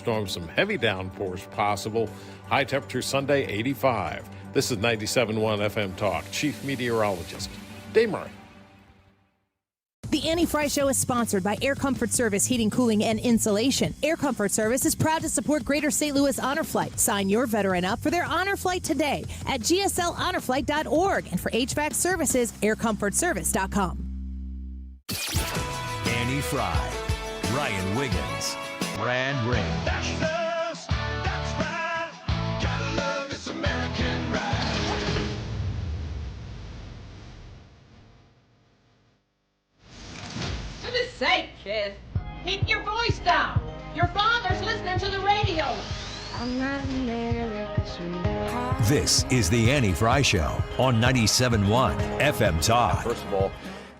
thunderstorms, some heavy downpours possible. High temperature Sunday, 85. This is 97.1 FM Talk. Chief Meteorologist Dave Murray. The Annie Frey Show is sponsored by Air Comfort Service Heating, Cooling, and Insulation. Air Comfort Service is proud to support Greater St. Louis Honor Flight. Sign your veteran up for their honor flight today at gslhonorflight.org. And for HVAC services, aircomfortservice.com. Annie Frey, Ryan Wiggins, Brand Ring. That's us. That's right. Gotta love this American ride. For the sake, kid, keep your voice down. Your father's listening to the radio. I'm not This is the Annie Frey Show on 97.1 FM Talk. First of all,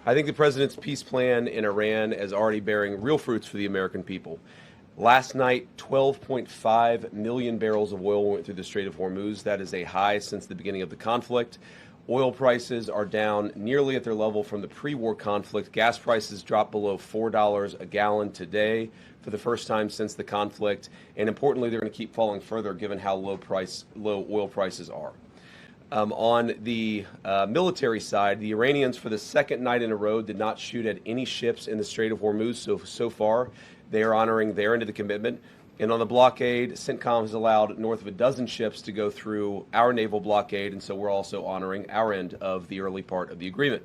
I think the president's peace plan in Iran is already bearing real fruits for the American people. Last night, 12.5 million barrels of oil went through the Strait of Hormuz. That is a high since the beginning of the conflict. Oil prices are down nearly at their level from the pre-war conflict. Gas prices dropped below $4 a gallon today for the first time since the conflict. And importantly, they're going to keep falling further given how low oil prices are. On the military side, the Iranians, for the second night in a row, did not shoot at any ships in the Strait of Hormuz. So far, they are honoring their end of the commitment. And on the blockade, CENTCOM has allowed north of a dozen ships to go through our naval blockade, and so we're also honoring our end of the early part of the agreement.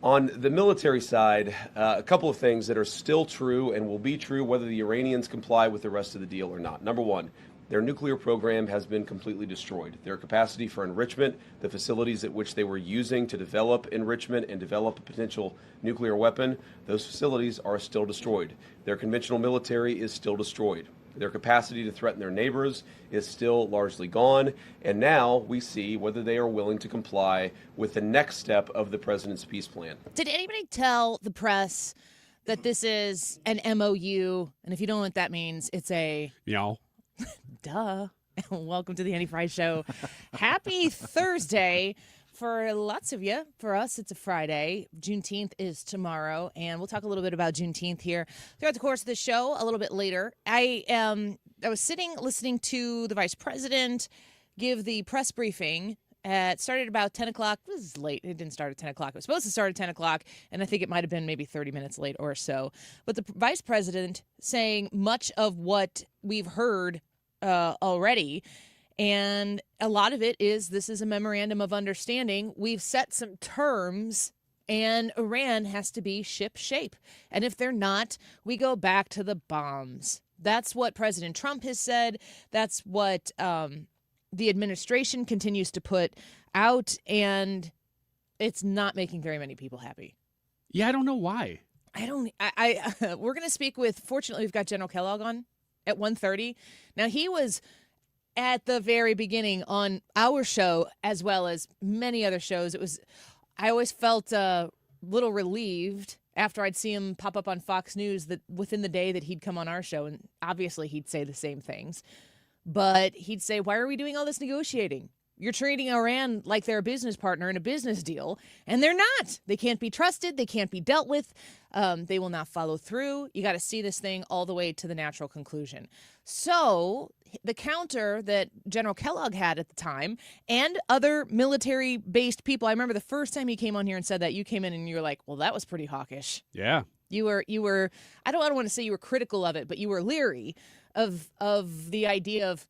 On the military side, a couple of things that are still true and will be true whether the Iranians comply with the rest of the deal or not. Number one, their nuclear program has been completely destroyed. Their capacity for enrichment, the facilities at which they were using to develop enrichment and develop a potential nuclear weapon, those facilities are still destroyed. Their conventional military is still destroyed. Their capacity to threaten their neighbors is still largely gone. And now we see whether they are willing to comply with the next step of the president's peace plan. Did anybody tell the press that this is an MOU? And if you don't know what that means, it's a... Duh. Welcome to the Annie Frey Show. Happy Thursday for lots of you. For us, it's a Friday. Juneteenth is tomorrow, and we'll talk a little bit about Juneteenth here throughout the course of the show a little bit later. I was sitting listening to the vice president give the press briefing. It started about 10 o'clock. It was late. It didn't start at 10 o'clock. It was supposed to start at 10 o'clock, and I think it might have been maybe 30 minutes late or so. But the vice president saying much of what we've heard already, and a lot of it is this is a memorandum of understanding. We've set some terms, and Iran has to be ship shape. And if they're not, we go back to the bombs. That's what President Trump has said. That's what the administration continues to put out, and it's not making very many people happy. Yeah, I don't know why. We're going to speak with, fortunately, we've got General Kellogg on at 1:30. Now, he was at the very beginning on our show as well as many other shows. I always felt a little relieved after I'd see him pop up on Fox News that within the day that he'd come on our show, and obviously he'd say the same things. But he'd say, why are we doing all this negotiating? You're treating Iran like they're a business partner in a business deal, and they're not. They can't be trusted. They can't be dealt with. They will not follow through. You got to see this thing all the way to the natural conclusion. So the counter that General Kellogg had at the time and other military-based people, I remember the first time he came on here and said that, you came in and you were like, well, that was pretty hawkish. Yeah. You were I don't want to say you were critical of it, but you were leery of the idea of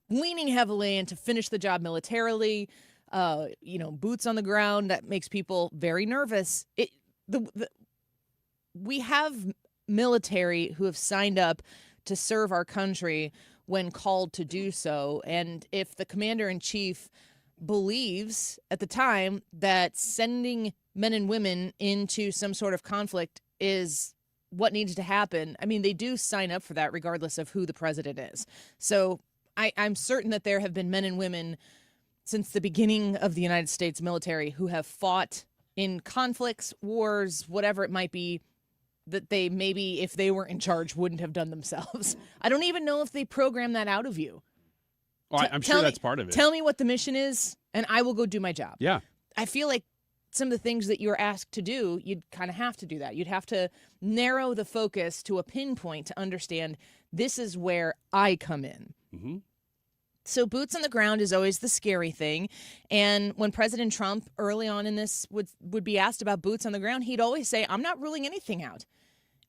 leaning heavily into finish the job militarily, boots on the ground. That makes people very nervous. We have military who have signed up to serve our country when called to do so. And if the commander-in-chief believes at the time that sending men and women into some sort of conflict is what needs to happen, I mean, they do sign up for that regardless of who the president is. So I'm certain that there have been men and women since the beginning of the United States military who have fought in conflicts, wars, whatever it might be, that they maybe, if they were in charge, wouldn't have done themselves. I don't even know if they program that out of you. Well, I'm sure that's part of it. Tell me what the mission is, and I will go do my job. Yeah. I feel like some of the things that you're asked to do, you'd kind of have to do that. You'd have to narrow the focus to a pinpoint to understand This is where I come in. Mm-hmm. So boots on the ground is always the scary thing. And when President Trump early on in this would be asked about boots on the ground, he'd always say, I'm not ruling anything out.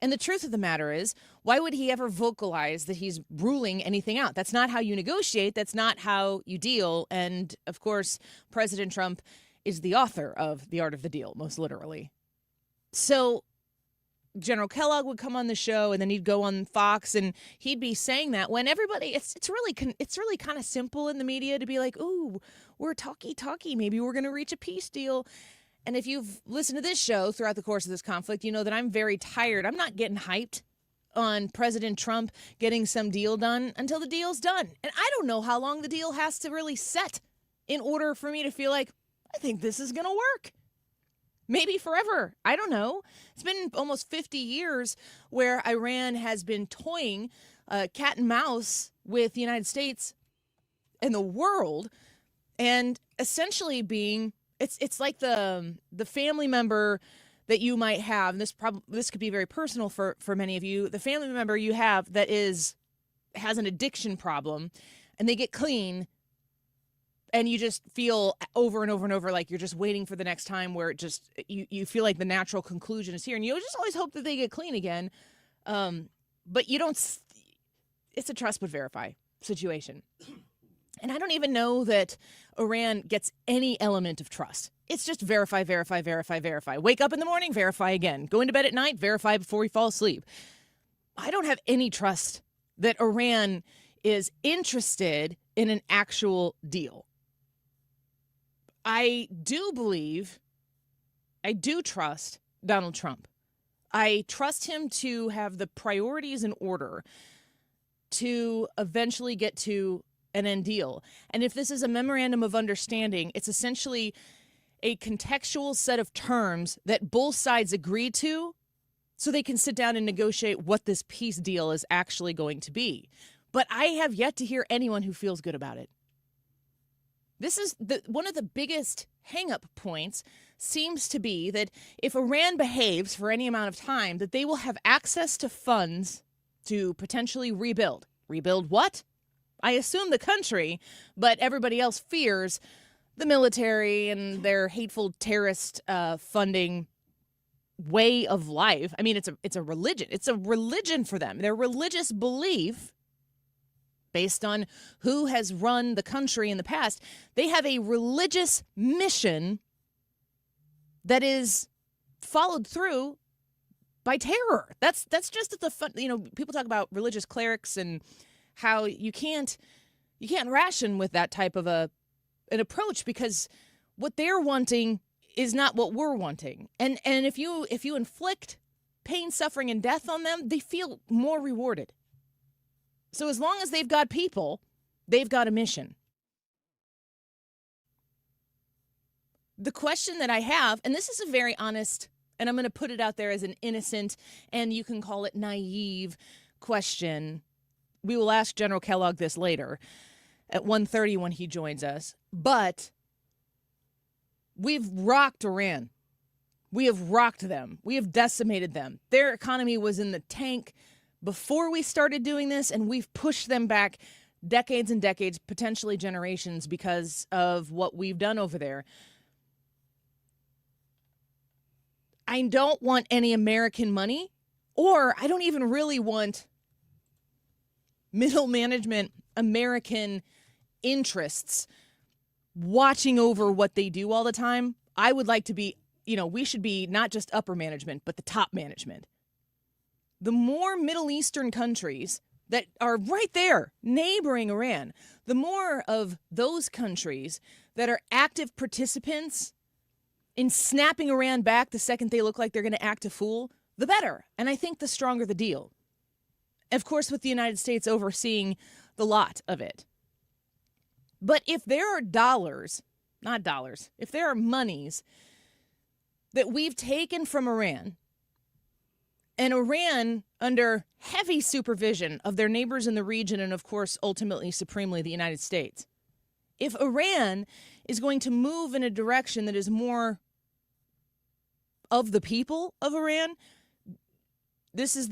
And the truth of the matter is, why would he ever vocalize that he's ruling anything out? That's not how you negotiate. That's not how you deal. And, of course, President Trump is the author of The Art of the Deal, most literally. So General Kellogg would come on the show, and then he'd go on Fox, and he'd be saying that when everybody, it's really kind of simple in the media to be like, ooh, we're talky. Maybe we're going to reach a peace deal. And if you've listened to this show throughout the course of this conflict, you know that I'm very tired. I'm not getting hyped on President Trump getting some deal done until the deal's done. And I don't know how long the deal has to really set in order for me to feel like, I think this is going to work. Maybe forever. I don't know. It's been almost 50 years where Iran has been toying cat and mouse with the United States and the world, and essentially being it's like the family member that you might have. And this could be very personal for many of you. The family member you have that has an addiction problem, and they get clean. And you just feel over and over and over like you're just waiting for the next time where it just you feel like the natural conclusion is here. And you just always hope that they get clean again. But you don't. It's a trust but verify situation. And I don't even know that Iran gets any element of trust. It's just verify. Wake up in the morning, verify again. Go into bed at night, verify before we fall asleep. I don't have any trust that Iran is interested in an actual deal. I do trust Donald Trump. I trust him to have the priorities in order to eventually get to an end deal. And if this is a memorandum of understanding, it's essentially a contextual set of terms that both sides agree to so they can sit down and negotiate what this peace deal is actually going to be. But I have yet to hear anyone who feels good about it. This is one of the biggest hang-up points seems to be that if Iran behaves for any amount of time, that they will have access to funds to potentially rebuild. Rebuild what? I assume the country, but everybody else fears the military and their hateful terrorist funding way of life. I mean, it's a religion. It's a religion for them. Their religious belief, based on who has run the country in the past, they have a religious mission that is followed through by terror. That's just the fun. You know, people talk about religious clerics and how you can't ration with that type of an approach, because what they're wanting is not what we're wanting. And if you inflict pain, suffering, and death on them, they feel more rewarded. So as long as they've got people, they've got a mission. The question that I have, and this is a very honest, and I'm going to put it out there as an innocent, and you can call it naive question. We will ask General Kellogg this later at 1:30 when he joins us. But we've rocked Iran. We have rocked them. We have decimated them. Their economy was in the tank before we started doing this, and we've pushed them back decades and decades, potentially generations, because of what we've done over there. I don't want any American money, or I don't even really want middle management American interests watching over what they do all the time. I would like to be, we should be not just upper management, but the top management. The more Middle Eastern countries that are right there, neighboring Iran, the more of those countries that are active participants in snapping Iran back the second they look like they're going to act a fool, the better. And I think the stronger the deal. Of course, with the United States overseeing the lot of it. But if there are if there are monies that we've taken from Iran, and Iran, under heavy supervision of their neighbors in the region and, of course, ultimately, supremely, the United States, if Iran is going to move in a direction that is more of the people of Iran, this is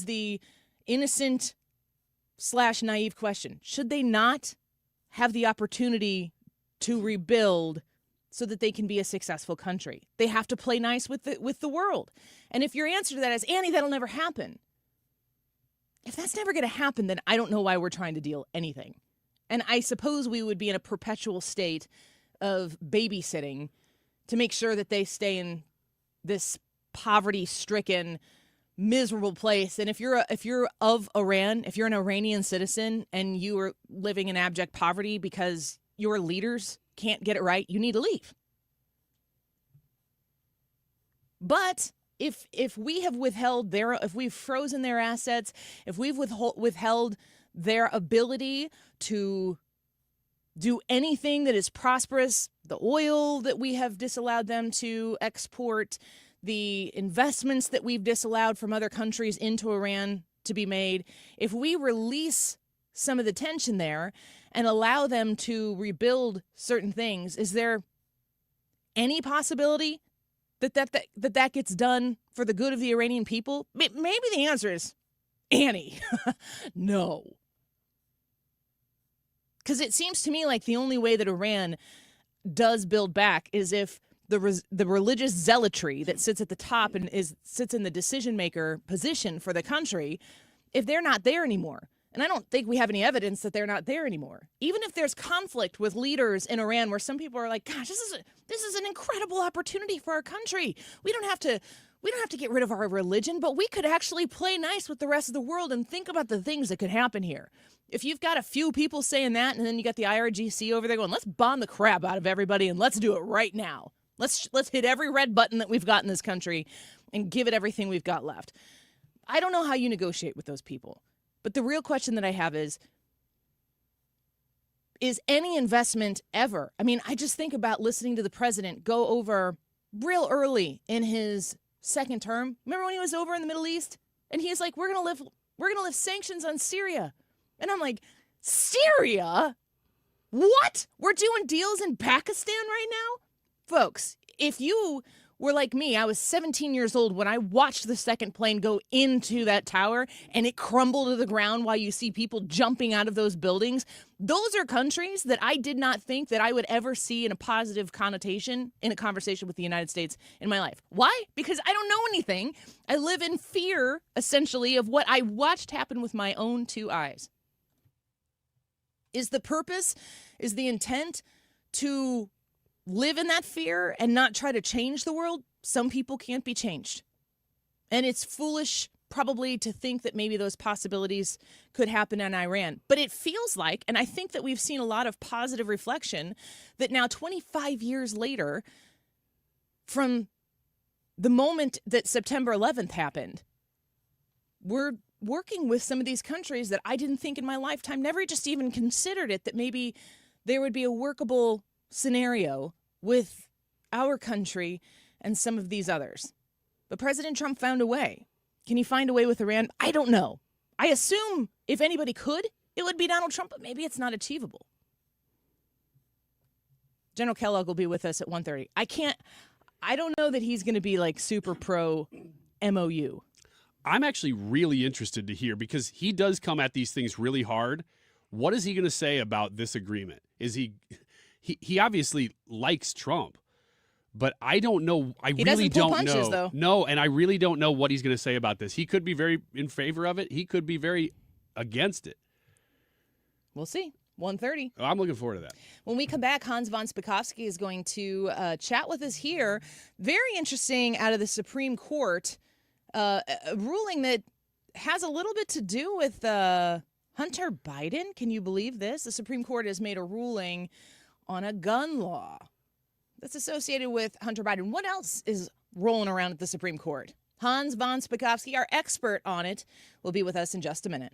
the innocent / naive question. Should they not have the opportunity to rebuild so that they can be a successful country? They have to play nice with the world. And if your answer to that is, Annie, that'll never happen. If that's never going to happen, then I don't know why we're trying to deal anything. And I suppose we would be in a perpetual state of babysitting to make sure that they stay in this poverty-stricken, miserable place. And if you're of Iran, if you're an Iranian citizen and you are living in abject poverty because your leaders can't get it right, you need to leave. But if we have withheld if we've frozen their assets, if we've withheld their ability to do anything that is prosperous, the oil that we have disallowed them to export, the investments that we've disallowed from other countries into Iran to be made, if we release some of the tension there and allow them to rebuild certain things, is there any possibility that gets done for the good of the Iranian people? Maybe the answer is, Annie, no. Because it seems to me like the only way that Iran does build back is if the religious zealotry that sits at the top and sits in the decision-maker position for the country, if they're not there anymore. And I don't think we have any evidence that they're not there anymore. Even if there's conflict with leaders in Iran where some people are like, gosh, this is an incredible opportunity for our country. We don't have to get rid of our religion, but we could actually play nice with the rest of the world and think about the things that could happen here. If you've got a few people saying that and then you got the IRGC over there going, let's bomb the crap out of everybody and let's do it right now. Let's hit every red button that we've got in this country and give it everything we've got left. I don't know how you negotiate with those people. But the real question that I have is any investment ever? I mean, I just think about listening to the president go over real early in his second term. Remember when he was over in the Middle East? And he's like, we're gonna lift sanctions on Syria. And I'm like, Syria? What? We're doing deals in Pakistan right now? Folks, if you were like me, I was 17 years old when I watched the second plane go into that tower and it crumbled to the ground while you see people jumping out of those buildings. Those are countries that I did not think that I would ever see in a positive connotation in a conversation with the United States in my life. Why? Because I don't know anything. I live in fear, essentially, of what I watched happen with my own two eyes. Is the purpose, is the intent to live in that fear and not try to change the world? Some people can't be changed. And it's foolish probably to think that maybe those possibilities could happen in Iran. But it feels like, and I think that we've seen a lot of positive reflection, that now 25 years later, from the moment that September 11th happened, we're working with some of these countries that I didn't think in my lifetime, never just even considered it, that maybe there would be a workable scenario with our country and some of these others. But President Trump found a way. Can he find a way with Iran? I don't know. I assume if anybody could, it would be Donald Trump, but maybe it's not achievable. General Kellogg will be with us at 1:30. I don't know that he's going to be like super pro MOU. I'm actually really interested to hear, because he does come at these things really hard. What is he going to say about this agreement? Is he obviously likes Trump, but I don't know. He really don't know. Though. No, and I really don't know what he's going to say about this. He could be very in favor of it. He could be very against it. We'll see. 1:30. I'm looking forward to that. When we come back, Hans von Spakovsky is going to chat with us here. Very interesting out of the Supreme Court. A ruling that has a little bit to do with Hunter Biden. Can you believe this? The Supreme Court has made a ruling on a gun law that's associated with Hunter Biden. What else is rolling around at the Supreme Court? Hans von Spakovsky, our expert on it, will be with us in just a minute.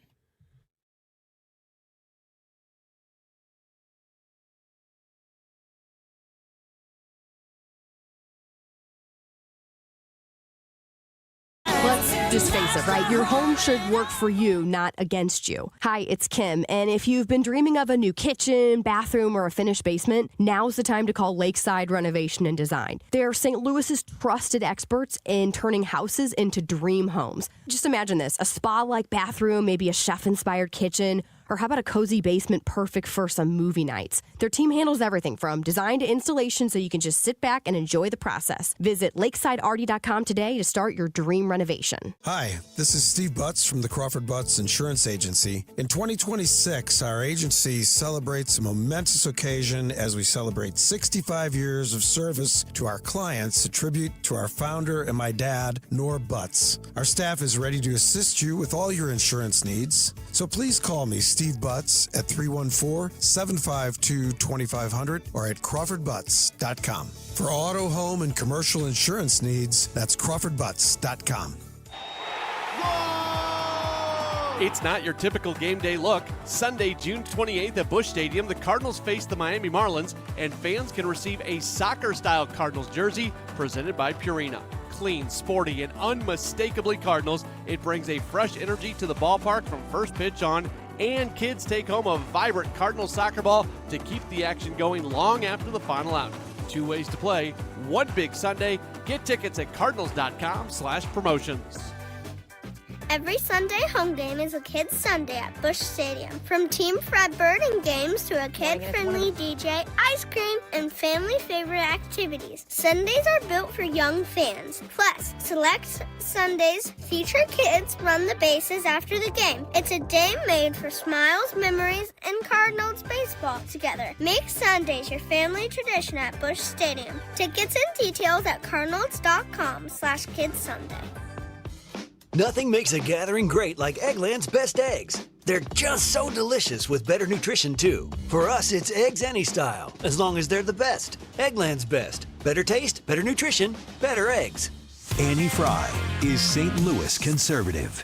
Just face it, right? Your home should work for you, not against you. Hi, it's Kim, and if you've been dreaming of a new kitchen, bathroom, or a finished basement, now's the time to call Lakeside Renovation and Design. They're St. Louis's trusted experts in turning houses into dream homes. Just imagine this, a spa-like bathroom, maybe a chef-inspired kitchen, or how about a cozy basement perfect for some movie nights? Their team handles everything from design to installation, so you can just sit back and enjoy the process. Visit lakesidearty.com today to start your dream renovation. Hi, this is Steve Butts from the Crawford Butts Insurance Agency. In 2026, our agency celebrates a momentous occasion as we celebrate 65 years of service to our clients, a tribute to our founder and my dad, Nor Butts. Our staff is ready to assist you with all your insurance needs, so please call me, Steve Butts, at 314-752-2500 or at crawfordbutts.com. For auto, home, and commercial insurance needs, that's crawfordbutts.com. It's not your typical game day look. Sunday, June 28th at Busch Stadium, the Cardinals face the Miami Marlins, and fans can receive a soccer-style Cardinals jersey presented by Purina. Clean, sporty, and unmistakably Cardinals, it brings a fresh energy to the ballpark from first pitch on, and kids take home a vibrant Cardinals soccer ball to keep the action going long after the final out. 2 ways to play, one big Sunday. Get tickets at cardinals.com/promotions. Every Sunday home game is a kids' Sunday at Busch Stadium. From Team Fred birding games to a kid-friendly DJ, ice cream, and family-favorite activities. Sundays are built for young fans. Plus, select Sundays feature kids run the bases after the game. It's a day made for smiles, memories, and Cardinals baseball together. Make Sundays your family tradition at Busch Stadium. Tickets and details at cardinals.com/kidssunday. Nothing makes a gathering great like Eggland's Best Eggs. They're just so delicious with better nutrition, too. For us, it's eggs any style, as long as they're the best. Eggland's Best. Better taste, better nutrition, better eggs. Annie Frey is St. Louis conservative.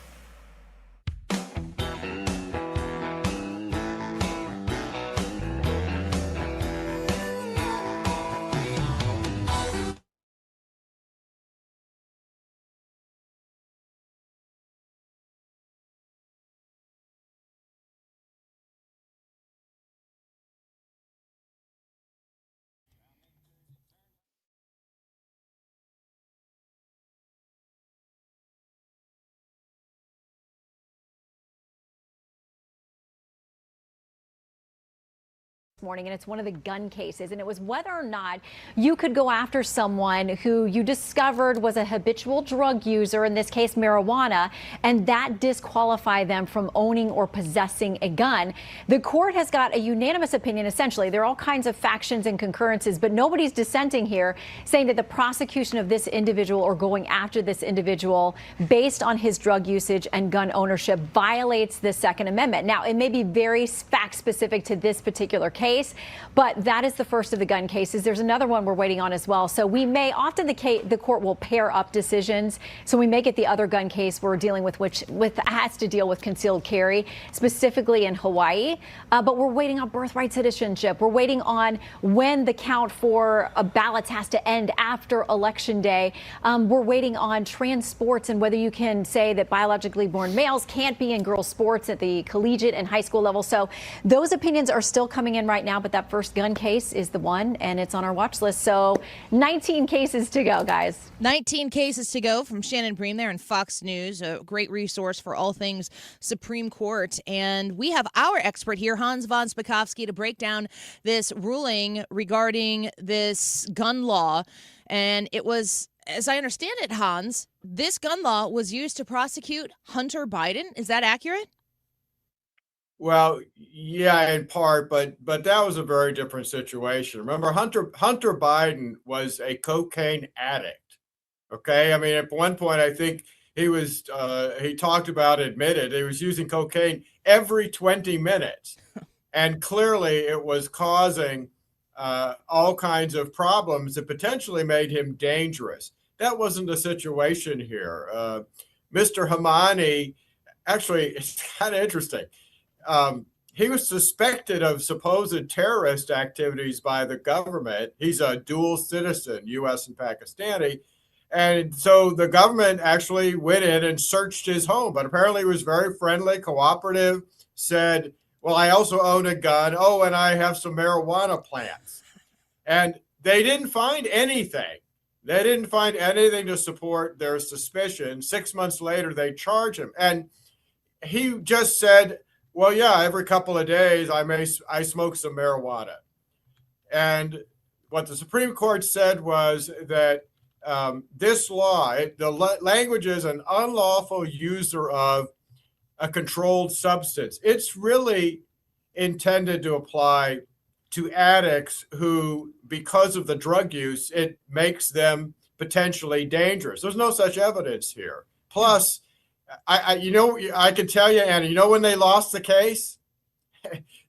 Morning, and it's one of the gun cases, and it was whether or not you could go after someone who you discovered was a habitual drug user, in this case marijuana, and that disqualify them from owning or possessing a gun. The court has got a unanimous opinion. Essentially, there are all kinds of factions and concurrences, but nobody's dissenting here, saying that the prosecution of this individual or going after this individual based on his drug usage and gun ownership violates the Second Amendment. Now, it may be very fact specific to this particular case, but that is the first of the gun cases. There's another one we're waiting on as well. So we may often the court will pair up decisions. So we may get the other gun case we're dealing with, which has to deal with concealed carry, specifically in Hawaii. But we're waiting on birthright citizenship. We're waiting on when the count for ballots has to end after Election Day. We're waiting on trans sports and whether you can say that biologically born males can't be in girls' sports at the collegiate and high school level. So those opinions are still coming in right now, but that first gun case is the one, and it's on our watch list. So 19 cases to go, guys. 19 cases to go from Shannon Bream there in Fox News, a great resource for all things Supreme Court. And we have our expert here, Hans von Spakovsky, to break down this ruling regarding this gun law. And it was, as I understand it, Hans, this gun law was used to prosecute Hunter Biden. Is that accurate? Well, yeah, in part, but that was a very different situation. Remember, Hunter Biden was a cocaine addict. Okay, I mean, at one point, I think he talked about, admitted he was using cocaine every 20 minutes, and clearly it was causing all kinds of problems that potentially made him dangerous. That wasn't the situation here. Mr. Hamani, actually, it's kind of interesting. He was suspected of supposed terrorist activities by the government. He's a dual citizen, U.S. and Pakistani. And so the government actually went in and searched his home, but apparently he was very friendly, cooperative, said, well, I also own a gun. Oh, and I have some marijuana plants. And they didn't find anything. They didn't find anything to support their suspicion. 6 months later, they charge him. And he just said, well, yeah, every couple of days I smoke some marijuana. And what the Supreme Court said was that this law, the language is an unlawful user of a controlled substance. It's really intended to apply to addicts who, because of the drug use, it makes them potentially dangerous. There's no such evidence here. Plus, I can tell you, Annie, when they lost the case?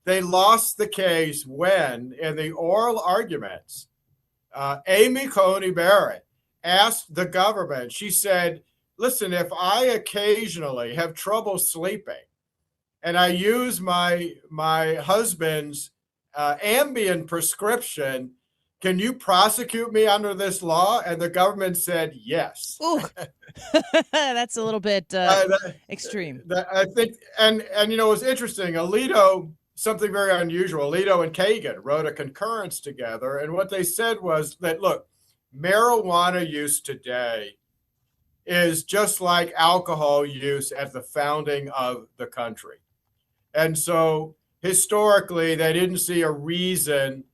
They lost the case when, in the oral arguments, Amy Coney Barrett asked the government, she said, listen, if I occasionally have trouble sleeping and I use my husband's Ambien prescription, can you prosecute me under this law? And the government said yes. Ooh. That's a little bit extreme. I think, and it was interesting. Alito, something very unusual, Alito and Kagan wrote a concurrence together. And what they said was that, look, marijuana use today is just like alcohol use at the founding of the country. And so historically, they didn't see a reason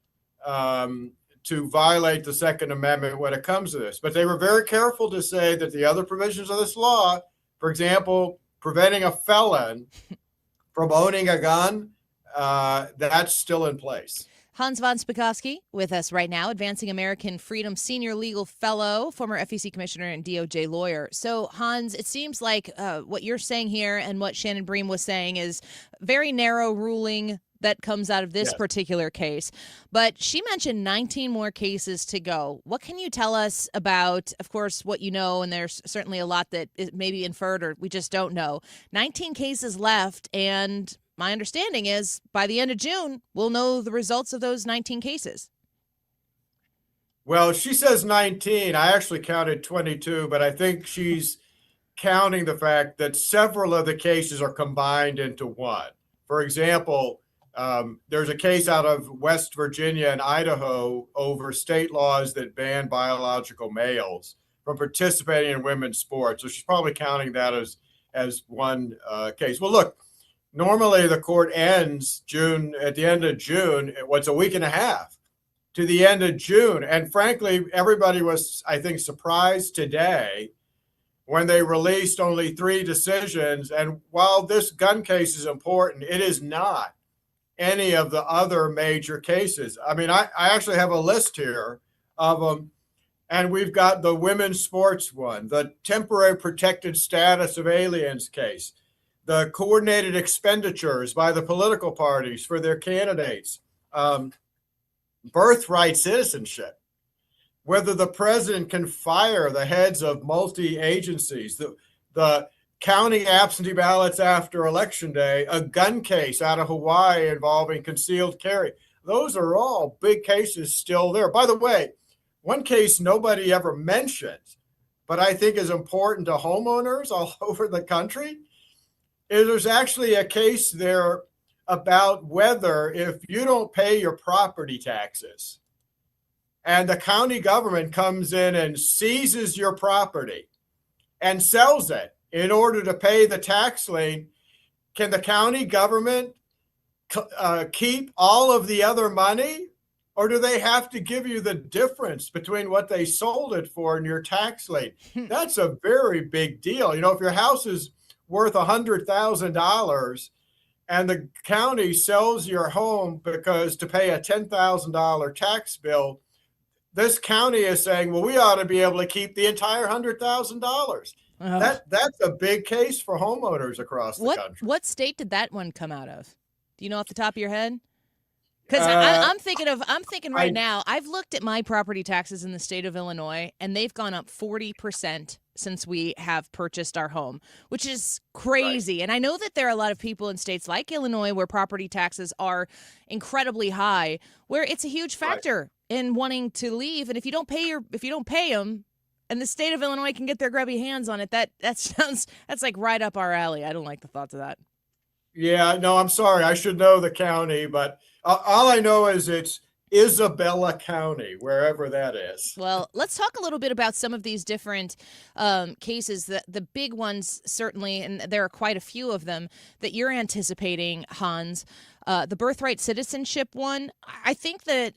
to violate the Second Amendment when it comes to this. But they were very careful to say that the other provisions of this law, for example, preventing a felon from owning a gun, that's still in place. Hans von Spakovsky with us right now, Advancing American Freedom Senior Legal Fellow, former FEC Commissioner and DOJ lawyer. So, Hans, it seems like what you're saying here and what Shannon Bream was saying is very narrow ruling that comes out of this particular case. But she mentioned 19 more cases to go. What can you tell us about, of course, what you know, and there's certainly a lot that is maybe inferred or we just don't know. 19 cases left, and my understanding is by the end of June, we'll know the results of those 19 cases. Well, she says 19. I actually counted 22, but I think she's counting the fact that several of the cases are combined into one. For example, there's a case out of West Virginia and Idaho over state laws that ban biological males from participating in women's sports. So she's probably counting that as one case. Well, look, normally the court ends at the end of June. What's a week and a half to the end of June. And frankly, everybody was, I think, surprised today when they released only 3 decisions. And while this gun case is important, it is not any of the other major cases. I mean, I actually have a list here of them. And we've got the women's sports one, the temporary protected status of aliens case, the coordinated expenditures by the political parties for their candidates, birthright citizenship, whether the president can fire the heads of multi-agencies, the counting absentee ballots after Election Day, a gun case out of Hawaii involving concealed carry. Those are all big cases still there. By the way, one case nobody ever mentions, but I think is important to homeowners all over the country, is there's actually a case there about whether if you don't pay your property taxes and the county government comes in and seizes your property and sells it in order to pay the tax lien, can the county government keep all of the other money? Or do they have to give you the difference between what they sold it for and your tax lien? That's a very big deal. If your house is worth $100,000 and the county sells your home because to pay a $10,000 tax bill, this county is saying, well, we ought to be able to keep the entire $100,000. That's a big case for homeowners across the country. What state did that one come out of? Do you know off the top of your head? Because I'm thinking right now, I've looked at my property taxes in the state of Illinois, and they've gone up 40% since we have purchased our home, which is crazy. Right. And I know that there are a lot of people in states like Illinois where property taxes are incredibly high, where it's a huge factor in wanting to leave. And if you don't pay them, and the state of Illinois can get their grubby hands on it, that's like right up our alley. I don't like the thoughts of that. Yeah, no, I'm sorry. I should know the county, but all I know is it's Isabella County, wherever that is. Well, let's talk a little bit about some of these different cases. The big ones, certainly, and there are quite a few of them that you're anticipating, Hans. The birthright citizenship one, I think that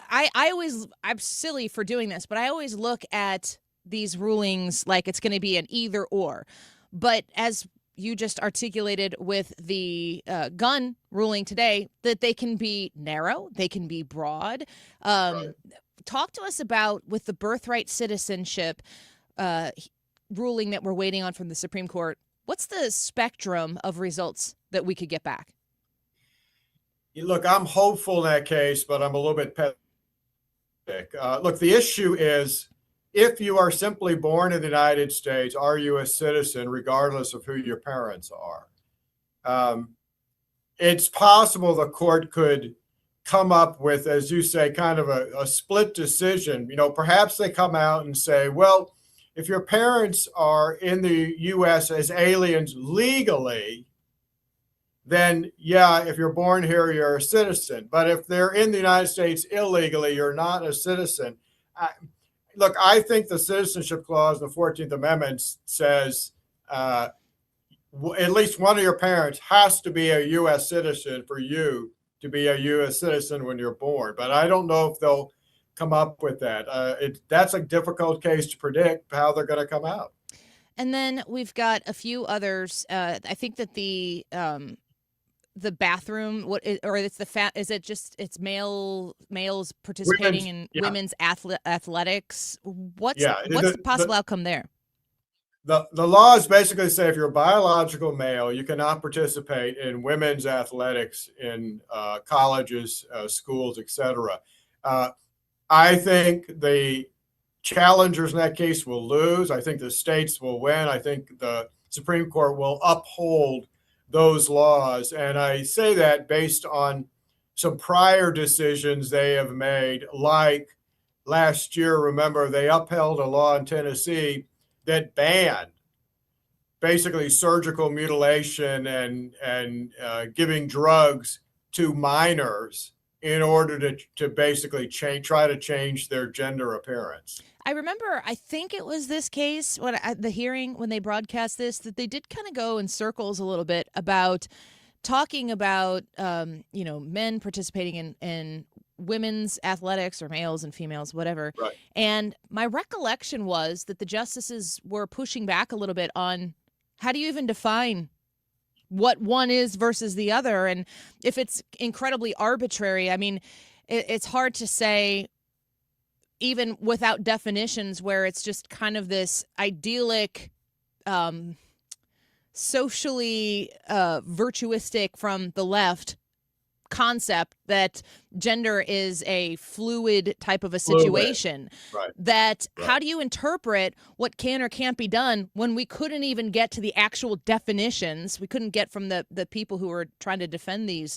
I'm silly for doing this, but I always look at these rulings like it's going to be an either or. But as you just articulated with the gun ruling today, that they can be narrow, they can be broad. Right. Talk to us about, with the birthright citizenship ruling that we're waiting on from the Supreme Court, what's the spectrum of results that we could get back? Look, I'm hopeful in that case, but I'm a little bit pessimistic. Look, the issue is, if you are simply born in the United States, are you a citizen regardless of who your parents are? It's possible the court could come up with, as you say, kind of a split decision. Perhaps they come out and say, well, if your parents are in the U.S. as aliens legally, then yeah, if you're born here, you're a citizen. But if they're in the United States illegally, you're not a citizen. Look, I think the citizenship clause in the 14th Amendment says at least one of your parents has to be a U.S. citizen for you to be a U.S. citizen when you're born. But I don't know if they'll come up with that. That's a difficult case to predict how they're going to come out. And then we've got a few others. I think that the bathroom, it's males participating in women's athletics. What's the possible outcome there? The laws basically say if you're a biological male, you cannot participate in women's athletics in colleges, schools, etc. I think the challengers in that case will lose. I think the states will win. I think the Supreme Court will uphold those laws. And I say that based on some prior decisions they have made, like last year, remember, they upheld a law in Tennessee that banned basically surgical mutilation and giving drugs to minors in order to basically try to change their gender appearance. I remember, I think it was this case, the hearing when they broadcast this, that they did kind of go in circles a little bit about talking about, men participating in women's athletics, or males and females, whatever. Right. And my recollection was that the justices were pushing back a little bit on how do you even define what one is versus the other? And if it's incredibly arbitrary, I mean, it's hard to say, even without definitions, where it's just kind of this idyllic, socially virtuistic from the left concept that gender is a fluid type of a situation. Right. How do you interpret what can or can't be done when we couldn't even get to the actual definitions? We couldn't get from the people who were trying to defend the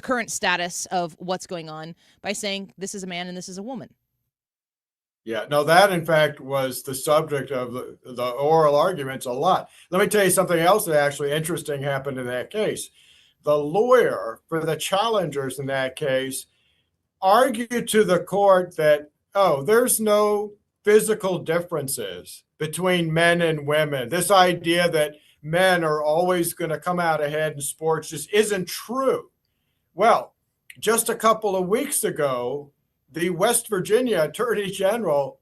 current status of what's going on by saying this is a man and this is a woman. Yeah, no, that in fact was the subject of the oral arguments a lot. Let me tell you something else that actually interesting happened in that case. The lawyer for the challengers in that case argued to the court that, there's no physical differences between men and women. This idea that men are always going to come out ahead in sports just isn't true. Well, just a couple of weeks ago, the West Virginia Attorney General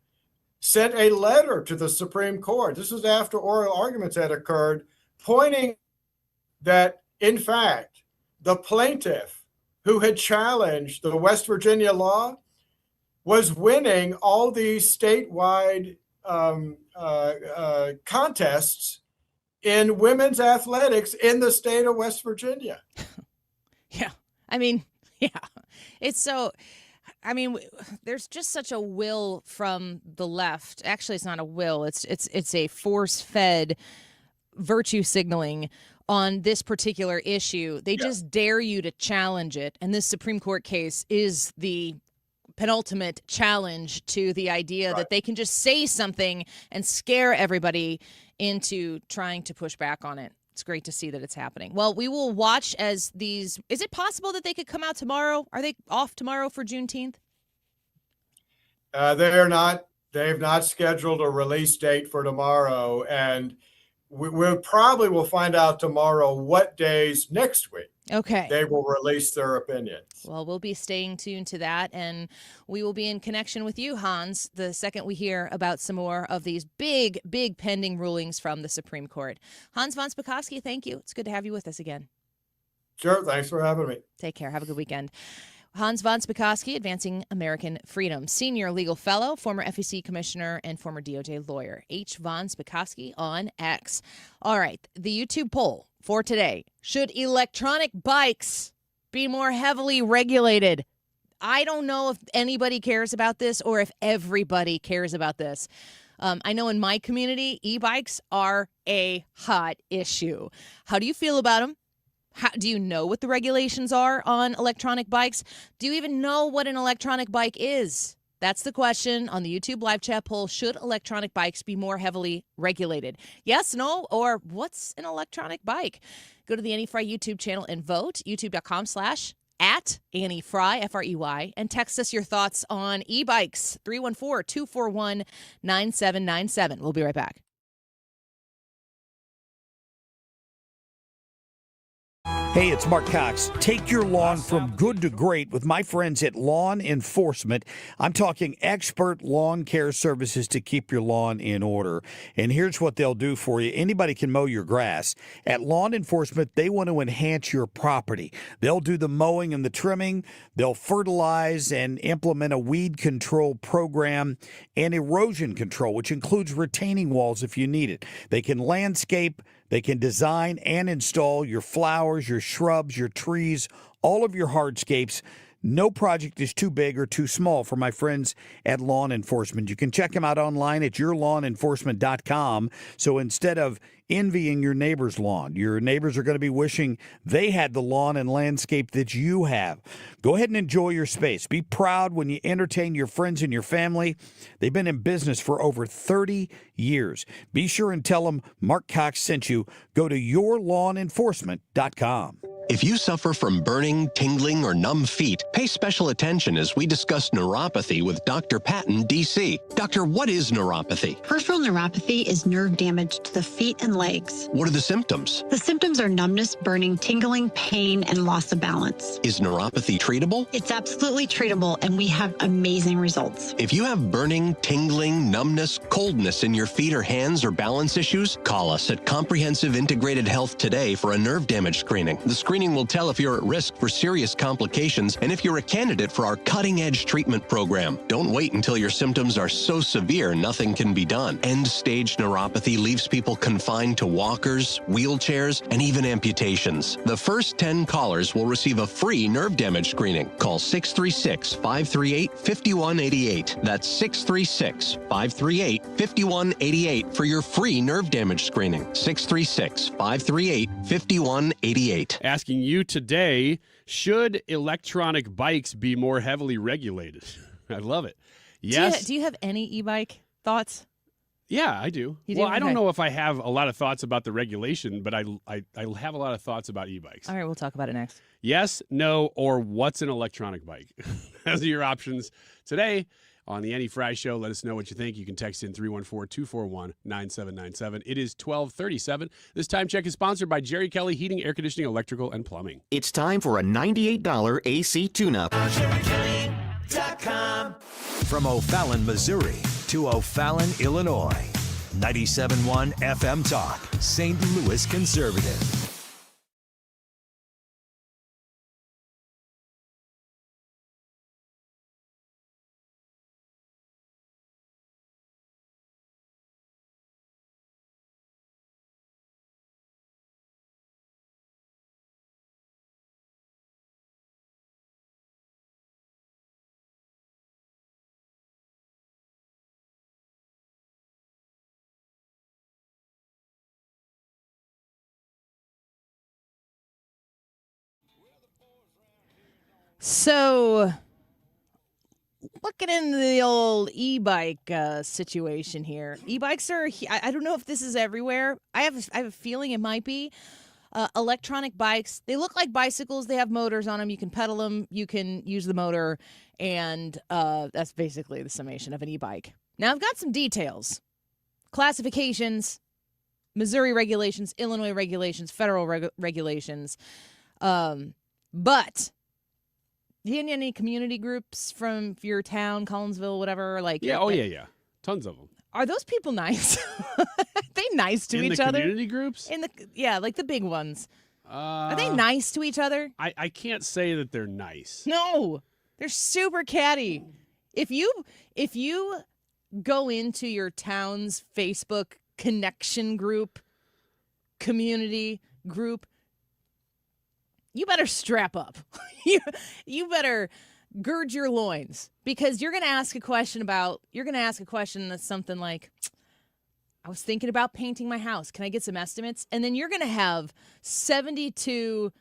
sent a letter to the Supreme Court. This was after oral arguments had occurred, pointing that, in fact, the plaintiff who had challenged the West Virginia law was winning all these statewide contests in women's athletics in the state of West Virginia. Yeah. I mean, yeah. It's so... I mean, there's just such a will from the left. Actually, it's not a will. It's a force-fed virtue signaling on this particular issue. They just dare you to challenge it. And this Supreme Court case is the penultimate challenge to the idea that they can just say something and scare everybody into trying to push back on it. It's great to see that it's happening. Well, we will watch as these. Is it possible that they could come out tomorrow? Are they off tomorrow for Juneteenth? They're not. They've not scheduled a release date for tomorrow, and we probably will find out tomorrow what days next week. Okay. They will release their opinions. Well, we'll be staying tuned to that, and we will be in connection with you, Hans, the second we hear about some more of these big, big pending rulings from the Supreme Court. Hans von Spakovsky, thank you. It's good to have you with us again. Sure. Thanks for having me. Take care. Have a good weekend. Hans von Spakovsky, Advancing American Freedom, Senior Legal Fellow, former FEC Commissioner, and former DOJ lawyer. H. von Spakovsky on X. All right, the YouTube poll for today. Should electronic bikes be more heavily regulated? I don't know if anybody cares about this or if everybody cares about this. I know in my community, e-bikes are a hot issue. How do you feel about them? Do you know what the regulations are on electronic bikes? Do you even know what an electronic bike is? That's the question on the YouTube live chat poll. Should electronic bikes be more heavily regulated? Yes, no, or what's an electronic bike? Go to the Annie Frey YouTube channel and vote. YouTube.com/@Annie Frey, F-R-E-Y, and text us your thoughts on e-bikes. 314-241-9797. We'll be right back. Hey, it's Mark Cox. Take your lawn from good to great with my friends at Lawn Enforcement. I'm talking expert lawn care services to keep your lawn in order. And here's what they'll do for you. Anybody can mow your grass. At Lawn Enforcement, they want to enhance your property. They'll do the mowing and the trimming. They'll fertilize and implement a weed control program and erosion control, which includes retaining walls if you need it. They can landscape. They can design and install your flowers, your shrubs, your trees, all of your hardscapes. No project is too big or too small for my friends at Lawn Enforcement. You can check them out online at yourlawnenforcement.com. So instead of envying your neighbor's lawn, your neighbors are going to be wishing they had the lawn and landscape that you have. Go ahead and enjoy your space. Be proud when you entertain your friends and your family. They've been in business for over 30 years. Be sure and tell them Mark Cox sent you. Go to yourlawnenforcement.com. If you suffer from burning, tingling, or numb feet, pay special attention as we discuss neuropathy with Dr. Patton, D.C. Doctor, what is neuropathy? Peripheral neuropathy is nerve damage to the feet and legs. What are the symptoms? The symptoms are numbness, burning, tingling, pain, and loss of balance. Is neuropathy treatable? It's absolutely treatable, and we have amazing results. If you have burning, tingling, numbness, coldness in your feet or hands or balance issues, call us at Comprehensive Integrated Health today for a nerve damage screening. The screening will tell if you're at risk for serious complications and if you're a candidate for our cutting-edge treatment program. Don't wait until your symptoms are so severe nothing can be done. End-stage neuropathy leaves people confined to walkers, wheelchairs, and even amputations. The first 10 callers will receive a free nerve damage screening. Call 636-538-5188. That's 636-538-5188 for your free nerve damage screening. 636-538-5188. Asking you today, should electronic bikes be more heavily regulated? I love it. Yes. Do you have any e-bike thoughts? Yeah, I do. You do? Well, I don't Okay. know if I have a lot of thoughts about the regulation, but I have a lot of thoughts about e-bikes. All right, we'll talk about it next. Yes, no, or what's an electronic bike? Those are your options today on the Annie Frey Show. Let us know what you think. You can text in 314-241-9797. It is 12:37. This time check is sponsored by Jerry Kelly Heating, Air Conditioning, Electrical, and Plumbing. It's time for a $98 AC tune-up. From O'Fallon, Missouri to O'Fallon, Illinois. 97.1 FM Talk, St. Louis Conservative. So Looking into the old e-bike situation here. E-bikes are, I don't know if this is everywhere. I have a feeling it might be. Electronic bikes, they look like bicycles. They have motors on them. You can pedal them. You can use the motor. And that's basically the summation of an e-bike. Now, I've got some details. Classifications, Missouri regulations, Illinois regulations, federal regulations. But do you have any community groups from your town, Collinsville, whatever? Yeah. Tons of them. Are those people nice? Are they nice to each other? In the community groups? Like the big ones. Are they nice to each other? I can't say that they're nice. No, they're super catty. If you go into your town's Facebook connection group, community group, you better strap up. you better gird your loins, because you're going to ask a question that's something like, I was thinking about painting my house. Can I get some estimates? And then you're going to have 72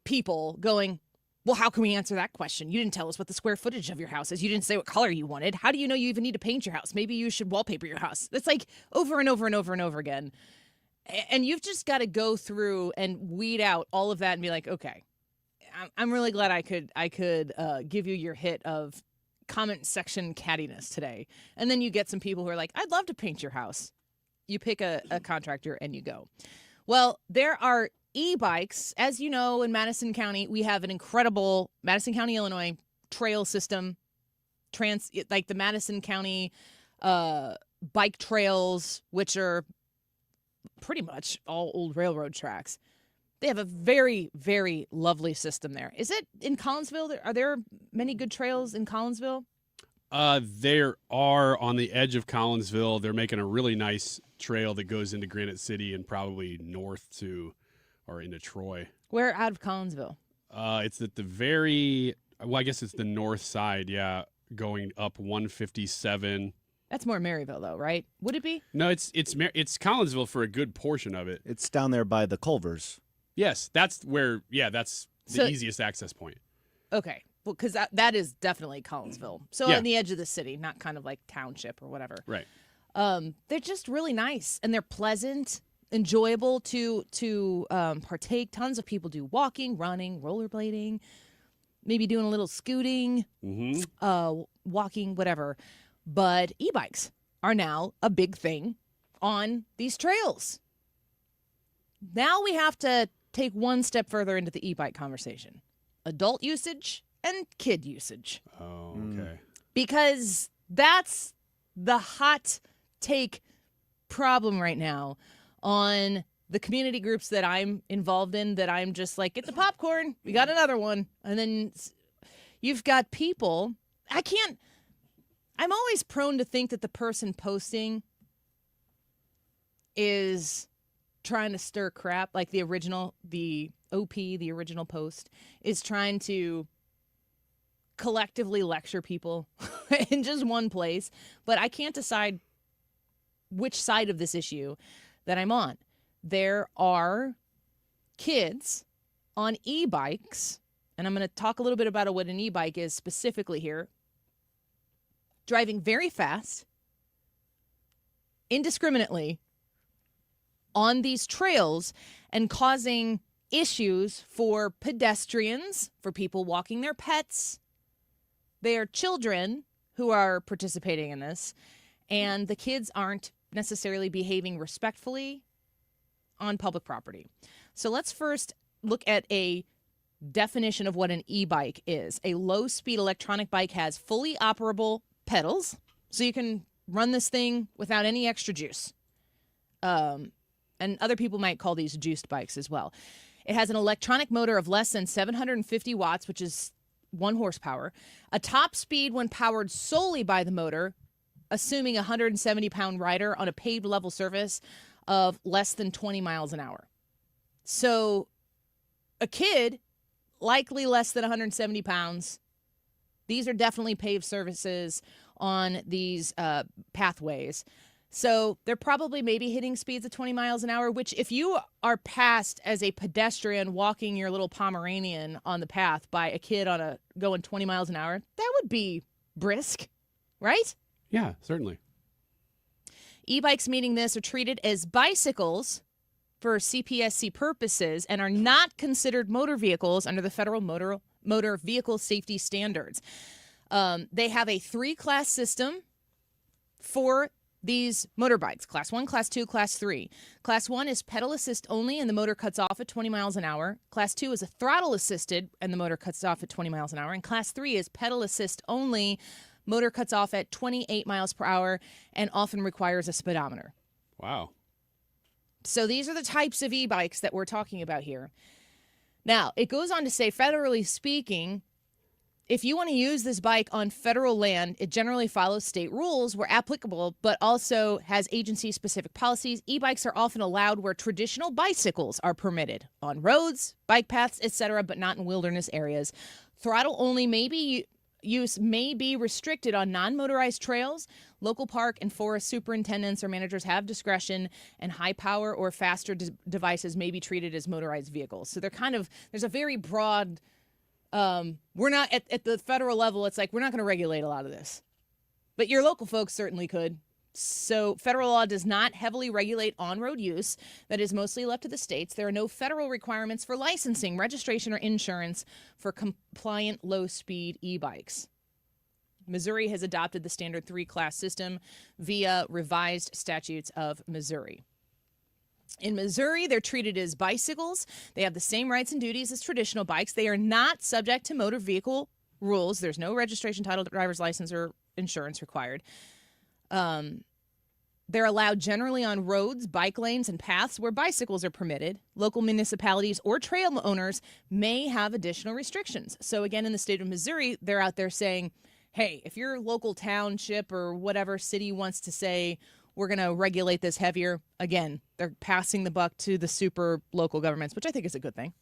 people going, well, how can we answer that question? You didn't tell us what the square footage of your house is. You didn't say what color you wanted. How do you know you even need to paint your house? Maybe you should wallpaper your house. It's like over and over and over and over again. And you've just got to go through and weed out all of that and be like, okay, I'm really glad I could give you your hit of comment section cattiness today. And then you get some people who are like, I'd love to paint your house. You pick a contractor and you go. Well, there are e-bikes. As you know, in Madison County, we have an incredible Madison County, Illinois trail system. Like the Madison County bike trails, which are pretty much all old railroad tracks. They have a very, very lovely system there. Is it in Collinsville? Are there many good trails in Collinsville? There are on the edge of Collinsville. They're making a really nice trail that goes into Granite City and probably north to or into Troy. Where out of Collinsville? It's at I guess it's the north side, yeah, going up 157. That's more Maryville, though, right? Would it be? No, it's Collinsville for a good portion of it. It's down there by the Culvers. Yes, that's where. Yeah, that's the easiest access point. Okay, well, because that is definitely Collinsville. So on the edge of the city, not kind of like township or whatever. Right. They're just really nice and they're pleasant, enjoyable to partake. Tons of people do walking, running, rollerblading, maybe doing a little scooting, walking, whatever. But e-bikes are now a big thing on these trails. Now we have to take one step further into the e-bike conversation. Adult usage and kid usage. Oh, okay. Because that's the hot take problem right now on the community groups that I'm involved in, that I'm just like, get the popcorn, we got another one. And then you've got people, I'm always prone to think that the person posting is trying to stir crap, like the original post, is trying to collectively lecture people in just one place. But I can't decide which side of this issue that I'm on. There are kids on e-bikes, and I'm going to talk a little bit about what an e-bike is specifically here, driving very fast, indiscriminately, on these trails and causing issues for pedestrians, for people walking their pets. They are children who are participating in this, and the kids aren't necessarily behaving respectfully on public property. So let's first look at a definition of what an e-bike is. A low-speed electronic bike has fully operable pedals, so you can run this thing without any extra juice. And other people might call these juiced bikes as well. It has an electronic motor of less than 750 watts, which is 1 horsepower. A top speed when powered solely by the motor, assuming a 170-pound rider on a paved level surface, of less than 20 miles an hour. So a kid, likely less than 170 pounds, these are definitely paved surfaces on these pathways. So they're probably maybe hitting speeds of 20 miles an hour, which if you are passed as a pedestrian walking your little Pomeranian on the path by a kid going 20 miles an hour, that would be brisk, right? Yeah, certainly. E-bikes meeting this are treated as bicycles for CPSC purposes and are not considered motor vehicles under the federal motor vehicle safety standards. They have a 3-class system for these motorbikes: Class 1, Class 2, Class 3. Class 1 is pedal assist only and the motor cuts off at 20 miles an hour. Class 2 is a throttle assisted and the motor cuts off at 20 miles an hour. And Class 3 is pedal assist only, motor cuts off at 28 miles per hour and often requires a speedometer. Wow. So these are the types of e-bikes that we're talking about here. Now, it goes on to say, federally speaking, if you want to use this bike on federal land, it generally follows state rules where applicable, but also has agency-specific policies. E-bikes are often allowed where traditional bicycles are permitted, on roads, bike paths, etc., but not in wilderness areas. Throttle-only use may be restricted on non-motorized trails. Local park and forest superintendents or managers have discretion, and high-power or faster devices may be treated as motorized vehicles. So there's a very broad... we're not at the federal level. It's like, we're not going to regulate a lot of this, but your local folks certainly could. So federal law does not heavily regulate on-road use. That is mostly left to the states. There are no federal requirements for licensing, registration, or insurance for compliant low-speed e-bikes. Missouri has adopted the standard 3-class system via revised statutes of Missouri. In Missouri, they're treated as bicycles. They have the same rights and duties as traditional bikes. They are not subject to motor vehicle rules. There's no registration, title, driver's license, or insurance required. They're allowed generally on roads, bike lanes, and paths where bicycles are permitted. Local municipalities or trail owners may have additional restrictions. So again, in the state of Missouri, they're out there saying, hey, if your local township or whatever city wants to say, we're going to regulate this heavier, again, they're passing the buck to the super local governments, which I think is a good thing.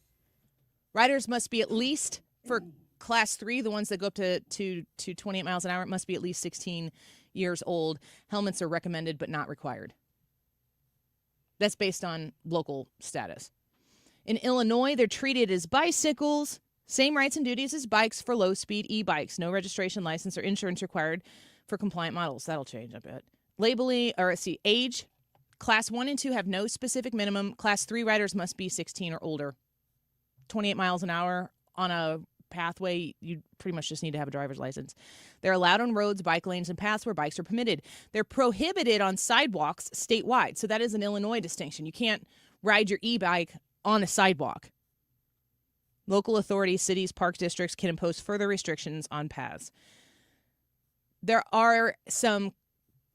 Riders must be at least, for Class 3, the ones that go up to 28 miles an hour, it must be at least 16 years old. Helmets are recommended but not required. That's based on local status. In Illinois, they're treated as bicycles, same rights and duties as bikes for low-speed e-bikes. No registration, license, or insurance required for compliant models. That'll change a bit. Age. Class 1 and 2 have no specific minimum. Class 3 riders must be 16 or older. 28 miles an hour on a pathway, you pretty much just need to have a driver's license. They're allowed on roads, bike lanes, and paths where bikes are permitted. They're prohibited on sidewalks statewide. So that is an Illinois distinction. You can't ride your e-bike on a sidewalk. Local authorities, cities, park districts can impose further restrictions on paths. There are some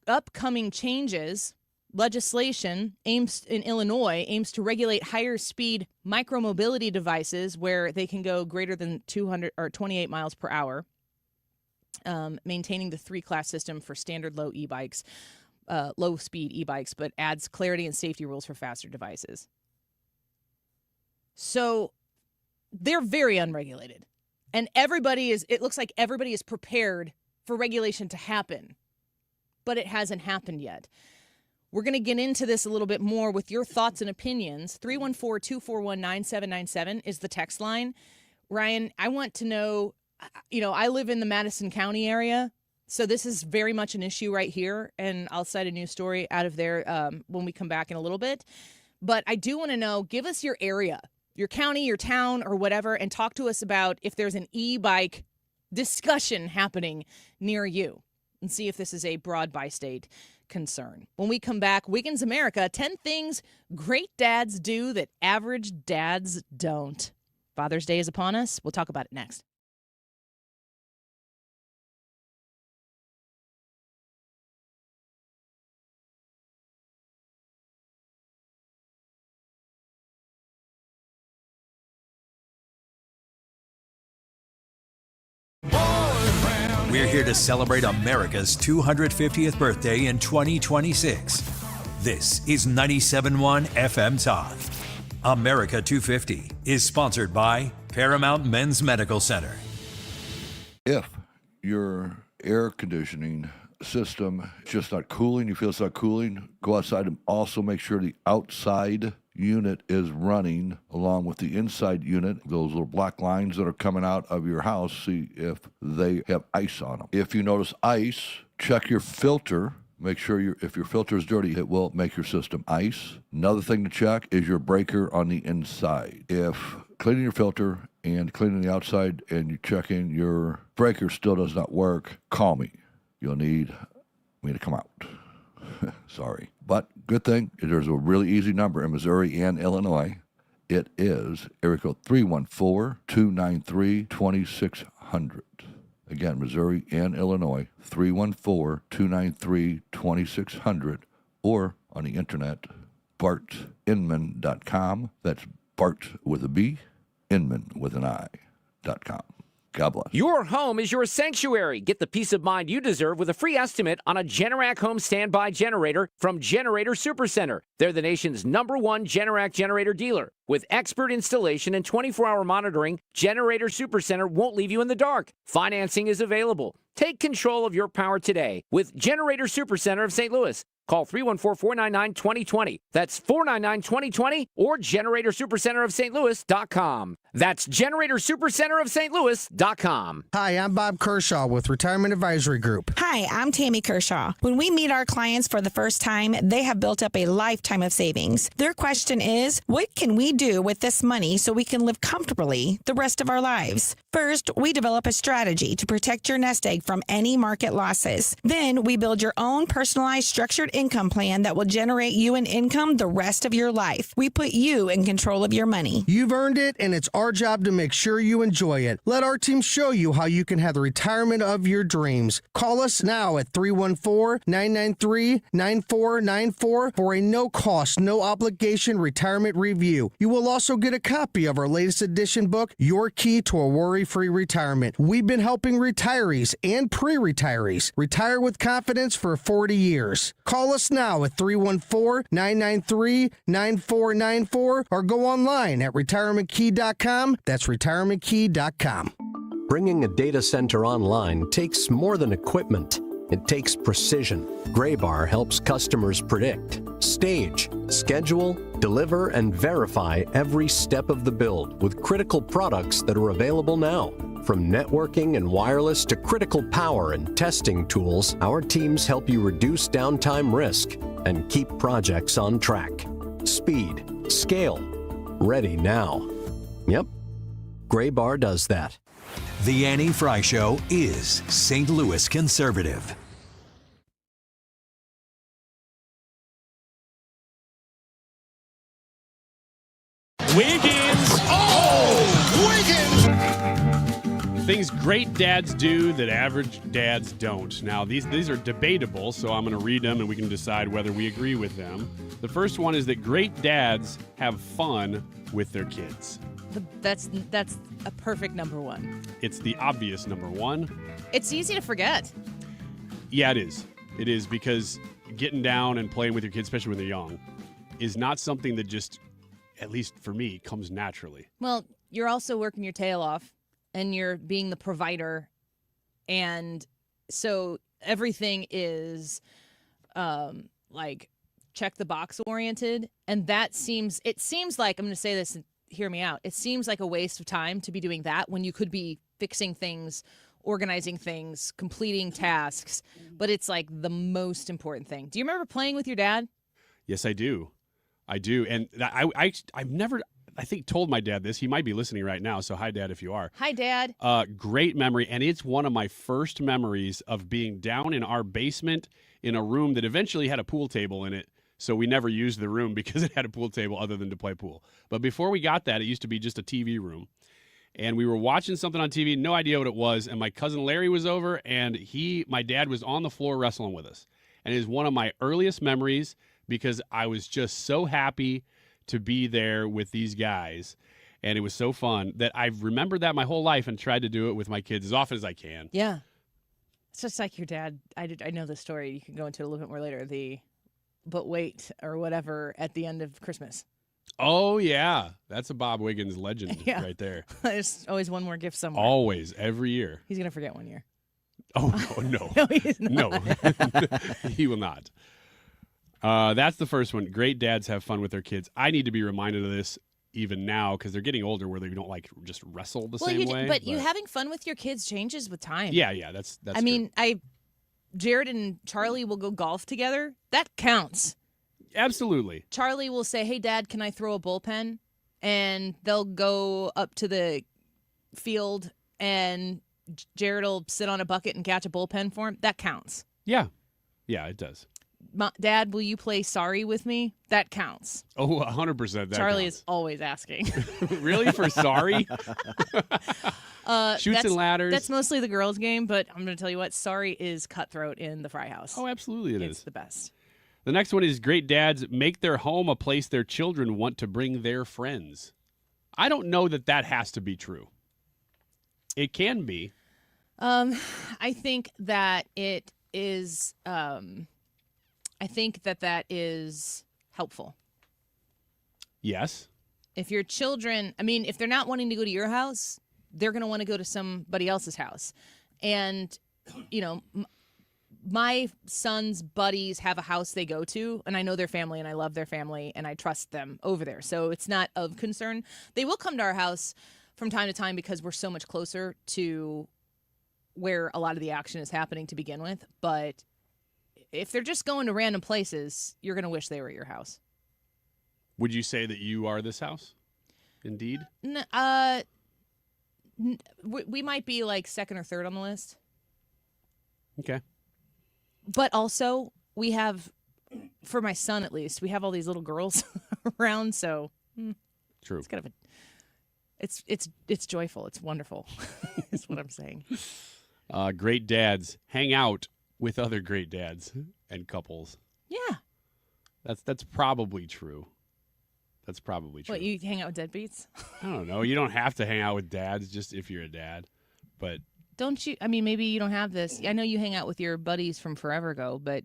upcoming changes. Legislation in Illinois aims to regulate higher speed micromobility devices where they can go greater than 200 or 28 miles per hour, maintaining the 3-class system for standard low e-bikes, low speed e-bikes, but adds clarity and safety rules for faster devices. So they're very unregulated, and it looks like everybody is prepared for regulation to happen, but it hasn't happened yet. We're going to get into this a little bit more with your thoughts and opinions. 314-241-9797 is the text line. Ryan, I want to know, I live in the Madison County area, so this is very much an issue right here, and I'll cite a news story out of there when we come back in a little bit. But I do want to know, give us your area, your county, your town, or whatever, and talk to us about if there's an e-bike discussion happening near you, and see if this is a broad bi-state concern. When we come back, Wiggins America, 10 things great dads do that average dads don't. Father's Day is upon us. We'll talk about it next. We're here to celebrate America's 250th birthday in 2026. This is 97.1 FM Talk. America 250 is sponsored by Paramount Men's Medical Center. If your air conditioning system is just not cooling, you feel it's not cooling, go outside and also make sure the outside unit is running along with the inside unit. Those little black lines that are coming out of your house, see if they have ice on them. If you notice ice, check your filter. Make sure if your filter is dirty, it will make your system ice. Another thing to check is your breaker on the inside. If cleaning your filter and cleaning the outside and you're checking your breaker still does not work, call me. You'll need me to come out. Sorry. But good thing, there's a really easy number in Missouri and Illinois. It is area code 314-293-2600. Again, Missouri and Illinois, 314-293-2600, or on the internet, bartinman.com. That's Bart with a B, Inman with an I.com. God bless. Your home is your sanctuary. Get the peace of mind you deserve with a free estimate on a Generac home standby generator from Generator Supercenter. They're the nation's #1 Generac generator dealer. With expert installation and 24-hour monitoring, Generator Supercenter won't leave you in the dark. Financing is available. Take control of your power today with Generator Supercenter of St. Louis. Call 314-499-2020. That's 499-2020 or GeneratorSuperCenterofStLouis.com. That's GeneratorSuperCenterofStLouis.com. Hi, I'm Bob Kershaw with Retirement Advisory Group. Hi, I'm Tammy Kershaw. When we meet our clients for the first time, they have built up a lifetime of savings. Their question is, what can we do with this money so we can live comfortably the rest of our lives? First, we develop a strategy to protect your nest egg from any market losses. Then we build your own personalized structured income plan that will generate you an income the rest of your life. We put you in control of your money. You've earned it, and it's our job to make sure you enjoy it. Let our team show you how you can have the retirement of your dreams. Call us now at 314-993-9494 for a no-cost, no-obligation retirement review. You will also get a copy of our latest edition book, Your Key to a Worry-Free Retirement. We've been helping retirees and pre-retirees retire with confidence for 40 years. Call us now at 314-993-9494 or go online at retirementkey.com. That's retirementkey.com. Bringing a data center online takes more than equipment. It takes precision. Graybar helps customers predict, stage, schedule, deliver, and verify every step of the build with critical products that are available now. From networking and wireless to critical power and testing tools, our teams help you reduce downtime risk and keep projects on track. Speed, scale, ready now. Yep, Graybar does that. The Annie Frey Show is St. Louis conservative. Wiggins! Oh! Wiggins! Things great dads do that average dads don't. Now, these are debatable, so I'm going to read them and we can decide whether we agree with them. The first one is that great dads have fun with their kids. That's a perfect number one. It's the obvious number one. It's easy to forget. Yeah, it is. It is, because getting down and playing with your kids, especially when they're young, is not something that just, at least for me, comes naturally. Well, you're also working your tail off, and you're being the provider, and so everything is like check the box oriented, and it seems like, I'm going to say this and hear me out, it seems like a waste of time to be doing that when you could be fixing things, organizing things, completing tasks, but it's like the most important thing. Do you remember playing with your dad? Yes, I do. And I've never, I think, told my dad this. He might be listening right now, so hi, Dad, if you are. Hi, Dad. Great memory, and it's one of my first memories of being down in our basement in a room that eventually had a pool table in it, so we never used the room because it had a pool table other than to play pool. But before we got that, it used to be just a TV room, and we were watching something on TV, no idea what it was, and my cousin Larry was over, and my dad was on the floor wrestling with us, and it is one of my earliest memories because I was just so happy to be there with these guys, and it was so fun that I've remembered that my whole life and tried to do it with my kids as often as I can. Yeah. It's just like your dad. I know the story. You can go into it a little bit more later. But wait, or whatever, at the end of Christmas. Oh, yeah. That's a Bob Wiggins legend right there. There's always one more gift somewhere. Always, every year. He's going to forget one year. Oh, no. No, he's not. No. He will not. That's the first one. Great dads have fun with their kids. I need to be reminded of this even now because they're getting older where they don't like just wrestle the same way. But you having fun with your kids changes with time. Yeah, that's I mean, Jared and Charlie will go golf together. That counts. Absolutely. Charlie will say, "Hey, Dad, can I throw a bullpen?" And they'll go up to the field and Jared will sit on a bucket and catch a bullpen for him. That counts. Yeah, it does. Dad, will you play sorry with me? That counts. Oh, 100%. Charlie counts. is always asking. Really? For sorry? Chutes and ladders. That's mostly the girls' game, but I'm going to tell you what, sorry is cutthroat in the Fry House. Oh, absolutely It's the best. The next one is great dads make their home a place their children want to bring their friends. I don't know that has to be true. It can be. I think that it is. I think that is helpful. Yes. If your children, if they're not wanting to go to your house, they're going to want to go to somebody else's house. And, my son's buddies have a house they go to, and I know their family, and I love their family, and I trust them over there. So it's not of concern. They will come to our house from time to time because we're so much closer to where a lot of the action is happening to begin with. But if they're just going to random places, you're going to wish they were at your house. Would you say that you are this house? Indeed? We might be like second or third on the list. Okay. But also, we have, for my son at least, we have all these little girls around, so true. It's kind of it's joyful. It's wonderful. Is what I'm saying. Great dads hang out with other great dads and couples. Yeah. That's probably true. That's probably true. What, you hang out with deadbeats? I don't know. You don't have to hang out with dads just if you're a dad, but. Don't you? Maybe you don't have this. I know you hang out with your buddies from forever ago, but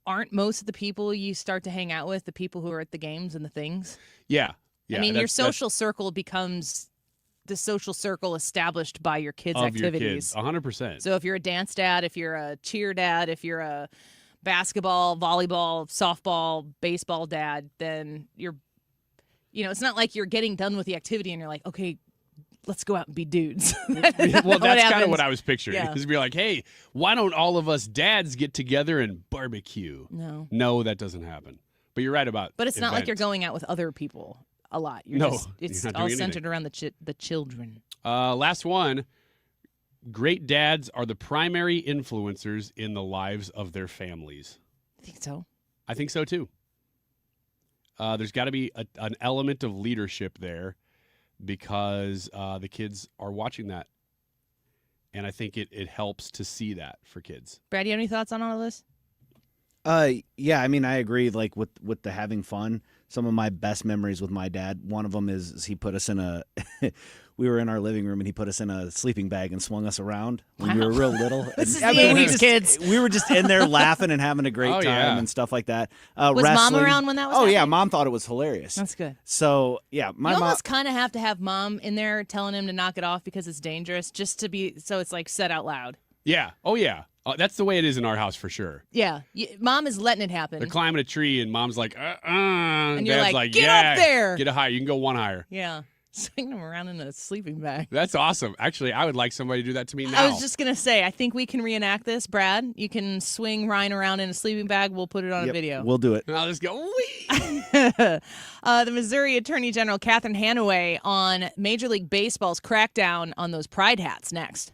aren't most of the people you start to hang out with the people who are at the games and the things? Yeah. Your social circle becomes the social circle established by your kids' activities. Your kids, 100%. So if you're a dance dad, if you're a cheer dad, if you're a basketball, volleyball, softball, baseball dad, then you're, it's not like you're getting done with the activity and you're like, okay, let's go out and be dudes. Well, that's kind of what I was picturing. Yeah. Because be like, hey, why don't all of us dads get together and barbecue? No, that doesn't happen. But you're right about. But it's not like you're going out with other people a lot. It's all centered around the children. Last one. Great dads are the primary influencers in the lives of their families. I think so. I think so too. There's got to be an element of leadership there. Because the kids are watching that. And I think it helps to see that for kids. Brad, you have any thoughts on all of this? Yeah, I agree, like with the having fun. Some of my best memories with my dad, one of them is he put us in we were in our living room and he put us in a sleeping bag and swung us around when we were real little. This is the 80s, kids. We were just in there laughing and having a great time and stuff like that. Was wrestling. Mom around when that was happening? yeah, Mom thought it was hilarious. That's good. So, yeah. You almost kind of have to have Mom in there telling him to knock it off because it's dangerous, just to be, so it's like said out loud. Yeah. Oh, yeah. That's the way it is in our house for sure. Yeah. Mom is letting it happen. They're climbing a tree and Mom's like, And you're Dad's like, get up there. Get a higher. You can go one higher. Yeah. Swinging them around in a sleeping bag. That's awesome. Actually, I would like somebody to do that to me now. I was just going to say, I think we can reenact this. Brad, you can swing Ryan around in a sleeping bag. We'll put it on a video. We'll do it. And I'll just go, wee. The Missouri Attorney General Catherine Hanaway on Major League Baseball's crackdown on those pride hats next.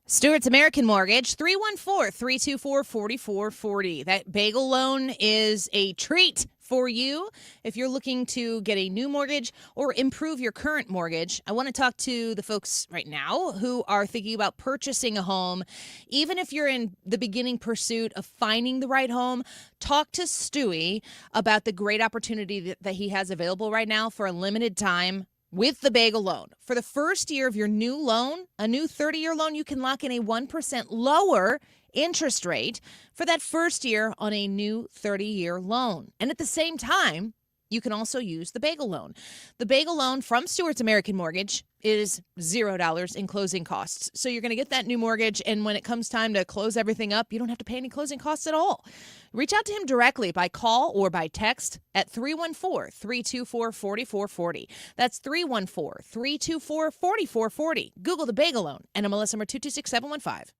Stewart's American Mortgage, 314-324-4440. That bagel loan is a treat for you if you're looking to get a new mortgage or improve your current mortgage. I want to talk to the folks right now who are thinking about purchasing a home. Even if you're in the beginning pursuit of finding the right home, talk to Stewie about the great opportunity that he has available right now for a limited time with the bagel loan. For the first year of your new loan, a new 30-year loan, you can lock in a 1% lower interest rate for that first year on a new 30-year loan. And at the same time, you can also use the bagel loan. The bagel loan from Stewart's American Mortgage is $0 in closing costs. So you're going to get that new mortgage, and when it comes time to close everything up, you don't have to pay any closing costs at all. Reach out to him directly by call or by text at 314-324-4440. That's 314-324-4440. Google the bagel loan, NMLS number 226715.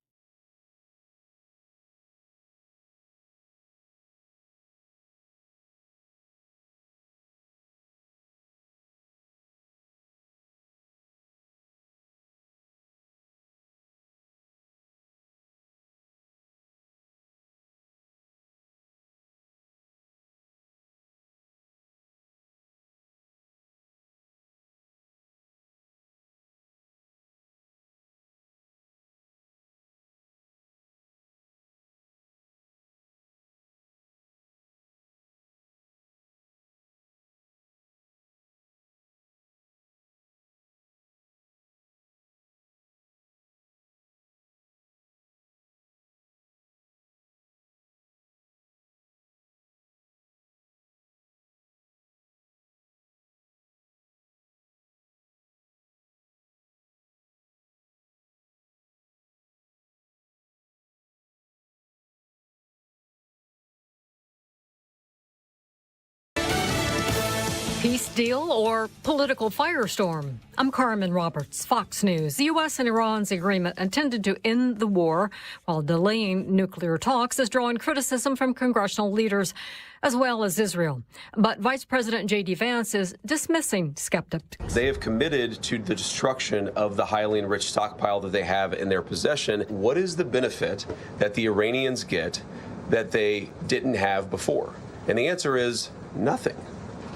Peace deal or political firestorm? I'm Carmen Roberts, Fox News. The U.S. and Iran's agreement intended to end the war while delaying nuclear talks is drawing criticism from congressional leaders as well as Israel. But Vice President J.D. Vance is dismissing skeptics. They have committed to the destruction of the highly enriched stockpile that they have in their possession. What is the benefit that the Iranians get that they didn't have before? And the answer is nothing.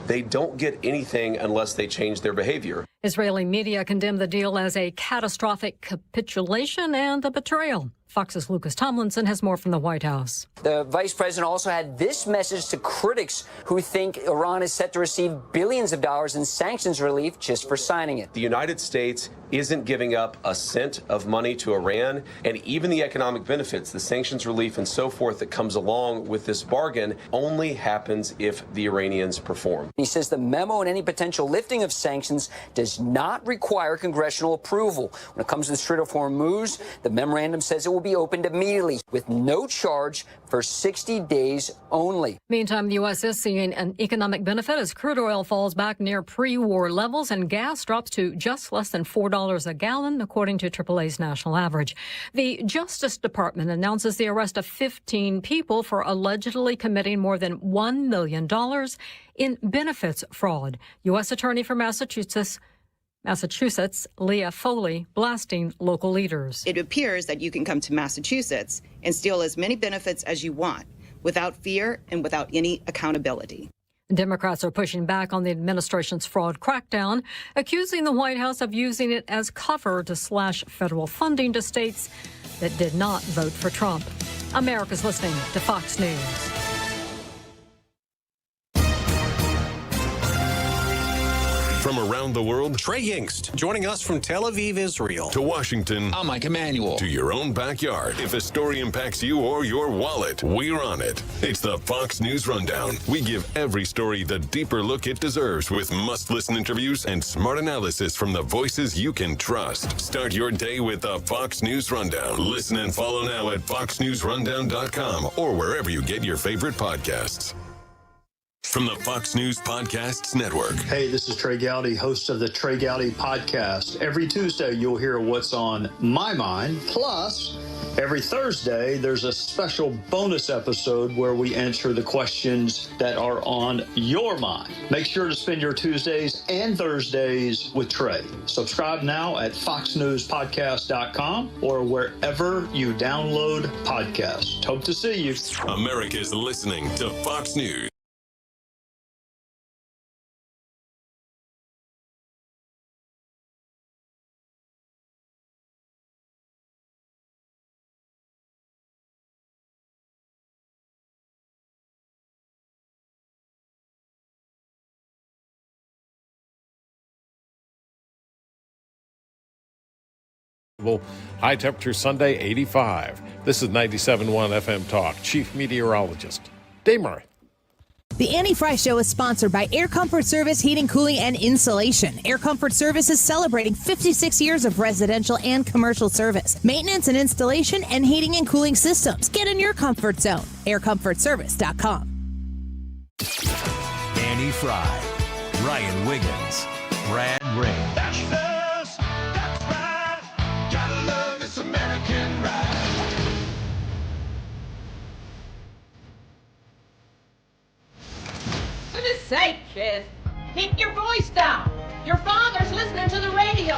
They don't get anything unless they change their behavior. Israeli media condemned the deal as a catastrophic capitulation and a betrayal. Fox's Lucas Tomlinson has more from the White House. The vice president also had this message to critics who think Iran is set to receive billions of dollars in sanctions relief just for signing it. The United States isn't giving up a cent of money to Iran, and even the economic benefits, the sanctions relief and so forth that comes along with this bargain only happens if the Iranians perform. He says the memo and any potential lifting of sanctions does not require congressional approval. When it comes to the Strait of Hormuz, the memorandum says it will be opened immediately with no charge for 60 days only. Meantime, the U.S. is seeing an economic benefit as crude oil falls back near pre-war levels and gas drops to just less than $4 a gallon, according to AAA's national average. The Justice Department announces the arrest of 15 people for allegedly committing more than $1 million in benefits fraud. U.S. Attorney for Massachusetts, Leah Foley, blasting local leaders. It appears that you can come to Massachusetts and steal as many benefits as you want without fear and without any accountability. Democrats are pushing back on the administration's fraud crackdown, accusing the White House of using it as cover to slash federal funding to states that did not vote for Trump. America's listening to Fox News. From around the world, Trey Yingst, joining us from Tel Aviv, Israel, to Washington. I'm Mike Emanuel. To your own backyard. If a story impacts you or your wallet, we're on it. It's the Fox News Rundown. We give every story the deeper look it deserves with must-listen interviews and smart analysis from the voices you can trust. Start your day with the Fox News Rundown. Listen and follow now at foxnewsrundown.com or wherever you get your favorite podcasts. From the Fox News Podcasts Network. Hey, this is Trey Gowdy, host of the Trey Gowdy Podcast. Every Tuesday, you'll hear what's on my mind. Plus, Every Thursday, there's a special bonus episode where we answer the questions that are on your mind. Make sure to spend your Tuesdays and Thursdays with Trey. Subscribe now at foxnewspodcast.com or wherever you download podcasts. Hope to see you. America's listening to Fox News. High temperature Sunday, 85. This is 97.1 FM Talk. Chief Meteorologist, Dave Murray. The Annie Frey Show is sponsored by Air Comfort Service Heating, Cooling, and Insulation. Air Comfort Service is celebrating 56 years of residential and commercial service, maintenance and installation, and heating and cooling systems. Get in your comfort zone. AirComfortService.com. Annie Frey, Ryan Wiggins, Brad Ray. American ride. For the sake, Fifth, keep your voice down. Your father's listening to the radio.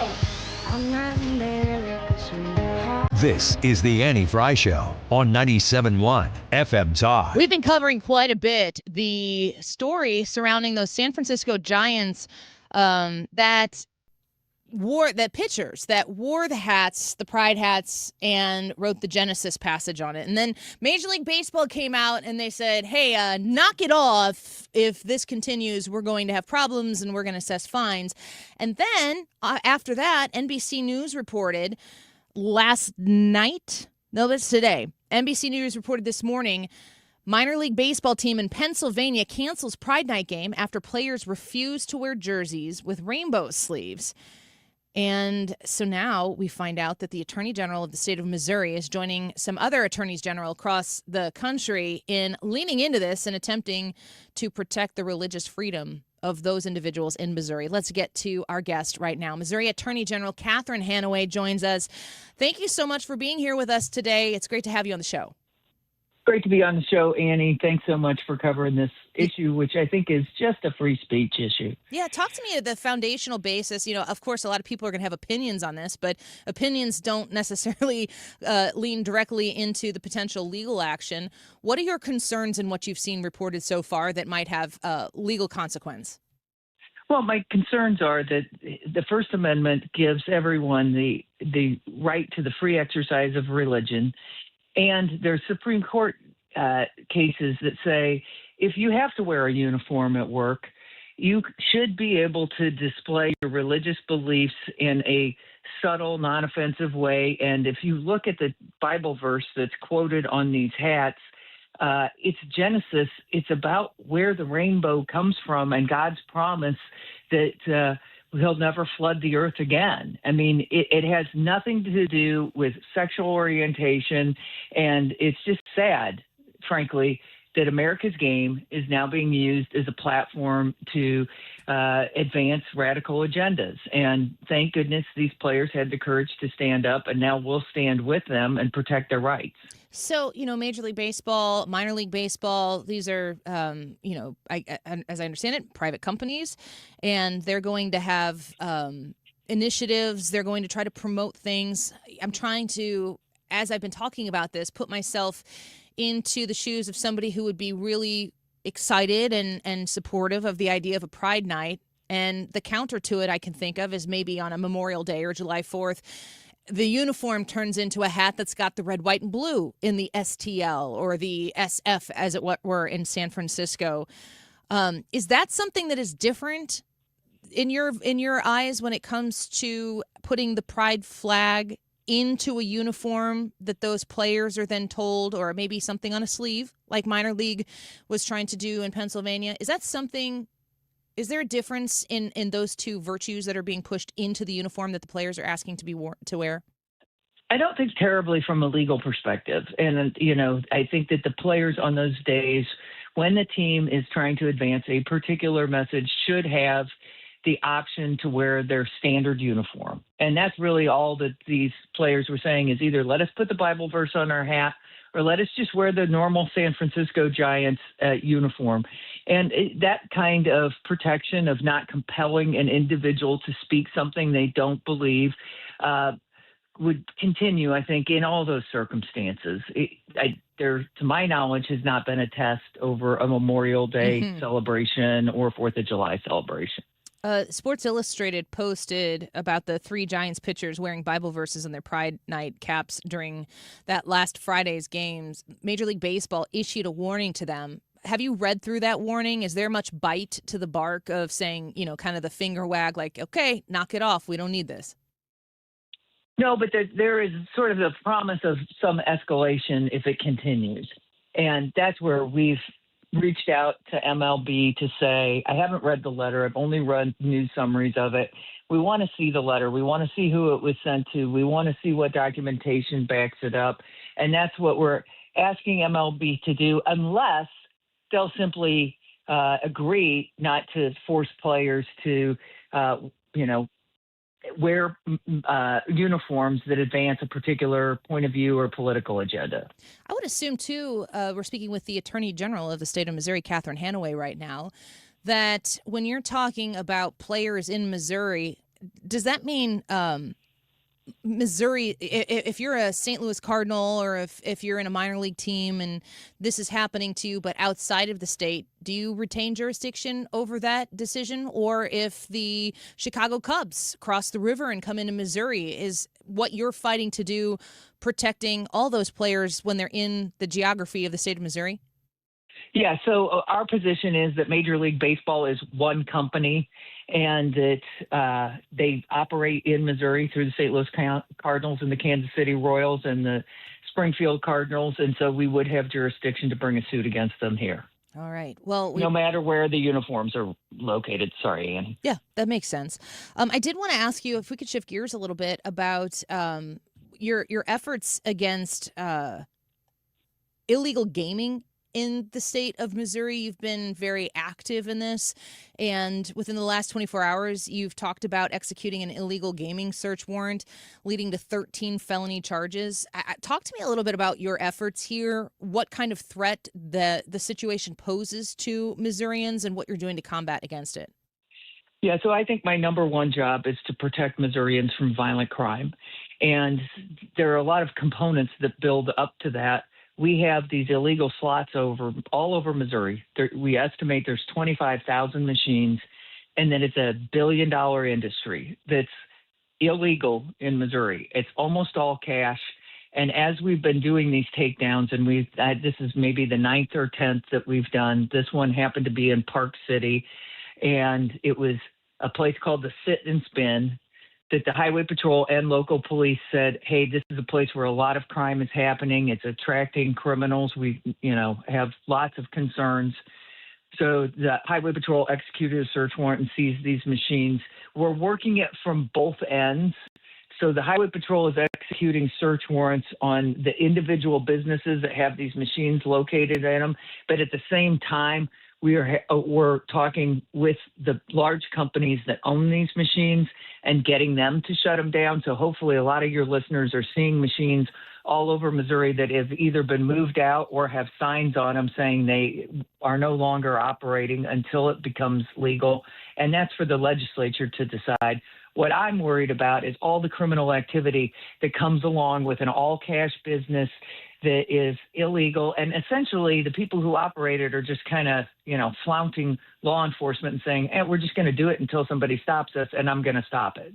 I'm not America's sweetheart. This is the Annie Frey Show on 97.1 FM Talk. We've been covering quite a bit the story surrounding those San Francisco Giants pitchers that wore the hats, the pride hats, and wrote the Genesis passage on it. And then Major League Baseball came out and they said, hey, knock it off. If this continues, we're going to have problems and we're going to assess fines. And then after that, NBC News reported last night, no, that's today. NBC News reported this morning, minor league baseball team in Pennsylvania cancels Pride Night game after players refuse to wear jerseys with rainbow sleeves. And so now we find out that the Attorney General of the state of Missouri is joining some other attorneys general across the country in leaning into this and attempting to protect the religious freedom of those individuals in Missouri. Let's get to our guest right now. Missouri Attorney General Catherine Hanaway joins us. Thank you so much for being here with us today. It's great to have you on the show. Great to be on the show, Annie. Thanks so much for covering this issue, which I think is just a free speech issue. Yeah, talk to me at the foundational basis. You know, of course, a lot of people are going to have opinions on this, but opinions don't necessarily lean directly into the potential legal action. What are your concerns in what you've seen reported so far that might have legal consequence? Well, my concerns are that the First Amendment gives everyone the right to the free exercise of religion. And there's Supreme Court cases that say if you have to wear a uniform at work, you should be able to display your religious beliefs in a subtle, non-offensive way. And if you look at the Bible verse that's quoted on these hats, it's Genesis. It's about where the rainbow comes from and God's promise that he'll never flood the earth again. I mean, it has nothing to do with sexual orientation, and it's just sad, frankly, that America's game is now being used as a platform to advance radical agendas. And thank goodness these players had the courage to stand up, and now we'll stand with them and protect their rights. So, you know, Major League Baseball, minor league baseball, these are, as I understand it, private companies, and they're going to have initiatives. They're going to try to promote things. I'm trying to, as I've been talking about this, put myself into the shoes of somebody who would be really excited and supportive of the idea of a Pride Night. And the counter to it I can think of is maybe on a Memorial Day or July 4th, the uniform turns into a hat that's got the red, white, and blue in the STL or the SF, as it were, in San Francisco. Is that something that is different in your eyes when it comes to putting the pride flag into a uniform that those players are then told, or maybe something on a sleeve like minor league was trying to do in Pennsylvania? Is that something? Is there a difference in those two virtues that are being pushed into the uniform that the players are asking to wear? I don't think terribly from a legal perspective. And, you know, I think that the players on those days, when the team is trying to advance a particular message, should have the option to wear their standard uniform. And that's really all that these players were saying is either let us put the Bible verse on our hat or let us just wear the normal San Francisco Giants uniform. And that kind of protection of not compelling an individual to speak something they don't believe would continue, I think, in all those circumstances. There, to my knowledge, has not been a test over a Memorial Day celebration or 4th of July celebration. Sports Illustrated posted about the 3 Giants pitchers wearing Bible verses on their Pride Night caps during that last Friday's games. Major League Baseball issued a warning to them. Have you read through that warning? Is there much bite to the bark of saying, kind of the finger wag, like, okay, knock it off, we don't need this? No, but there is sort of the promise of some escalation if it continues. And that's where we've reached out to MLB to say, I haven't read the letter. I've only read news summaries of it. We want to see the letter. We want to see who it was sent to. We want to see what documentation backs it up. And that's what we're asking MLB to do, unless they'll simply agree not to force players to, wear uniforms that advance a particular point of view or political agenda. I would assume, too, we're speaking with the Attorney General of the state of Missouri, Catherine Hanaway, right now, that when you're talking about players in Missouri, does that mean Missouri, if you're a St. Louis Cardinal or if you're in a minor league team and this is happening to you, but outside of the state, do you retain jurisdiction over that decision? Or if the Chicago Cubs cross the river and come into Missouri, is what you're fighting to do protecting all those players when they're in the geography of the state of Missouri? Yeah, so our position is that Major League Baseball is one company and that they operate in Missouri through the St. Louis Cardinals and the Kansas City Royals and the Springfield Cardinals, and so we would have jurisdiction to bring a suit against them here. All right. Well, no matter where the uniforms are located. Sorry, Annie. Yeah, that makes sense. I did want to ask you if we could shift gears a little bit about your efforts against illegal gaming in the state of Missouri. You've been very active in this, and within the last 24 hours, you've talked about executing an illegal gaming search warrant leading to 13 felony charges. Talk to me a little bit about your efforts here, what kind of threat the situation poses to Missourians, and what you're doing to combat against it. Yeah, so I think my number one job is to protect Missourians from violent crime, and there are a lot of components that build up to that. We have these illegal slots all over Missouri. We estimate there's 25,000 machines, and then it's a $1 billion industry that's illegal in Missouri. It's almost all cash. And as we've been doing these takedowns, and this is maybe the 9th or 10th that we've done. This one happened to be in Park City, and it was a place called the Sit and Spin, that the Highway Patrol and local police said, hey, this is a place where a lot of crime is happening. It's attracting criminals. We, have lots of concerns. So the Highway Patrol executed a search warrant and seized these machines. We're working it from both ends. So the Highway Patrol is executing search warrants on the individual businesses that have these machines located in them. But at the same time, we're talking with the large companies that own these machines and getting them to shut them down. So hopefully a lot of your listeners are seeing machines all over Missouri that have either been moved out or have signs on them saying they are no longer operating until it becomes legal. And that's for the legislature to decide. What I'm worried about is all the criminal activity that comes along with an all-cash business that is illegal. And essentially, the people who operate it are just kind of, flaunting law enforcement and saying, we're just going to do it until somebody stops us, and I'm going to stop it.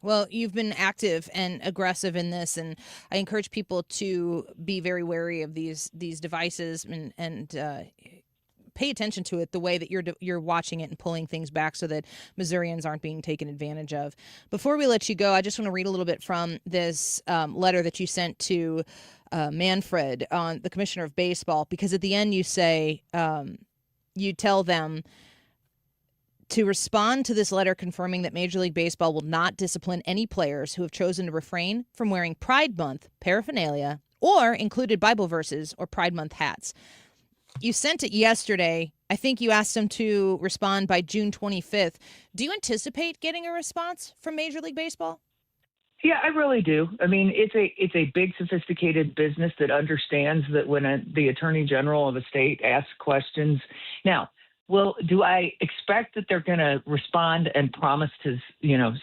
Well, you've been active and aggressive in this, and I encourage people to be very wary of these devices and pay attention to it the way that you're watching it and pulling things back so that Missourians aren't being taken advantage of. Before we let you go, I just want to read a little bit from this letter that you sent to Manfred, on the commissioner of baseball, because at the end you say, you tell them to respond to this letter confirming that Major League Baseball will not discipline any players who have chosen to refrain from wearing Pride Month paraphernalia or included Bible verses or Pride Month hats. You sent it yesterday. I think you asked them to respond by June 25th. Do you anticipate getting a response from Major League Baseball? Yeah, I really do. I mean, it's a big, sophisticated business that understands that when the Attorney General of a state asks questions. Now, do I expect that they're going to respond and promise to,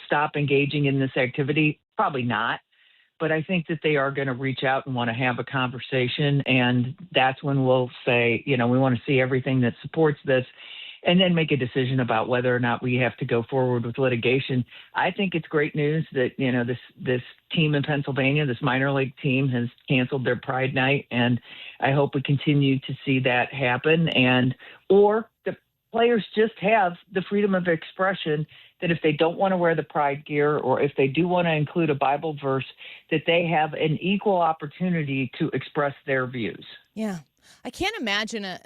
stop engaging in this activity? Probably not. But I think that they are going to reach out and want to have a conversation. And that's when we'll say, we want to see everything that supports this and then make a decision about whether or not we have to go forward with litigation. I think it's great news that, this team in Pennsylvania, this minor league team, has canceled their Pride Night. And I hope we continue to see that happen. Or the players just have the freedom of expression that if they don't want to wear the pride gear, or if they do want to include a Bible verse, that they have an equal opportunity to express their views. Yeah. I can't imagine, a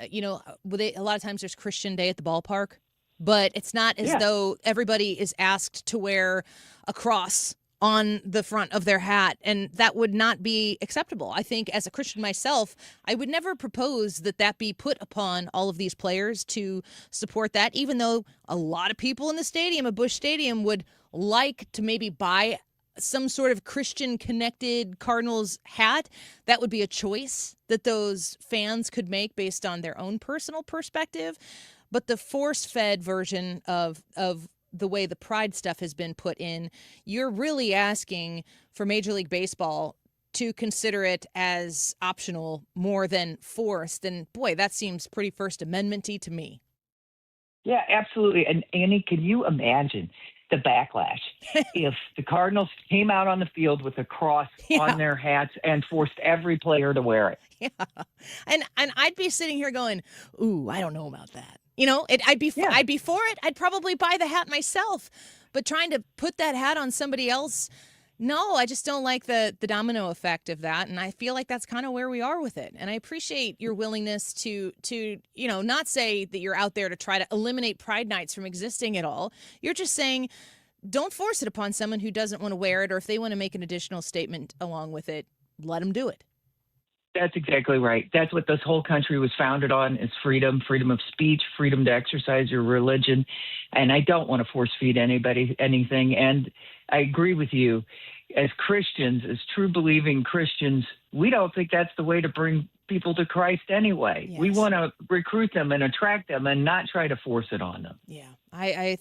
lot of times there's Christian Day at the ballpark, but it's not as though everybody is asked to wear a cross on the front of their hat, and that would not be acceptable. I think as a Christian myself, I would never propose that be put upon all of these players to support that, even though a lot of people in the stadium, at Busch Stadium, would like to maybe buy some sort of Christian-connected Cardinals hat. That would be a choice that those fans could make based on their own personal perspective. But the force-fed version of the way the pride stuff has been put in, you're really asking for Major League Baseball to consider it as optional more than forced. And boy, that seems pretty First Amendment-y to me. Yeah, absolutely. And Annie, can you imagine the backlash if the Cardinals came out on the field with a cross on their hats and forced every player to wear it? Yeah. And I'd be sitting here going, ooh, I don't know about that. I'd be for it. I'd probably buy the hat myself. But trying to put that hat on somebody else, no, I just don't like the domino effect of that. And I feel like that's kind of where we are with it. And I appreciate your willingness to not say that you're out there to try to eliminate Pride Nights from existing at all. You're just saying, don't force it upon someone who doesn't want to wear it, or if they want to make an additional statement along with it, let them do it. That's exactly right. That's what this whole country was founded on, is freedom of speech, freedom to exercise your religion. And I don't want to force feed anybody anything. And I agree with you. As Christians, as true believing Christians, we don't think that's the way to bring people to Christ anyway. Yes. We want to recruit them and attract them and not try to force it on them. Yeah, I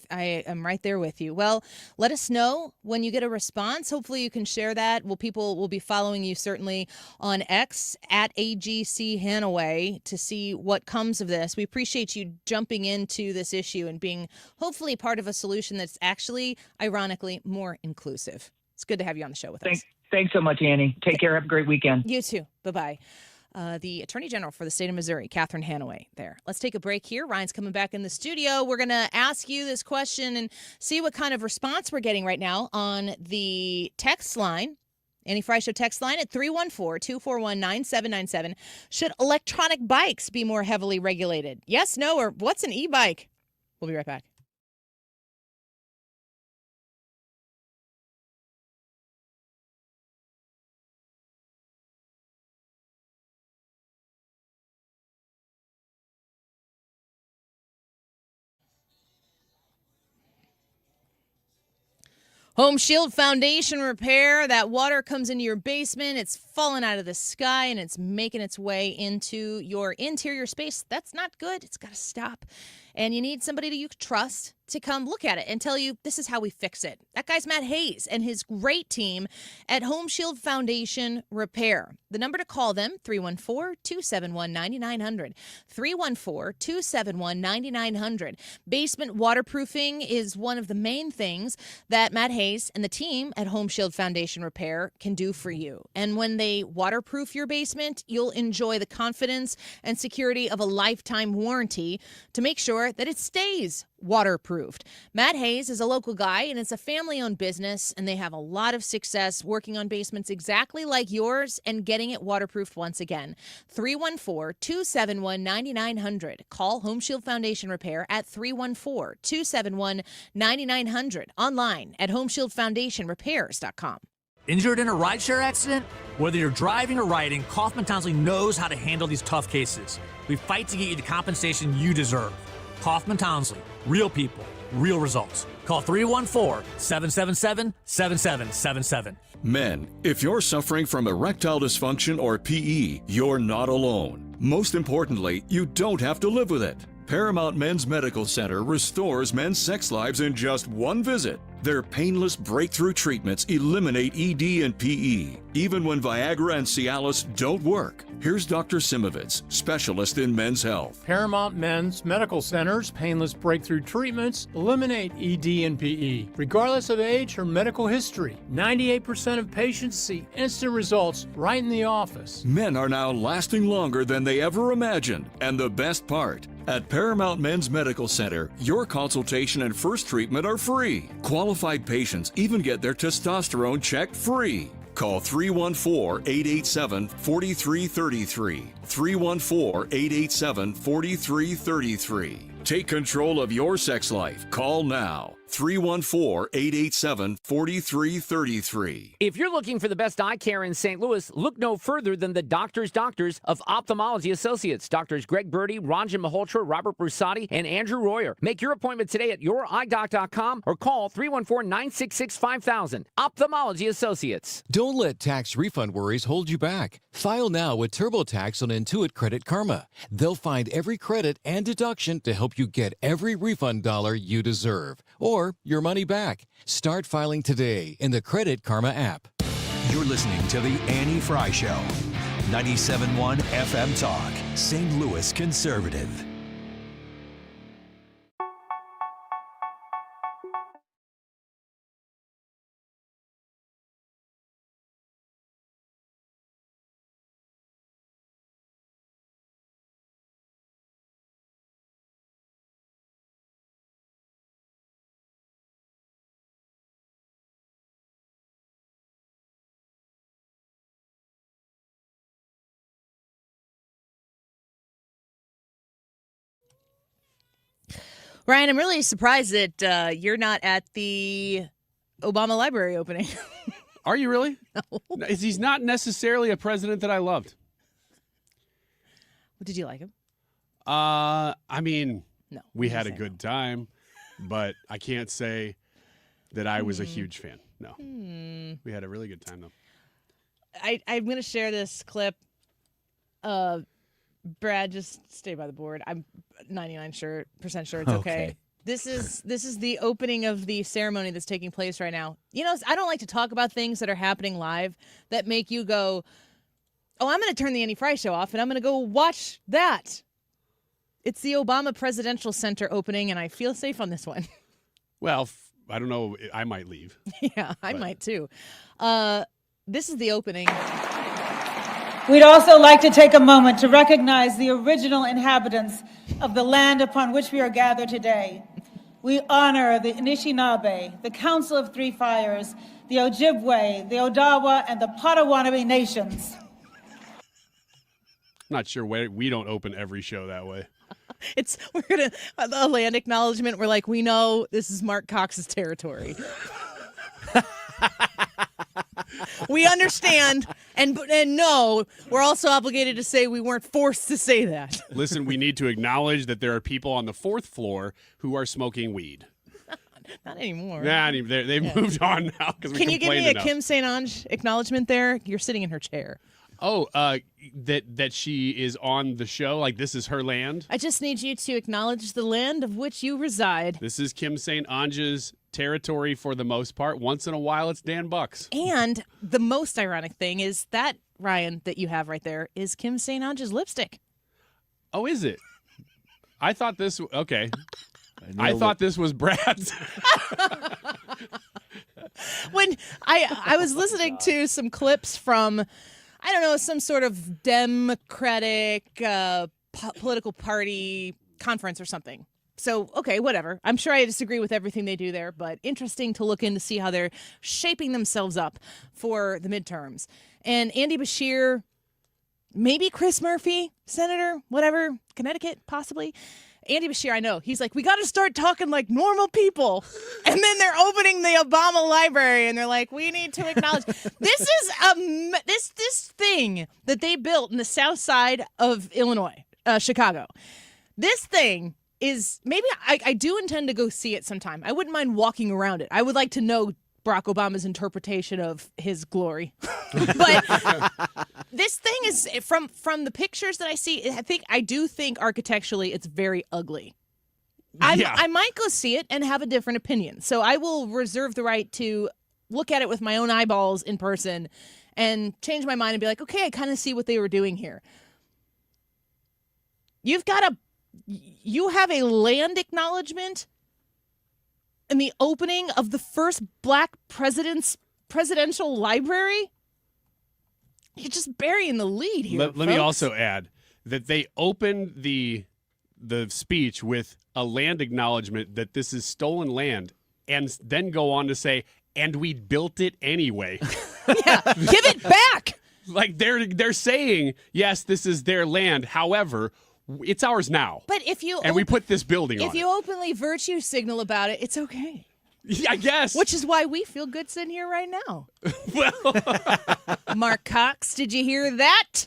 am right there with you. Well, let us know when you get a response. Hopefully you can share that. People will be following you certainly on X at AGC Hanaway to see what comes of this. We appreciate you jumping into this issue and being hopefully part of a solution that's actually, ironically, more inclusive. It's good to have you on the show with us. Thanks so much, Annie. Take care. Have a great weekend. You too. Bye-bye. The Attorney General for the state of Missouri, Catherine Hanaway, there. Let's take a break here. Ryan's coming back in the studio. We're going to ask you this question and see what kind of response we're getting right now on the text line. Annie Frey Show text line at 314-241-9797. Should electronic bikes be more heavily regulated? Yes, no, or what's an e-bike? We'll be right back. Home Shield Foundation repair. That water comes into your basement. It's falling out of the sky and it's making its way into your interior space. That's not good. It's got to stop. And you need somebody that you trust to come look at it and tell you this is how we fix it. That guy's Matt Hayes and his great team at Home Shield Foundation Repair. The number to call them, 314-271-9900. 314-271-9900. Basement waterproofing is one of the main things that Matt Hayes and the team at Home Shield Foundation Repair can do for you. And when they waterproof your basement, you'll enjoy the confidence and security of a lifetime warranty to make sure that it stays waterproofed. Matt Hayes is a local guy and it's a family-owned business, and they have a lot of success working on basements exactly like yours and getting it waterproofed once again. 314-271-9900. Call Home Shield Foundation Repair at 314-271-9900. Online at homeshieldfoundationrepairs.com. Injured in a rideshare accident? Whether you're driving or riding, Kaufman Townsley knows how to handle these tough cases. We fight to get you the compensation you deserve. Kaufman Townsley, real people, real results. Call 314-777-7777. Men, if you're suffering from erectile dysfunction or PE, you're not alone. Most importantly, you don't have to live with it. Paramount Men's Medical Center restores men's sex lives in just one visit. Their painless breakthrough treatments eliminate ED and PE, even when Viagra and Cialis don't work. Here's Dr. Simovitz, specialist in men's health. Paramount Men's Medical Center's painless breakthrough treatments eliminate ED and PE, regardless of age or medical history. 98% of patients see instant results right in the office. Men are now lasting longer than they ever imagined. And the best part, at Paramount Men's Medical Center, your consultation and first treatment are free. Qualified patients even get their testosterone checked free. Call 314-887-4333. 314-887-4333. Take control of your sex life. Call now. 314-887-4333. If you're looking for the best eye care in St. Louis, look no further than the doctors of Ophthalmology Associates. Doctors Greg Birdie, Ranjan Malhotra, Robert Brusati, and Andrew Royer. Make your appointment today at youridoc.com or call 314-966-5000. Ophthalmology Associates. Don't let tax refund worries hold you back. File now with TurboTax on Intuit Credit Karma. They'll find every credit and deduction to help you get every refund dollar you deserve, or your money back. Start filing today in the Credit Karma app. You're listening to The Annie Frey Show. 97.1 FM Talk, St. Louis Conservative. Ryan, I'm really surprised that you're not at the Obama Library opening. Are you really? No. He's not necessarily a president that I loved. Did you like him? I mean, no, we had a good time, but I can't say that I was a huge fan. No. We had a really good time, though. I'm going to share this clip. Brad, just stay by the board. I'm 99% sure it's okay. This is the opening of the ceremony that's taking place right now. You know, I don't like to talk about things that are happening live that make you go, oh, I'm going to turn the Annie Frey Show off and I'm going to go watch that. It's the Obama Presidential Center opening, and I feel safe on this one. Well, I don't know. I might leave. Yeah, I might too. This is the opening. We'd also like to take a moment to recognize the original inhabitants of the land upon which we are gathered today. We honor the Anishinaabe, the Council of Three Fires, the Ojibwe, the Odawa, and the Potawatomi nations. Not sure why we don't open every show that way. We're gonna the land acknowledgement. We're like, we know this is Mark Cox's territory. We understand, and no, we're also obligated to say we weren't forced to say that. Listen, we need to acknowledge that there are people on the fourth floor who are smoking weed. Not anymore. Nah, they've moved on now. Can you give me a Kim St. Ange acknowledgement there? You're sitting in her chair. Oh, that she is on the show, like this is her land? I just need you to acknowledge the land of which you reside. This is Kim St. Ange's territory for the most part. Once in a while, it's Dan Buck's. And the most ironic thing is that, Ryan, that you have right there is Kim St. Ange's lipstick. Oh, is it? I thought this... Okay. I thought this was Brad's. When I was listening to some clips from... I don't know, some sort of Democratic political party conference or something. So, okay, whatever. I'm sure I disagree with everything they do there, but interesting to look in to see how they're shaping themselves up for the midterms. And Andy Beshear, maybe Chris Murphy, Senator, whatever, Connecticut, possibly. Andy Bashir, I know. He's like, we got to start talking like normal people. And then they're opening the Obama library and they're like, we need to acknowledge. This is this thing that they built in the south side of Illinois, Chicago. This thing is, maybe I do intend to go see it sometime. I wouldn't mind walking around it. I would like to know Barack Obama's interpretation of his glory. But this thing is, from the pictures that I see, I do think architecturally it's very ugly. I might go see it and have a different opinion. So I will reserve the right to look at it with my own eyeballs in person and change my mind and be like, okay, I kind of see what they were doing here. You have a land acknowledgement in the opening of the first black presidential library? You're just burying the lead here. Let me also add that they opened the speech with a land acknowledgement that this is stolen land, and then go on to say, and we built it anyway. Yeah, give it back. Like they're saying, yes, this is their land. However, it's ours now. But if you we put this building on it. If you openly virtue signal about it, it's okay. Yeah, I guess. Which is why we feel good sitting here right now. Mark Cox, did you hear that?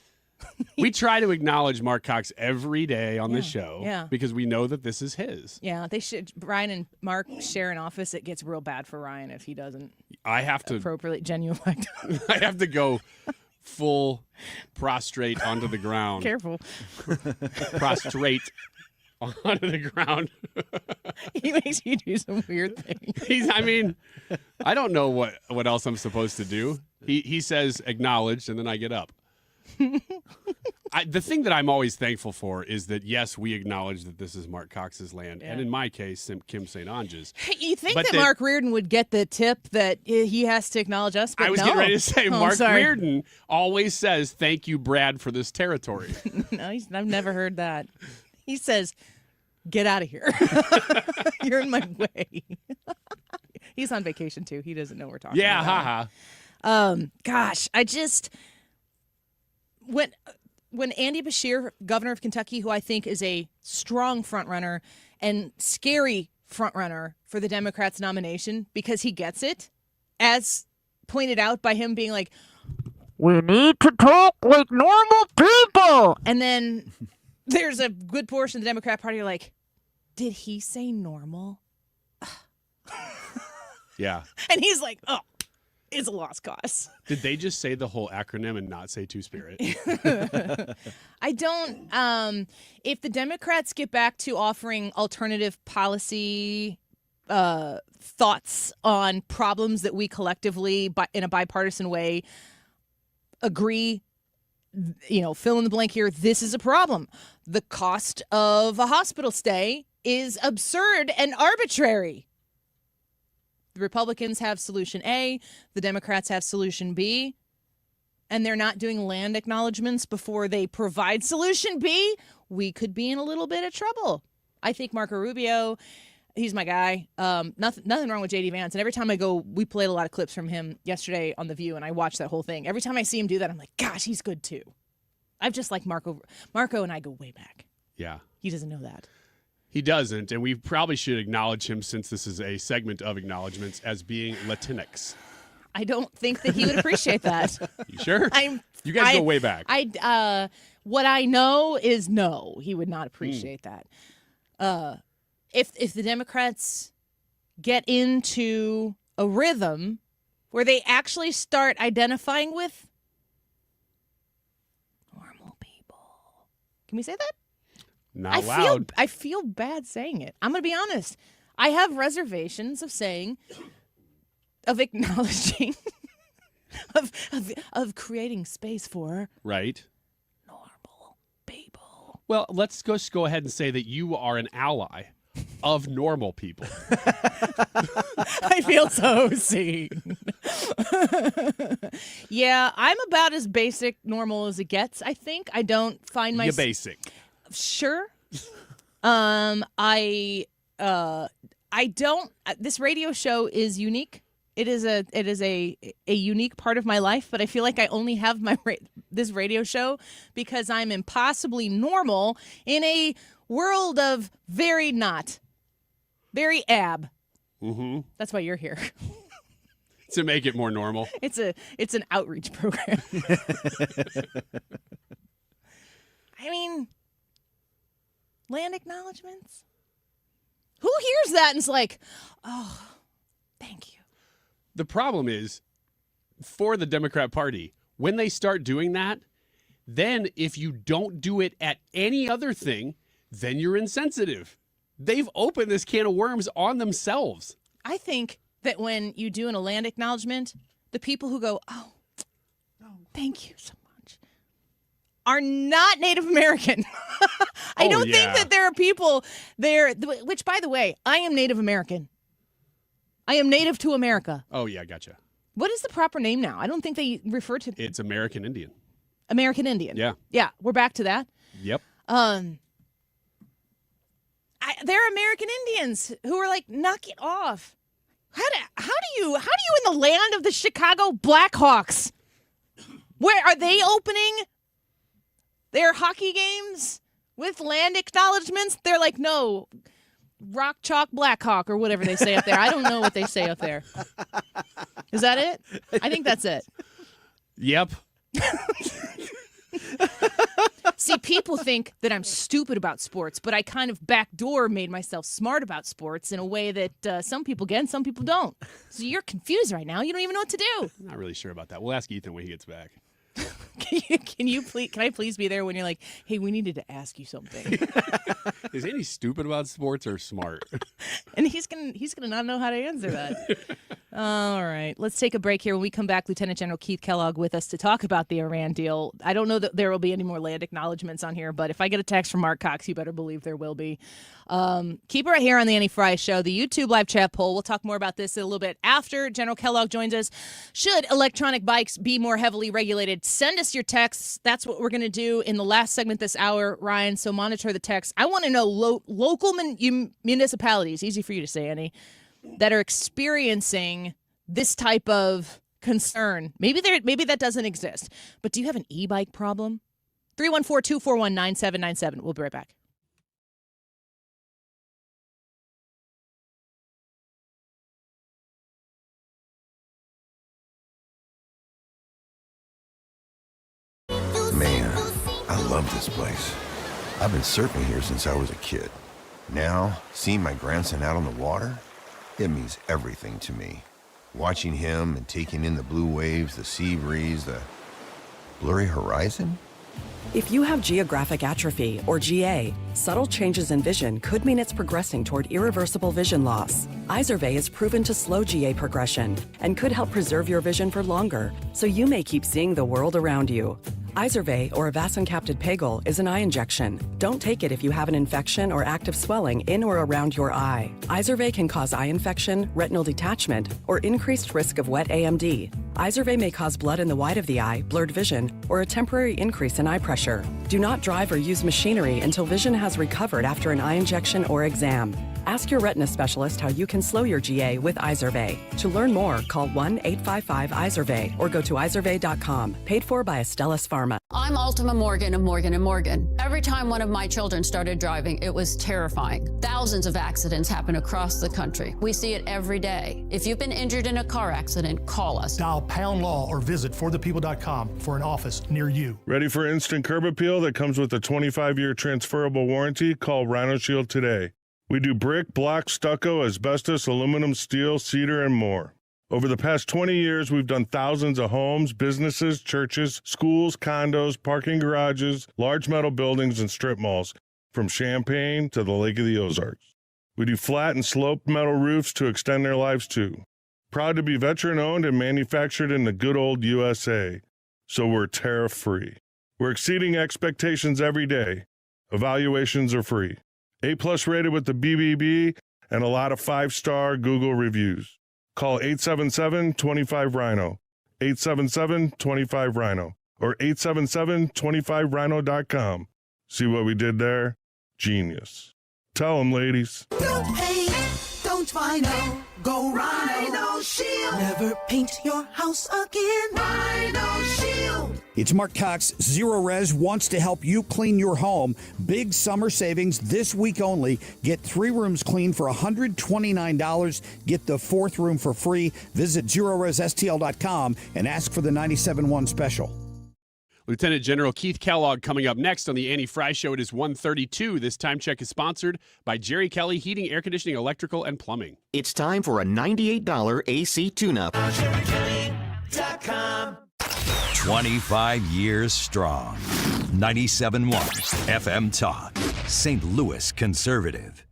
We try to acknowledge Mark Cox every day on the show because we know that this is his. Yeah, they should. Ryan and Mark share an office. It gets real bad for Ryan if he doesn't I have to appropriately genuflect. I have to go full prostrate onto the ground. Careful. Prostrate onto the ground. He makes you do some weird things. I don't know what else I'm supposed to do. He says acknowledged, and then I get up. The thing that I'm always thankful for is that, yes, we acknowledge that this is Mark Cox's land, and in my case, Kim St. Onge's. You think that Mark Reardon would get the tip that he has to acknowledge us? But I was getting ready to say, Mark Reardon always says, thank you, Brad, for this territory. No, I've never heard that. He says, get out of here. You're in my way. He's on vacation, too. He doesn't know we're talking about. Yeah, haha. Gosh, when Andy Bashir, governor of Kentucky, who I think is a strong frontrunner and scary frontrunner for the Democrats' nomination because he gets it, as pointed out by him being like, we need to talk like normal people. And then there's a good portion of the Democrat Party like, did he say normal? Yeah. And he's like, oh. It's a lost cause. Did they just say the whole acronym and not say Two-Spirit? I don't. If the Democrats get back to offering alternative policy thoughts on problems that we collectively, in a bipartisan way, agree, fill in the blank here, this is a problem. The cost of a hospital stay is absurd and arbitrary. The Republicans have solution A, the Democrats have solution B, and they're not doing land acknowledgments before they provide solution B, we could be in a little bit of trouble. I think Marco Rubio, he's my guy. Nothing wrong with J.D. Vance. And every time I go, we played a lot of clips from him yesterday on The View, and I watched that whole thing. Every time I see him do that, I'm like, gosh, he's good too. I've just liked Marco. Marco and I go way back. Yeah. He doesn't know that. He doesn't, and we probably should acknowledge him, since this is a segment of acknowledgments, as being Latinx. I don't think that he would appreciate that. You sure? You guys go way back. What I know is no, he would not appreciate that. If the Democrats get into a rhythm where they actually start identifying with normal people. Can we say that? Not loud. I feel bad saying it. I'm going to be honest. I have reservations of acknowledging, of creating space for right normal people. Well, let's just go ahead and say that you are an ally of normal people. I feel so seen. Yeah, I'm about as basic normal as it gets, I think. I don't find myself... You're basic. Sure. I don't. This radio show is unique. It is a unique part of my life, but I feel like I only have this radio show because I'm impossibly normal in a world of very not. Very ab. Mm-hmm. That's why you're here. To make it more normal. It's an outreach program. I mean, land acknowledgements? Who hears that and is like, oh, thank you. The problem is, for the Democrat Party, when they start doing that, then if you don't do it at any other thing, then you're insensitive. They've opened this can of worms on themselves. I think that when you do a land acknowledgement, the people who go, oh, thank you so much, are not Native American. I don't think that there are people there, which, by the way, I am Native American. I am native to America. Oh, yeah, gotcha. What is the proper name now? I don't think they refer to... It's American Indian. American Indian. Yeah. Yeah, we're back to that. Yep. There are American Indians who are like, knock it off. How do you in the land of the Chicago Blackhawks? Where are they opening their hockey games with land acknowledgments? They're like, no, rock chalk Blackhawk or whatever they say up there. I don't know what they say up there. Is that it? I think that's it. Yep. See, people think that I'm stupid about sports, but I kind of backdoor made myself smart about sports in a way that some people get and some people don't. So you're confused right now. You don't even know what to do. I'm not really sure about that. We'll ask Ethan when he gets back. Can I please be there when you're like, hey, we needed to ask you something? Is Annie stupid about sports or smart? And he's gonna not know how to answer that. All right, let's take a break here. When we come back, Lieutenant General Keith Kellogg with us to talk about the Iran deal. I don't know that there will be any more land acknowledgments on here, but if I get a text from Mark Cox, you better believe there will be. Keep it right here on the Annie Frey Show, the YouTube live chat poll. We'll talk more about this a little bit after General Kellogg joins us. Should electronic bikes be more heavily regulated? Send us your texts. That's what we're going to do in the last segment this hour, Ryan, so monitor the text. I want to know local municipalities, easy for you to say, Annie, that are experiencing this type of concern. Maybe that doesn't exist, but do you have an e-bike problem? 314-241-9797. We'll be right back. Man, I love this place. I've been surfing here since I was a kid. Now, seeing my grandson out on the water, it means everything to me. Watching him and taking in the blue waves, the sea breeze, the blurry horizon. If you have geographic atrophy, or GA, subtle changes in vision could mean it's progressing toward irreversible vision loss. Izervay is proven to slow GA progression and could help preserve your vision for longer, so you may keep seeing the world around you. Izervay, or avacincaptad pegol, is an eye injection. Don't take it if you have an infection or active swelling in or around your eye. Izervay can cause eye infection, retinal detachment, or increased risk of wet AMD. Izervay may cause blood in the white of the eye, blurred vision, or a temporary increase in eye pressure. Do not drive or use machinery until vision has recovered after an eye injection or exam. Ask your retina specialist how you can slow your GA with Izervay. To learn more, call 1-855-IZERVAY or go to izervay.com. Paid for by Astellas Pharma. I'm Ultima Morgan of Morgan & Morgan. Every time one of my children started driving, it was terrifying. Thousands of accidents happen across the country. We see it every day. If you've been injured in a car accident, call us. Dial pound law or visit forthepeople.com for an office near you. Ready for instant curb appeal that comes with a 25-year transferable warranty? Call Rhino Shield today. We do brick, block, stucco, asbestos, aluminum, steel, cedar, and more. Over the past 20 years, we've done thousands of homes, businesses, churches, schools, condos, parking garages, large metal buildings, and strip malls, from Champaign to the Lake of the Ozarks. We do flat and sloped metal roofs to extend their lives too. Proud to be veteran-owned and manufactured in the good old USA. So we're tariff-free. We're exceeding expectations every day. Evaluations are free. A+ rated with the BBB and a lot of 5-star Google reviews. Call 877-25-RHINO, 877-25-RHINO, or 877-25rhino.com. See what we did there? Genius. Tell them, ladies. Don't hate, don't Rhino, go Rhino Shield. Never paint your house again. Rhino Shield. It's Mark Cox. Zero Res wants to help you clean your home. Big summer savings this week only. Get 3 rooms cleaned for $129. Get the 4th room for free. Visit ZeroResSTL.com and ask for the 97.1 special. Lieutenant General Keith Kellogg coming up next on the Annie Frey Show. It is 1:32. This time check is sponsored by Jerry Kelly Heating, Air Conditioning, Electrical, and Plumbing. It's time for a $98 AC tune-up. JerryKelly.com. 25 years strong. 97.1 FM Talk. St. Louis Conservative.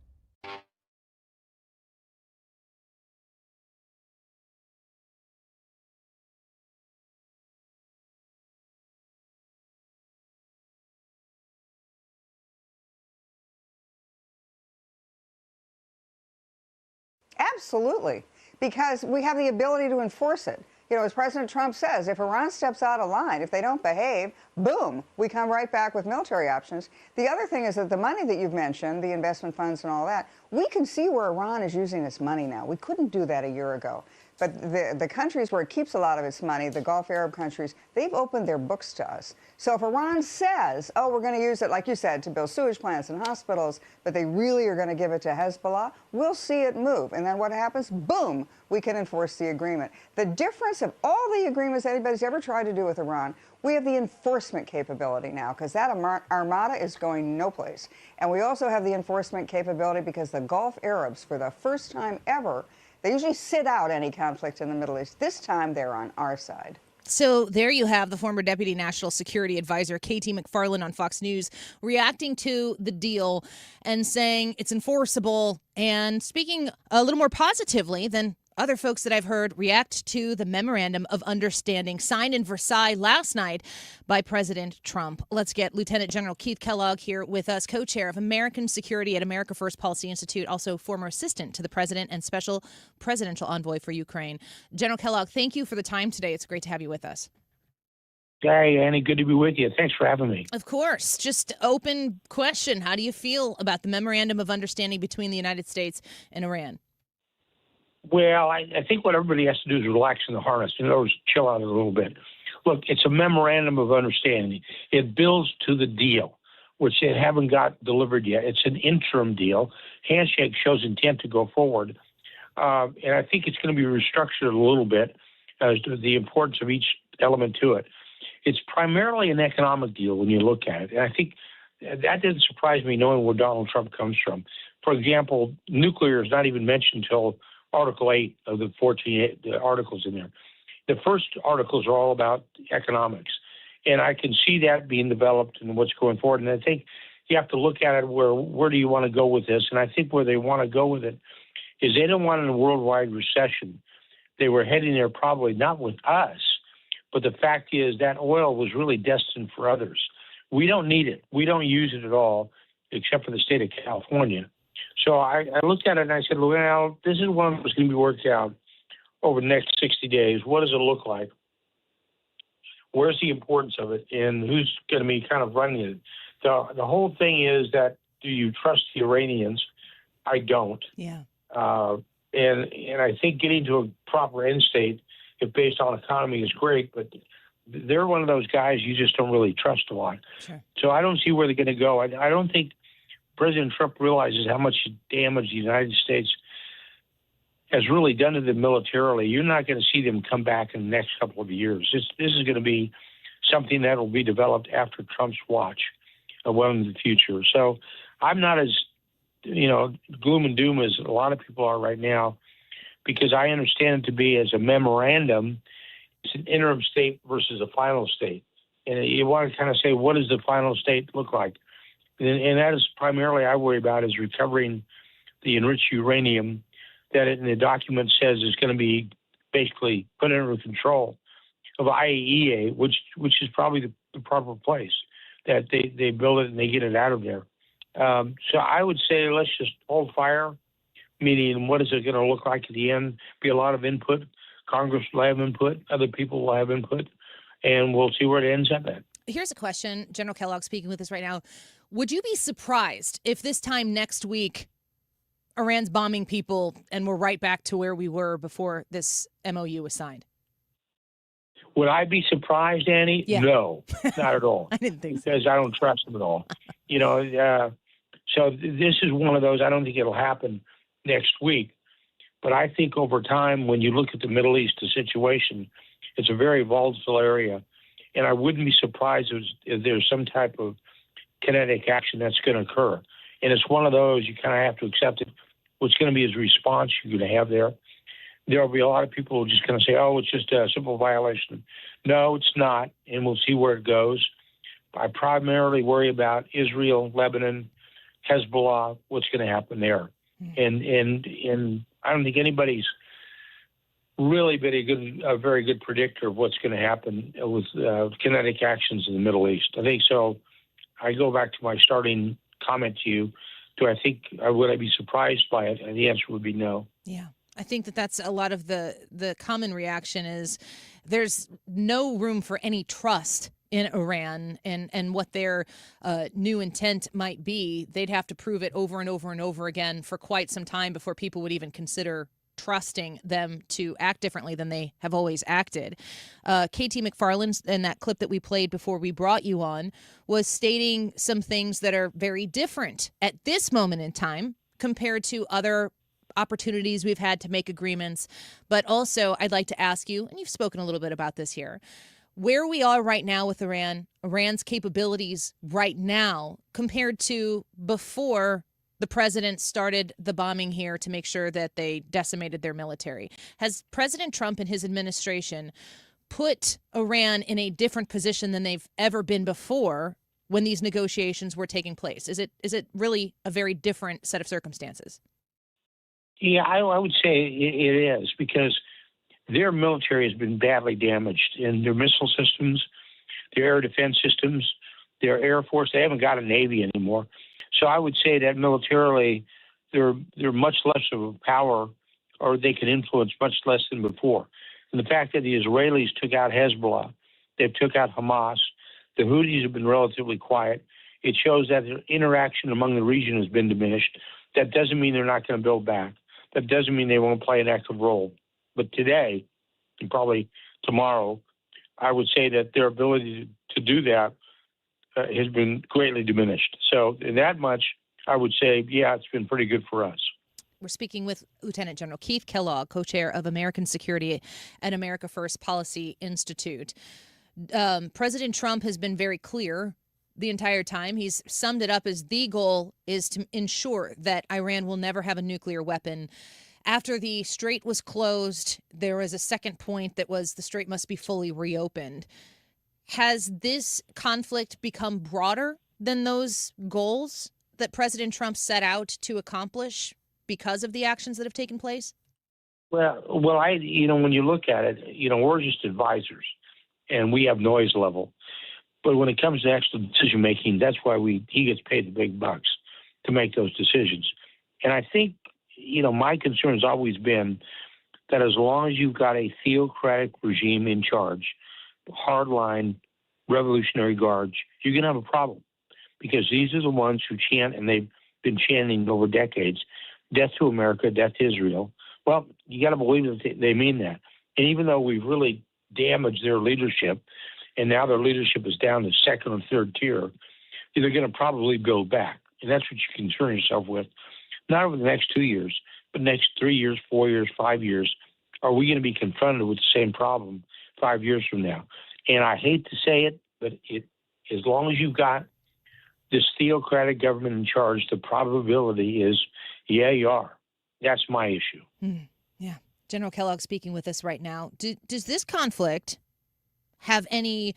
Absolutely, because we have the ability to enforce it. You know, as President Trump says, if Iran steps out of line, if they don't behave, boom, we come right back with military options. The other thing is that the money that you've mentioned, the investment funds and all that, we can see where Iran is using its money now. We couldn't do that a year ago. But the countries where it keeps a lot of its money, the Gulf Arab countries, they've opened their books to us. So if Iran says, oh, we're going to use it, like you said, to build sewage plants and hospitals, but they really are going to give it to Hezbollah, we'll see it move. And then what happens? Boom, we can enforce the agreement. The difference of all the agreements anybody's ever tried to do with Iran, we have the enforcement capability now, because that armada is going no place. And we also have the enforcement capability because the Gulf Arabs, for the first time ever, they usually sit out any conflict in the Middle East. This time, they're on our side. So there you have the former Deputy National Security Advisor, K.T. McFarland on Fox News, reacting to the deal and saying it's enforceable and speaking a little more positively than other folks that I've heard react to the Memorandum of Understanding signed in Versailles last night by President Trump. Let's get Lieutenant General Keith Kellogg here with us, co-chair of American Security at America First Policy Institute, also former assistant to the president and special presidential envoy for Ukraine. General Kellogg, thank you for the time today. It's great to have you with us. Hey, Annie, good to be with you. Thanks for having me. Of course. Just open question. How do you feel about the Memorandum of Understanding between the United States and Iran? Well, I think what everybody has to do is relax in the harness. In other words, chill out a little bit. Look, it's a memorandum of understanding. It builds to the deal, which they haven't got delivered yet. It's an interim deal. Handshake shows intent to go forward. And I think it's going to be restructured a little bit as to the importance of each element to it. It's primarily an economic deal when you look at it. And I think that didn't surprise me knowing where Donald Trump comes from. For example, nuclear is not even mentioned until Article 8 of the 14 articles in there. The first articles are all about economics. And I can see that being developed and what's going forward. And I think you have to look at it where do you want to go with this? And I think where they want to go with it is they don't want a worldwide recession. They were heading there probably not with us, but the fact is that oil was really destined for others. We don't need it. We don't use it at all, except for the state of California. So I looked at it and I said, well, this is one that's going to be worked out over the next 60 days. What does it look like? Where's the importance of it? And who's going to be kind of running it? The whole thing is that, do you trust the Iranians? I don't. Yeah. And I think getting to a proper end state, if based on economy, is great, but they're one of those guys you just don't really trust a lot. Sure. So I don't see where they're going to go. I don't think President Trump realizes how much damage the United States has really done to them militarily. You're not going to see them come back in the next couple of years. This is going to be something that will be developed after Trump's watch, well into the future. So I'm not as, gloom and doom as a lot of people are right now, because I understand it to be as a memorandum. It's an interim state versus a final state. And you want to kind of say, what does the final state look like? And that is primarily I worry about is recovering the enriched uranium that in the document says is going to be basically put under control of IAEA, which is probably the proper place that they build it and they get it out of there. So I would say let's just hold fire, meaning what is it going to look like at the end? Be a lot of input. Congress will have input. Other people will have input. And we'll see where it ends up at. Here's a question. General Kellogg speaking with us right now. Would you be surprised if this time next week Iran's bombing people and we're right back to where we were before this MOU was signed? Would I be surprised, Annie? Yeah. No, not at all. I didn't think so. Because I don't trust them at all. So this is one of those, I don't think it'll happen next week. But I think over time, when you look at the Middle East, the situation, it's a very volatile area. And I wouldn't be surprised if there's some type of kinetic action that's going to occur. And it's one of those, you kind of have to accept it. What's going to be his response you're going to have there. There will be a lot of people who are just going to say, oh, it's just a simple violation. No, it's not, and we'll see where it goes. I primarily worry about Israel, Lebanon, Hezbollah, what's going to happen there. And I don't think anybody's really been a very good predictor of what's going to happen with kinetic actions in the Middle East. I think so. I go back to my starting comment to you. Would I be surprised by it? And the answer would be no. Yeah. I think that's a lot of the common reaction is there's no room for any trust in Iran and what their new intent might be. They'd have to prove it over and over and over again for quite some time before people would even consider trusting them to act differently than they have always acted. KT McFarland, in that clip that we played before we brought you on, was stating some things that are very different at this moment in time compared to other opportunities we've had to make agreements. But also, I'd like to ask you, and you've spoken a little bit about this here, where we are right now with Iran's capabilities right now compared to before the president started the bombing here to make sure that they decimated their military. Has President Trump and his administration put Iran in a different position than they've ever been before when these negotiations were taking place? Is it really a very different set of circumstances? Yeah, I would say it is, because their military has been badly damaged in their missile systems, their air defense systems, their Air Force. They haven't got a Navy anymore. So I would say that militarily, they're much less of a power, or they can influence much less than before. And the fact that the Israelis took out Hezbollah, they've took out Hamas, the Houthis have been relatively quiet. It shows that the interaction among the region has been diminished. That doesn't mean they're not going to build back. That doesn't mean they won't play an active role. But today, and probably tomorrow, I would say that their ability to do that has been greatly diminished. So in that much, I would say, yeah, it's been pretty good for us. We're speaking with Lieutenant General Keith Kellogg, co-chair of American Security and America First Policy Institute. President Trump has been very clear the entire time. He's summed it up as the goal is to ensure that Iran will never have a nuclear weapon. After the strait was closed, there was a second point that was the strait must be fully reopened. Has this conflict become broader than those goals that President Trump set out to accomplish because of the actions that have taken place? Well, when you look at it, we're just advisors, and we have noise level. But when it comes to actual decision making, that's why he gets paid the big bucks to make those decisions. And I think, my concern has always been that as long as you've got a theocratic regime in charge, hardline Revolutionary Guards, you're going to have a problem, because these are the ones who chant, and they've been chanting over decades, death to America, death to Israel. Well, you got to believe that they mean that. And even though we've really damaged their leadership, and now their leadership is down to second or third tier, they're going to probably go back. And that's what you concern yourself with. Not over the next 2 years, but next 3 years, 4 years, 5 years. Are we going to be confronted with the same problem 5 years from now? And I hate to say it, but as long as you've got this theocratic government in charge, the probability is, yeah, you are. That's my issue. Yeah. General Kellogg speaking with us right now. Does this conflict have any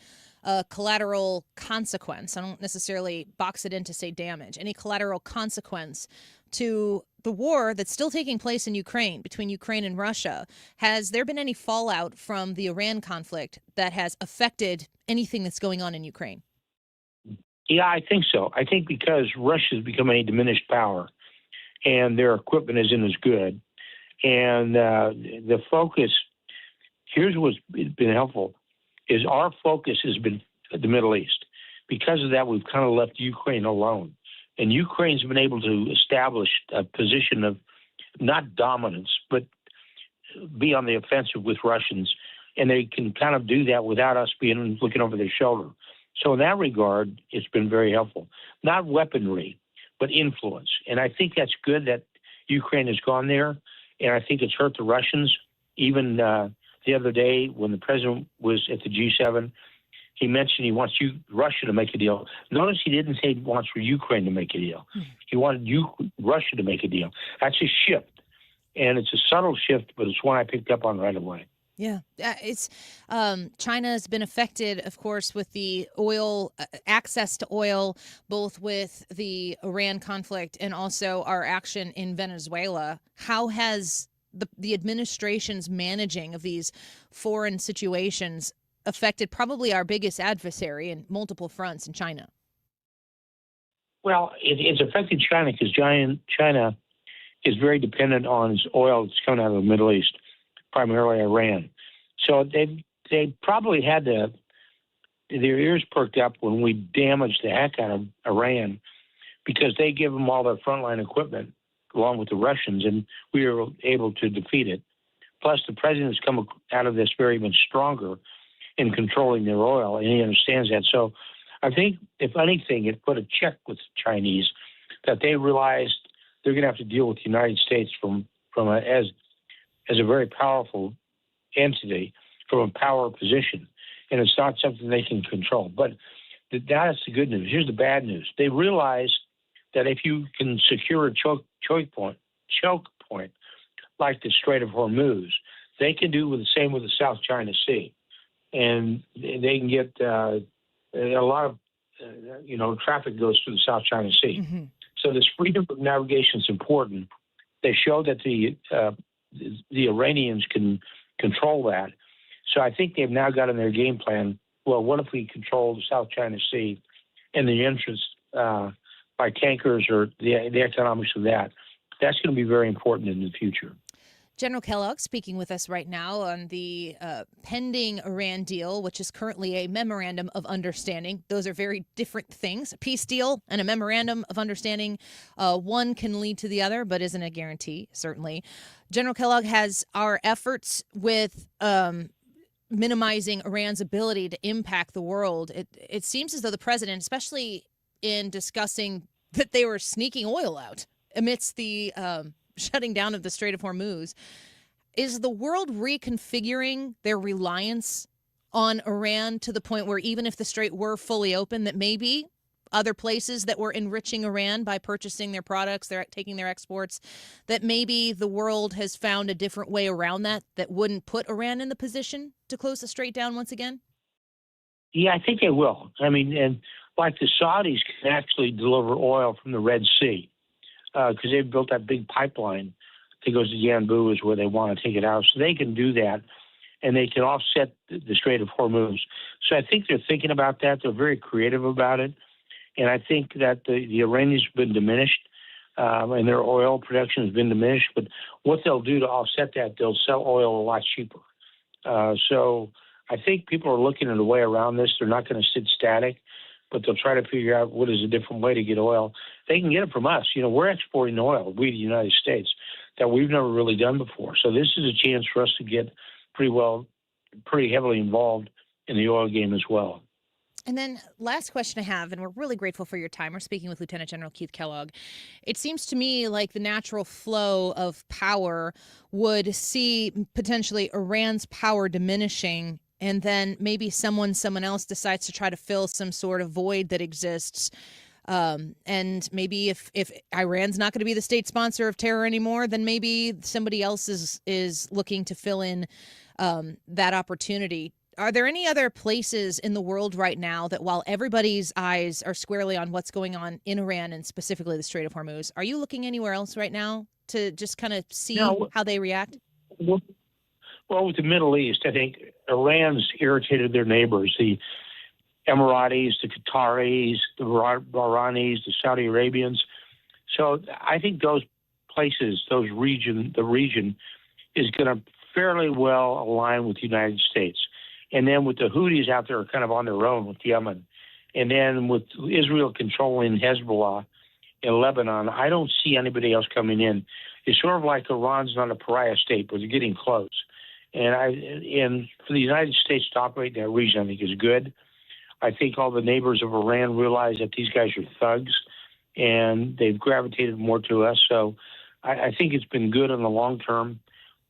collateral consequence? I don't necessarily box it in to say damage. Any collateral consequence to the war that's still taking place in Ukraine, between Ukraine and Russia? Has there been any fallout from the Iran conflict that has affected anything that's going on in Ukraine? Yeah, I think so. I think because Russia's become a diminished power and their equipment isn't as good. And the focus, here's what's been helpful, is our focus has been the Middle East. Because of that, we've kind of left Ukraine alone. And Ukraine's been able to establish a position of not dominance, but be on the offensive with Russians and they can kind of do that without us looking over their shoulder. So in that regard, it's been very helpful. Not weaponry, but influence. And I think that's good that Ukraine has gone there, and I think it's hurt the Russians. Even the other day when the president was at the G7, he mentioned he wants Russia to make a deal. Notice he didn't say he wants for Ukraine to make a deal. He wanted Russia to make a deal. That's a shift, and it's a subtle shift, but it's one I picked up on right away. Yeah, it's China has been affected, of course, with the oil access to oil, both with the Iran conflict and also our action in Venezuela. How has the administration's managing of these foreign situations affected probably our biggest adversary in multiple fronts in China? Well, it's affected China because China is very dependent on its oil that's coming out of the Middle East, primarily Iran. So they probably had their ears perked up when we damaged the heck out of Iran, because they give them all their frontline equipment along with the Russians, and we were able to defeat it. Plus, the president's come out of this very much stronger in controlling their oil, and he understands that. So I think, if anything, it put a check with the Chinese that they realized they're going to have to deal with the United States as a very powerful entity from a power position, and it's not something they can control. But that's the good news. Here's the bad news. They realize that if you can secure a choke point like the Strait of Hormuz, they can do the same with the South China Sea, and they can get a lot of traffic goes through the South China Sea. Mm-hmm. So this freedom of navigation is important. They show that the Iranians can control that. So I think they've now got in their game plan, well, what if we control the South China Sea and the entrance by tankers or the economics of that? That's going to be very important in the future. General Kellogg speaking with us right now on the pending Iran deal, which is currently a memorandum of understanding. Those are very different things. A peace deal and a memorandum of understanding, one can lead to the other, but isn't a guarantee, certainly. General Kellogg, has our efforts with minimizing Iran's ability to impact the world, it seems as though the president, especially in discussing that they were sneaking oil out amidst the shutting down of the Strait of Hormuz, is the world reconfiguring their reliance on Iran to the point where even if the strait were fully open, that maybe other places that were enriching Iran by purchasing their products, they're taking their exports, that maybe the world has found a different way around that wouldn't put Iran in the position to close the strait down once again? Yeah, I think they will. I mean, and like the Saudis can actually deliver oil from the Red Sea, because they've built that big pipeline that goes to Yanbu is where they want to take it out. So they can do that, and they can offset the Strait of Hormuz. So I think they're thinking about that. They're very creative about it. And I think that the Iranians have been diminished, and their oil production has been diminished. But what they'll do to offset that, they'll sell oil a lot cheaper. So I think people are looking at a way around this. They're not going to sit static, but they'll try to figure out what is a different way to get oil. They can get it from us. You know, we're exporting oil, we, the United States, that we've never really done before. So this is a chance for us to get pretty heavily involved in the oil game as well. And then last question I have, and we're really grateful for your time. We're speaking with Lieutenant General Keith Kellogg. It seems to me like the natural flow of power would see potentially Iran's power diminishing, and then maybe someone else decides to try to fill some sort of void that exists. And maybe if Iran's not going to be the state sponsor of terror anymore, then maybe somebody else is looking to fill in that opportunity. Are there any other places in the world right now that, while everybody's eyes are squarely on what's going on in Iran and specifically the Strait of Hormuz, are you looking anywhere else right now to just kind of see how they react? Well, with the Middle East, I think Iran's irritated their neighbors, the Emiratis, the Qataris, the Bahrainis, the Saudi Arabians. So I think those places, the region is going to fairly well align with the United States. And then with the Houthis out there kind of on their own with Yemen. And then with Israel controlling Hezbollah in Lebanon, I don't see anybody else coming in. It's sort of like Iran's not a pariah state, but they're getting close. And for the United States to operate in that region, I think is good. I think all the neighbors of Iran realize that these guys are thugs, and they've gravitated more to us. So I think it's been good in the long term.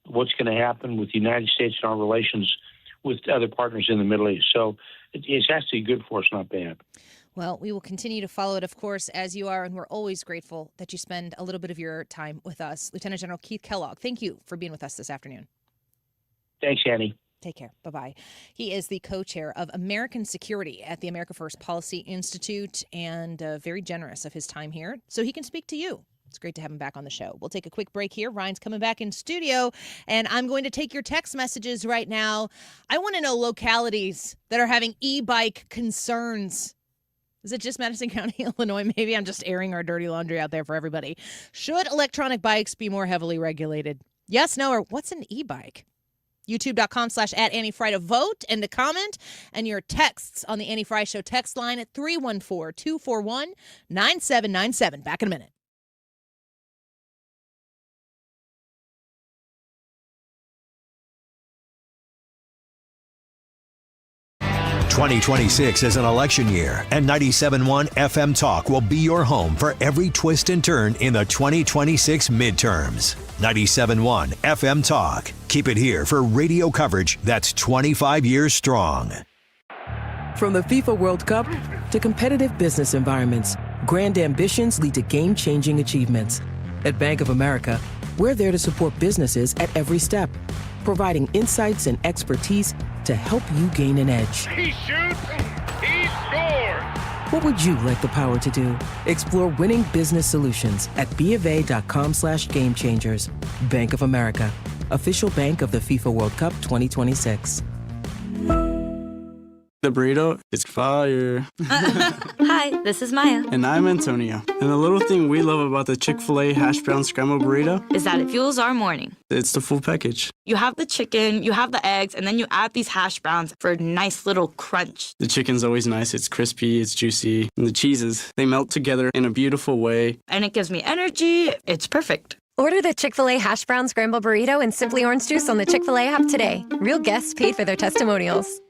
What's going to happen with the United States and our relations with other partners in the Middle East. So it's actually good for us, not bad. Well, we will continue to follow it, of course, as you are, and we're always grateful that you spend a little bit of your time with us. Lieutenant General Keith Kellogg, thank you for being with us this afternoon. Thanks, Annie. Take care. Bye-bye. He is the co-chair of American Security at the America First Policy Institute and very generous of his time here so he can speak to you. It's great to have him back on the show. We'll take a quick break here. Ryan's coming back in studio, and I'm going to take your text messages right now. I want to know localities that are having e-bike concerns. Is it just Madison County, Illinois? Maybe I'm just airing our dirty laundry out there for everybody. Should electronic bikes be more heavily regulated? Yes, no, or what's an e-bike? YouTube.com/@AnnieFrey to vote and to comment, and your texts on the Annie Frey Show text line at 314-241-9797. Back in a minute. 2026 is an election year, and 97.1 FM Talk will be your home for every twist and turn in the 2026 midterms. 97.1 FM Talk. Keep it here for radio coverage that's 25 years strong. From the FIFA World Cup to competitive business environments, grand ambitions lead to game-changing achievements. At Bank of America, we're there to support businesses at every step, providing insights and expertise to help you gain an edge. He shoots, he scores! What would you like the power to do? Explore winning business solutions at BofA.com/gamechangers. Bank of America, official bank of the FIFA World Cup 2026. The burrito is fire. Hi, this is Maya. And I'm Antonio. And the little thing we love about the Chick-fil-A hash brown scrambled burrito is that it fuels our morning. It's the full package. You have the chicken, you have the eggs, and then you add these hash browns for a nice little crunch. The chicken's always nice. It's crispy, it's juicy. And the cheeses, they melt together in a beautiful way. And it gives me energy. It's perfect. Order the Chick-fil-A hash brown scrambled burrito and Simply Orange Juice on the Chick-fil-A app today. Real guests paid for their testimonials.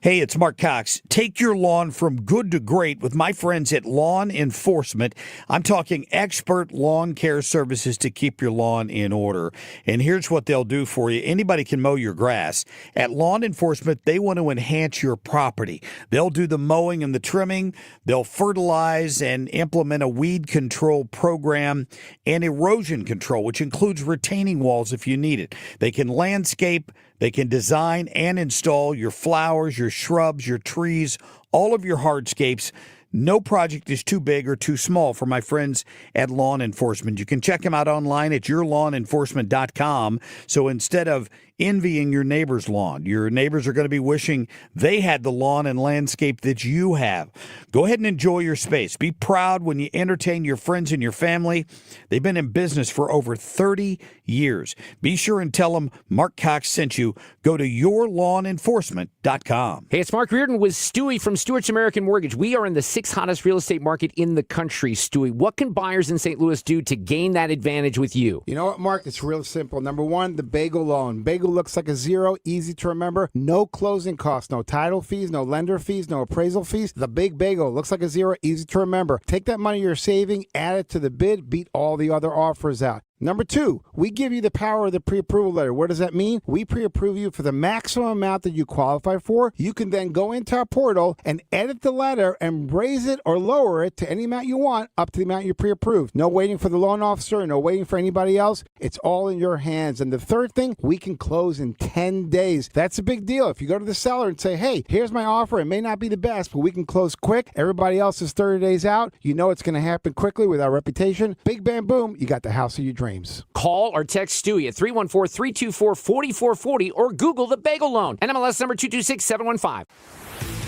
Hey, it's Mark Cox. Take your lawn from good to great with my friends at Lawn Enforcement. I'm talking expert lawn care services to keep your lawn in order. And here's what they'll do for you. Anybody can mow your grass. At Lawn Enforcement, they want to enhance your property. They'll do the mowing and the trimming. They'll fertilize and implement a weed control program and erosion control, which includes retaining walls if you need it. They can landscape. They can design and install your flowers, your shrubs, your trees, all of your hardscapes. No project is too big or too small for my friends at Lawn Enforcement. You can check them out online at yourlawnenforcement.com. So instead of envying your neighbor's lawn, your neighbors are going to be wishing they had the lawn and landscape that you have. Go ahead and enjoy your space. Be proud when you entertain your friends and your family. They've been in business for over 30 years. Be sure and tell them Mark Cox sent you. Go to yourlawnenforcement.com. Hey, it's Mark Reardon with Stewie from Stewart's American Mortgage. We are in the sixth hottest real estate market in the country, Stewie. What can buyers in St. Louis do to gain that advantage with you? You know what, Mark? It's real simple. Number one, the Bagel loan. Bagel looks like a zero, easy to remember. No closing costs, no title fees, no lender fees, no appraisal fees. The Big Bagel looks like a zero, easy to remember. Take that money you're saving, add it to the bid, beat all the other offers out. Number two, we give you the power of the pre-approval letter. What does that mean? We pre-approve you for the maximum amount that you qualify for. You can then go into our portal and edit the letter and raise it or lower it to any amount you want up to the amount you pre-approved. No waiting for the loan officer, no waiting for anybody else. It's all in your hands. And the third thing, we can close in 10 days. That's a big deal. If you go to the seller and say, hey, here's my offer. It may not be the best, but we can close quick. Everybody else is 30 days out. You know it's going to happen quickly with our reputation. Big bam, boom, you got the house of your dreams. Call or text Stewie at 314-324-4440 or Google the Bagel Loan. NMLS number 226715.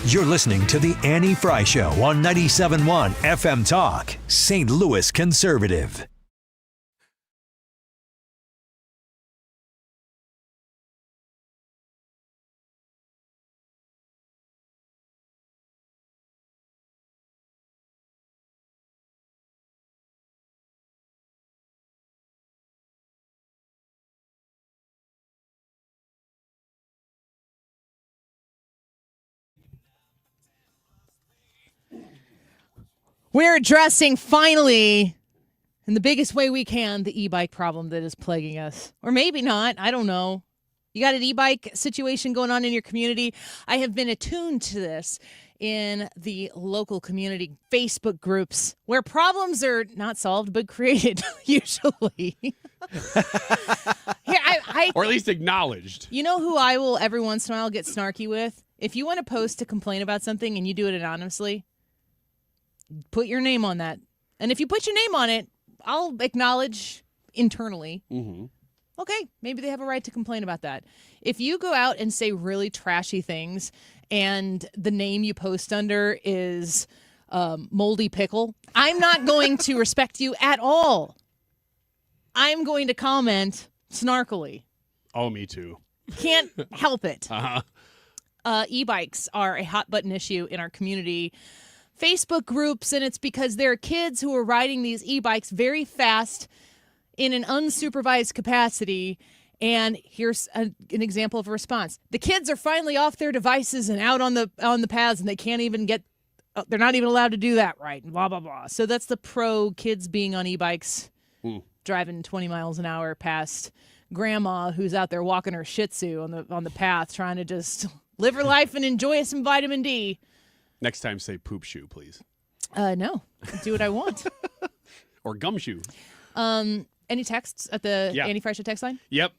You're listening to the Annie Frey Show on 97.1 FM Talk, St. Louis Conservative. We're addressing, finally, in the biggest way we can, the e-bike problem that is plaguing us. Or maybe not. I don't know. You got an e-bike situation going on in your community? I have been attuned to this in the local community Facebook groups where problems are not solved but created, usually. Or at least acknowledged. You know who I will every once in a while get snarky with? If you want to post to complain about something and you do it anonymously, put your name on that. And if you put your name on it, I'll acknowledge internally. Mm-hmm. Okay, maybe they have a right to complain about that. If you go out and say really trashy things and the name you post under is Moldy Pickle, I'm not going to respect you at all. I'm going to comment snarkily. Oh, me too. Can't help it. Uh-huh. E-bikes are a hot button issue in our community Facebook groups, and it's because there are kids who are riding these e-bikes very fast in an unsupervised capacity. And here's an example of a response. The kids are finally off their devices and out on the paths, and they can't even get, they're not even allowed to do that right, and blah, blah, blah. So that's the pro kids being on e-bikes, driving 20 miles an hour past grandma who's out there walking her Shih Tzu on the path, trying to just live her life and enjoy some vitamin D. Next time, say poop shoe, please. No, do what I want. Or gumshoe. Any texts at the Annie Frey Show text line? Yep.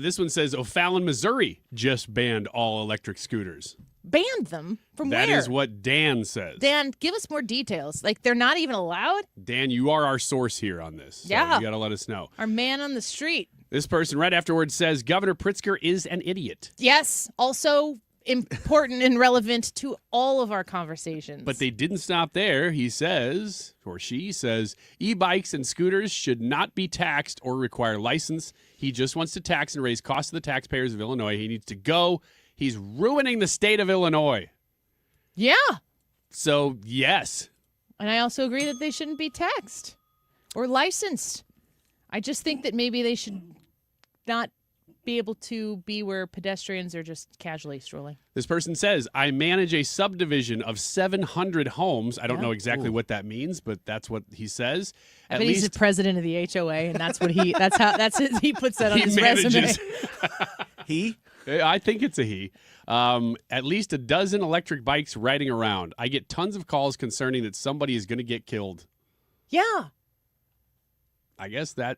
This one says O'Fallon, Missouri just banned all electric scooters. Banned them? From where? That is what Dan says. Dan, give us more details. Like, they're not even allowed? Dan, you are our source here on this. So Yeah. you got to let us know. Our man on the street. This person right afterwards says Governor Pritzker is an idiot. Yes. Also important and relevant to all of our conversations. But they didn't stop there. He says, or she says, e-bikes and scooters should not be taxed or require license. He just wants to tax and raise costs of the taxpayers of Illinois. He needs to go. He's ruining the state of Illinois. Yeah. So, yes. And I also agree that they shouldn't be taxed or licensed. I just think that maybe they should not be able to be where pedestrians are just casually strolling. This person says, I manage a subdivision of 700 homes. I don't know exactly what that means, but that's what he says. I bet he's the president of the HOA, and that's what he he puts that on his resume. He? I think it's a he. At least a dozen electric bikes riding around. I get tons of calls concerning that somebody is going to get killed. Yeah. I guess that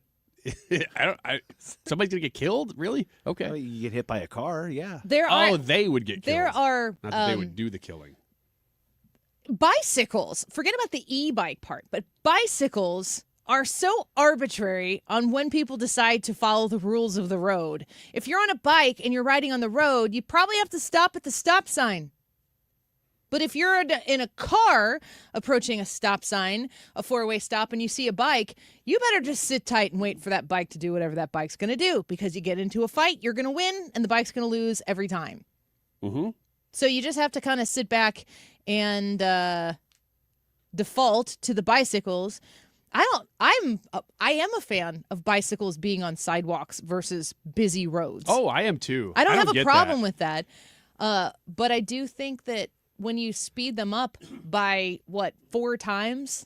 somebody's gonna get killed? Really? Okay. Well, you get hit by a car, yeah. They would get killed. There are not that they would do the killing. Bicycles. Forget about the e-bike part, but bicycles are so arbitrary on when people decide to follow the rules of the road. If you're on a bike and you're riding on the road, you probably have to stop at the stop sign. But if you're in a car approaching a stop sign, a four-way stop, and you see a bike, you better just sit tight and wait for that bike to do whatever that bike's going to do. Because you get into a fight, you're going to win, and the bike's going to lose every time. Mm-hmm. So you just have to kind of sit back and default to the bicycles. I am a fan of bicycles being on sidewalks versus busy roads. Oh, I am too. I don't have a problem with that. But I do think that when you speed them up by, 4 times?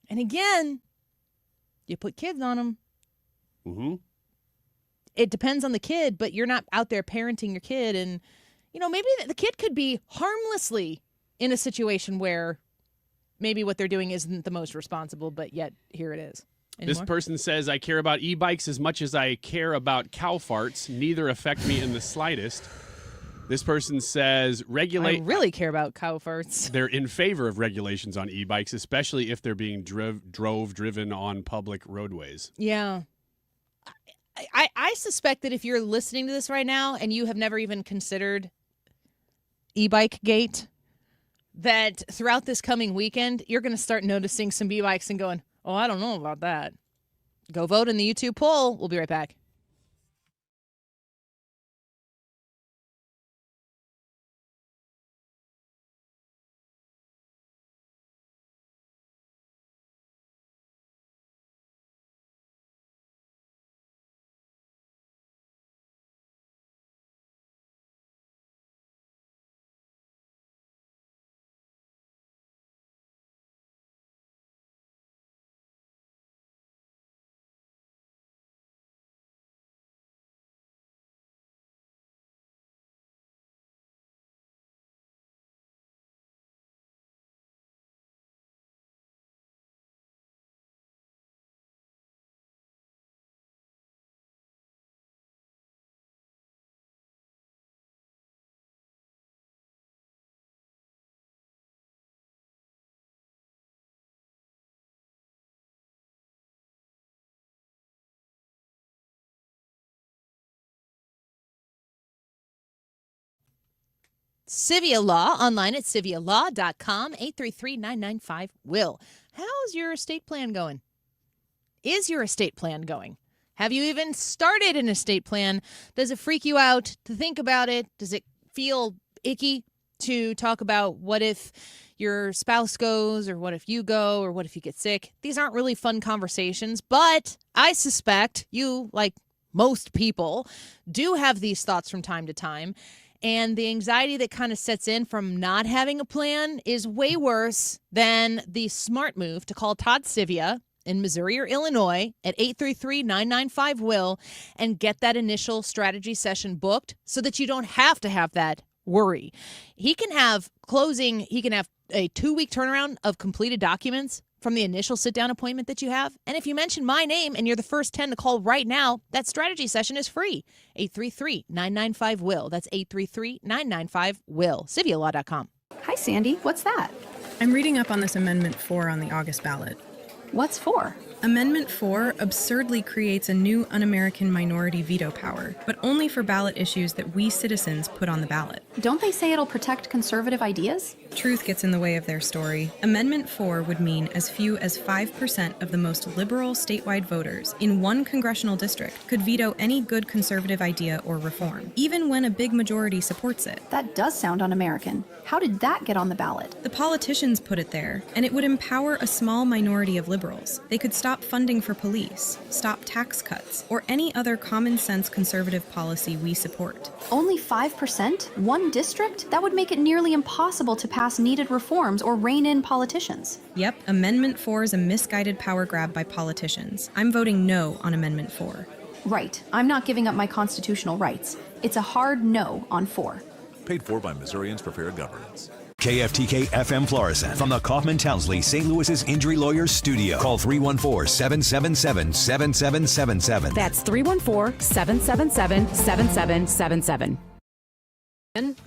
And again, you put kids on them. Mm-hmm. It depends on the kid, but you're not out there parenting your kid. And, maybe the kid could be harmlessly in a situation where maybe what they're doing isn't the most responsible, but yet here it is. This person says, I care about e-bikes as much as I care about cow farts. Neither affect me in the slightest. This person says, I really care about cow farts. They're in favor of regulations on e-bikes, especially if they're being driven on public roadways. Yeah. I suspect that if you're listening to this right now and you have never even considered e-bike gate, that throughout this coming weekend, you're going to start noticing some e-bikes and going, oh, I don't know about that. Go vote in the YouTube poll. We'll be right back. Civia Law, online at civialaw.com, 833-995-WILL. How's your estate plan going? Is your estate plan going? Have you even started an estate plan? Does it freak you out to think about it? Does it feel icky to talk about what if your spouse goes, or what if you go, or what if you get sick? These aren't really fun conversations, but I suspect you, like most people, do have these thoughts from time to time. And the anxiety that kind of sets in from not having a plan is way worse than the smart move to call Todd Civia in Missouri or Illinois at 833-995-WILL and get that initial strategy session booked so that you don't have to have that worry. He can have a 2-week turnaround of completed documents from the initial sit-down appointment that you have. And if you mention my name and you're the first 10 to call right now, that strategy session is free. 833-995-WILL. That's 833-995-WILL. CiviaLaw.com. Hi, Sandy. What's that? I'm reading up on this Amendment 4 on the August ballot. What's 4? Amendment 4 absurdly creates a new un-American minority veto power, but only for ballot issues that we citizens put on the ballot. Don't they say it'll protect conservative ideas? Truth gets in the way of their story. Amendment 4 would mean as few as 5% of the most liberal statewide voters in one congressional district could veto any good conservative idea or reform, even when a big majority supports it. That does sound un-American. How did that get on the ballot? The politicians put it there, and it would empower a small minority of liberals. They could stop funding for police, stop tax cuts, or any other common sense conservative policy we support. Only 5%? One district? That would make it nearly impossible to pass needed reforms or rein in politicians. Yep, Amendment 4 is a misguided power grab by politicians. I'm voting no on Amendment 4. Right. I'm not giving up my constitutional rights. It's a hard no on 4. Paid for by Missourians for Fair Governance. KFTK FM Florissant from the Kaufman Townsley St. Louis's Injury Lawyers Studio. Call 314-777-7777. That's 314-777-7777.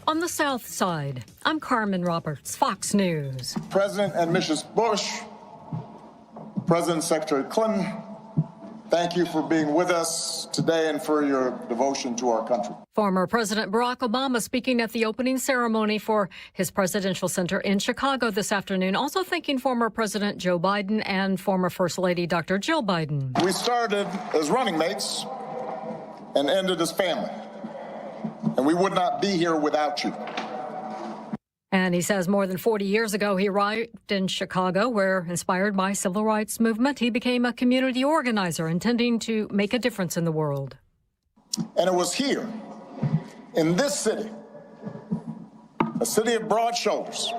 On the South Side, I'm Carmen Roberts, Fox News. President and Mrs. Bush, President Secretary Clinton, thank you for being with us today and for your devotion to our country. Former President Barack Obama speaking at the opening ceremony for his presidential center in Chicago this afternoon, also thanking former President Joe Biden and former First Lady Dr. Jill Biden. We started as running mates and ended as family, and we would not be here without you. And he says more than 40 years ago, he arrived in Chicago, where, inspired by civil rights movement, he became a community organizer, intending to make a difference in the world. And it was here, in this city, a city of broad shoulders,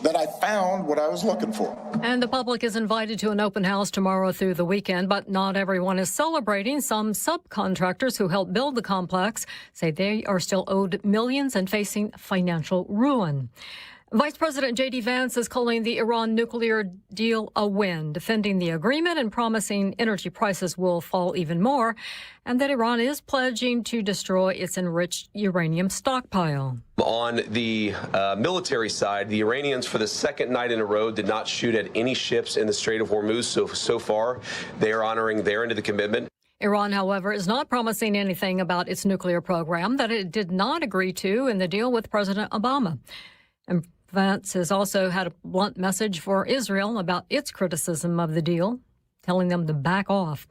that I found what I was looking for. And the public is invited to an open house tomorrow through the weekend, but not everyone is celebrating. Some subcontractors who helped build the complex say they are still owed millions and facing financial ruin. Vice President J.D. Vance is calling the Iran nuclear deal a win, defending the agreement and promising energy prices will fall even more, and that Iran is pledging to destroy its enriched uranium stockpile. On the military side, the Iranians, for the second night in a row, did not shoot at any ships in the Strait of Hormuz. So far, they are honoring their end of the commitment. Iran, however, is not promising anything about its nuclear program that it did not agree to in the deal with President Obama. And Vance has also had a blunt message for Israel about its criticism of the deal, telling them to back off.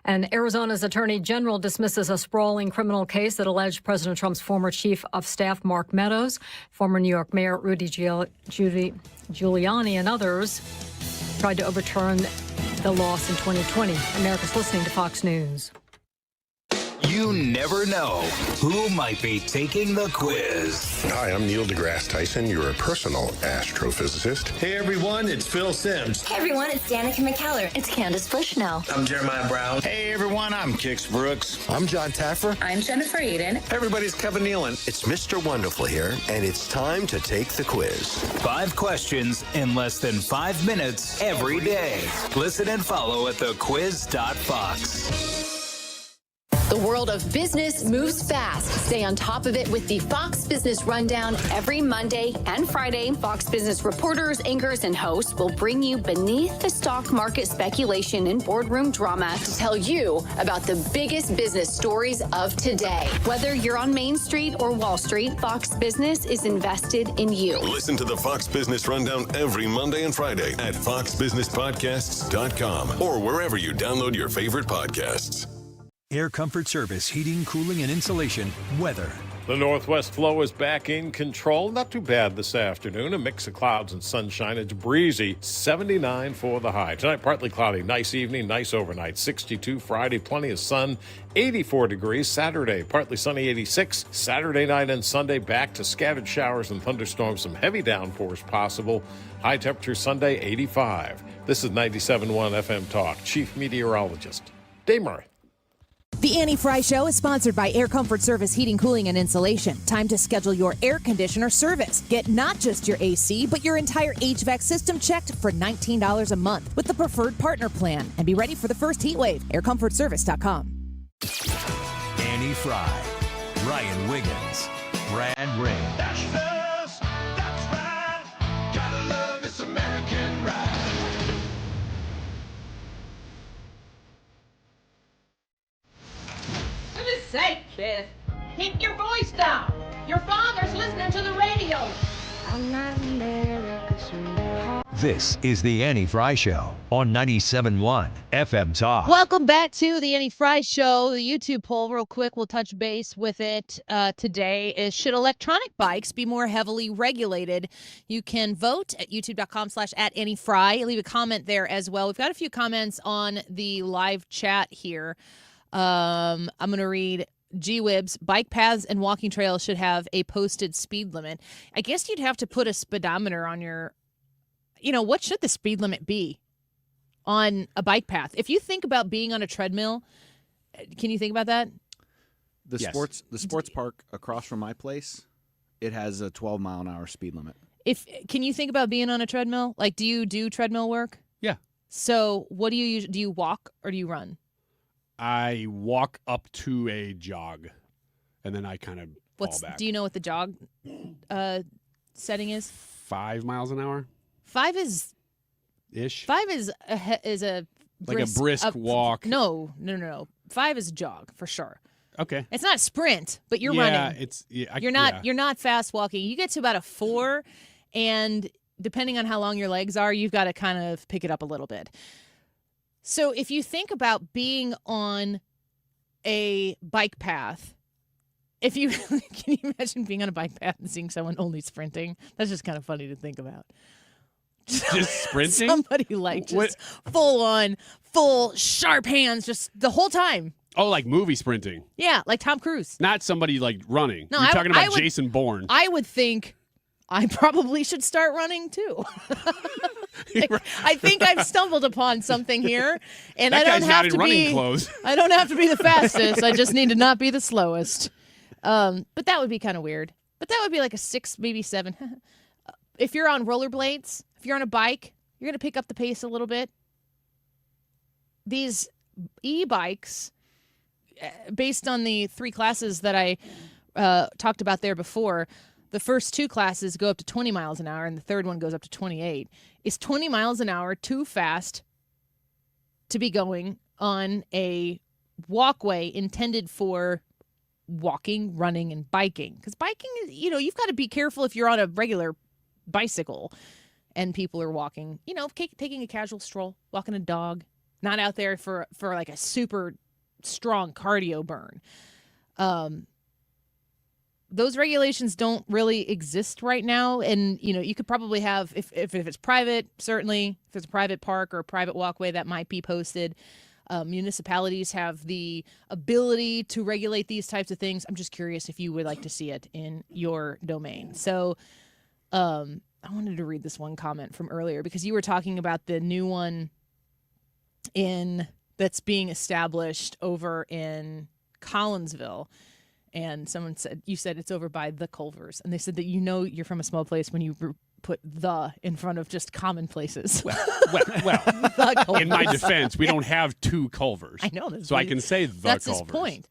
And Arizona's Attorney General dismisses a sprawling criminal case that alleged President Trump's former chief of staff, Mark Meadows, former New York Mayor Rudy Giuliani, and others tried to overturn the loss in 2020. America's listening to Fox News. You never know who might be taking the quiz. Hi, I'm Neil deGrasse Tyson, your personal astrophysicist. Hey everyone, it's Phil Simms. Hey everyone, it's Danica McKellar. It's Candace Bushnell. I'm Jeremiah Brown. Hey everyone, I'm Kix Brooks. I'm John Taffer. I'm Jennifer Aiden. Everybody's Kevin Nealon. It's Mr. Wonderful here, and it's time to take the quiz. 5 questions in less than 5 minutes every day. Listen and follow at thequiz.fox. The world of business moves fast. Stay on top of it with the Fox Business Rundown every Monday and Friday. Fox Business reporters, anchors, and hosts will bring you beneath the stock market speculation and boardroom drama to tell you about the biggest business stories of today. Whether you're on Main Street or Wall Street, Fox Business is invested in you. Listen to the Fox Business Rundown every Monday and Friday at foxbusinesspodcasts.com or wherever you download your favorite podcasts. Air Comfort Service, heating, cooling, and insulation, weather. The northwest flow is back in control. Not too bad this afternoon. A mix of clouds and sunshine. It's breezy. 79 for the high. Tonight, partly cloudy. Nice evening, nice overnight. 62 Friday, plenty of sun. 84 degrees. Saturday, partly sunny, 86. Saturday night and Sunday, back to scattered showers and thunderstorms. Some heavy downpours possible. High temperature Sunday, 85. This is 97.1 FM Talk. Chief Meteorologist Dave Murray. The Annie Frey Show is sponsored by Air Comfort Service Heating, Cooling, and Insulation. Time to schedule your air conditioner service. Get not just your AC, but your entire HVAC system checked for $19 a month with the Preferred Partner Plan. And be ready for the first heat wave. AirComfortService.com. Annie Frey, Ryan Wiggins, Brad Ray. That's us. That's right. Gotta love this American ride. For the sake, Beth, keep your voice down. Your father's listening to the radio. I'm not America's sweetheart. This is the Annie Frey Show on 97.1 FM Talk. Welcome back to the Annie Frey Show. The YouTube poll, real quick, we'll touch base with it today, is should electronic bikes be more heavily regulated? You can vote at youtube.com/@AnnieFrey. Leave a comment there as well. We've got a few comments on the live chat here. I'm going to read G-Wibs. Bike paths and walking trails should have a posted speed limit. I guess you'd have to put a speedometer on your, what should the speed limit be on a bike path? If you think about being on a treadmill, can you think about that? The sports park across from my place, it has a 12-mile-an-hour speed limit. Can you think about being on a treadmill? Like, do you do treadmill work? Yeah. So what do you usually, do you walk or do you run? I walk up to a jog, and then I kind of fall back. Do you know what the jog setting is? 5 miles an hour? 5 is... Ish? 5 is a brisk walk. No. 5 is a jog, for sure. Okay. It's not a sprint, but you're running. You're not fast walking. You get to about a 4, and depending on how long your legs are, you've got to kind of pick it up a little bit. So if you think about being on a bike path, can you imagine being on a bike path and seeing someone only sprinting? That's just kind of funny to think about. Just sprinting? Somebody full sharp hands just the whole time. Oh, like movie sprinting. Yeah, like Tom Cruise. Not somebody like running. No, You're talking about Jason Bourne. I would think I probably should start running too. I think I've stumbled upon something here, and that I don't guy's have not to in running be. Clothes. I don't have to be the fastest. I just need to not be the slowest. But that would be kind of weird. But that would be like a 6, maybe 7. If you're on rollerblades, if you're on a bike, you're going to pick up the pace a little bit. These e-bikes, based on the 3 classes that I talked about there before, the first 2 classes go up to 20 miles an hour, and the third one goes up to 28. Is 20 miles an hour too fast to be going on a walkway intended for walking, running, and biking? Because biking is, you've got to be careful if you're on a regular bicycle and people are walking, taking a casual stroll, walking a dog, not out there for like a super strong cardio burn. Those regulations don't really exist right now. And, you could probably have, if it's private, certainly, if it's a private park or a private walkway, that might be posted. Municipalities have the ability to regulate these types of things. I'm just curious if you would like to see it in your domain. So I wanted to read this one comment from earlier because you were talking about the new one that's being established over in Collinsville. And someone said, you said it's over by the Culvers. And they said that you're from a small place when you put the in front of just common places. Well in my defense, we don't have 2 Culvers. I know. So I can say the That's Culvers. his point.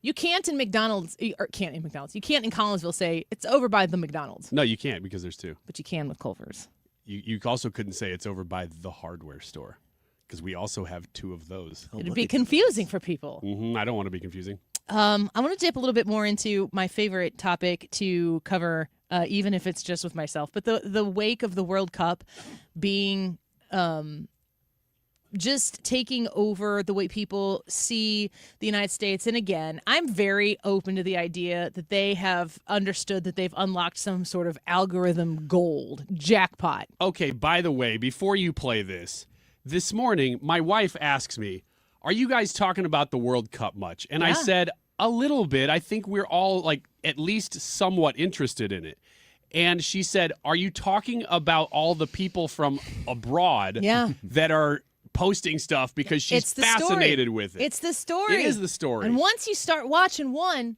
You can't in McDonald's, or can't in McDonald's. You can't in Collinsville say it's over by the McDonald's. No, you can't because there's two. But you can with Culver's. You also couldn't say it's over by the hardware store because we also have two of those. It'd be confusing for people. I don't want to be confusing. I want to dip a little bit more into my favorite topic to cover, even if it's just with myself. But the wake of the World Cup being just taking over the way people see the United States. And again, I'm very open to the idea that they have understood that they've unlocked some sort of algorithm gold jackpot. Okay, by the way, before you play this morning, my wife asks me, are you guys talking about the World Cup much? And I said, a little bit. I think we're all like at least somewhat interested in it. And she said, are you talking about all the people from abroad that are posting stuff because she's fascinated with it? It's the story. It is the story. And once you start watching one,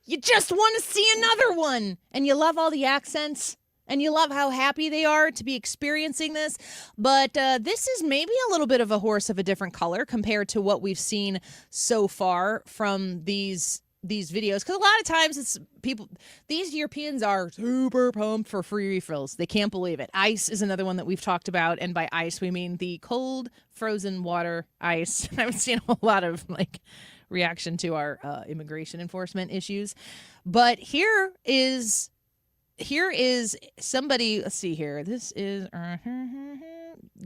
you just want to see another one. And you love all the accents. And you love how happy they are to be experiencing this. But this is maybe a little bit of a horse of a different color compared to what we've seen so far from these videos. Because a lot of times it's people, these Europeans are super pumped for free refills. They can't believe it. Ice is another one that we've talked about. And by ice, we mean the cold, frozen water ice. I haven't seen a whole lot of reaction to our immigration enforcement issues. But here is somebody, let's see here. This is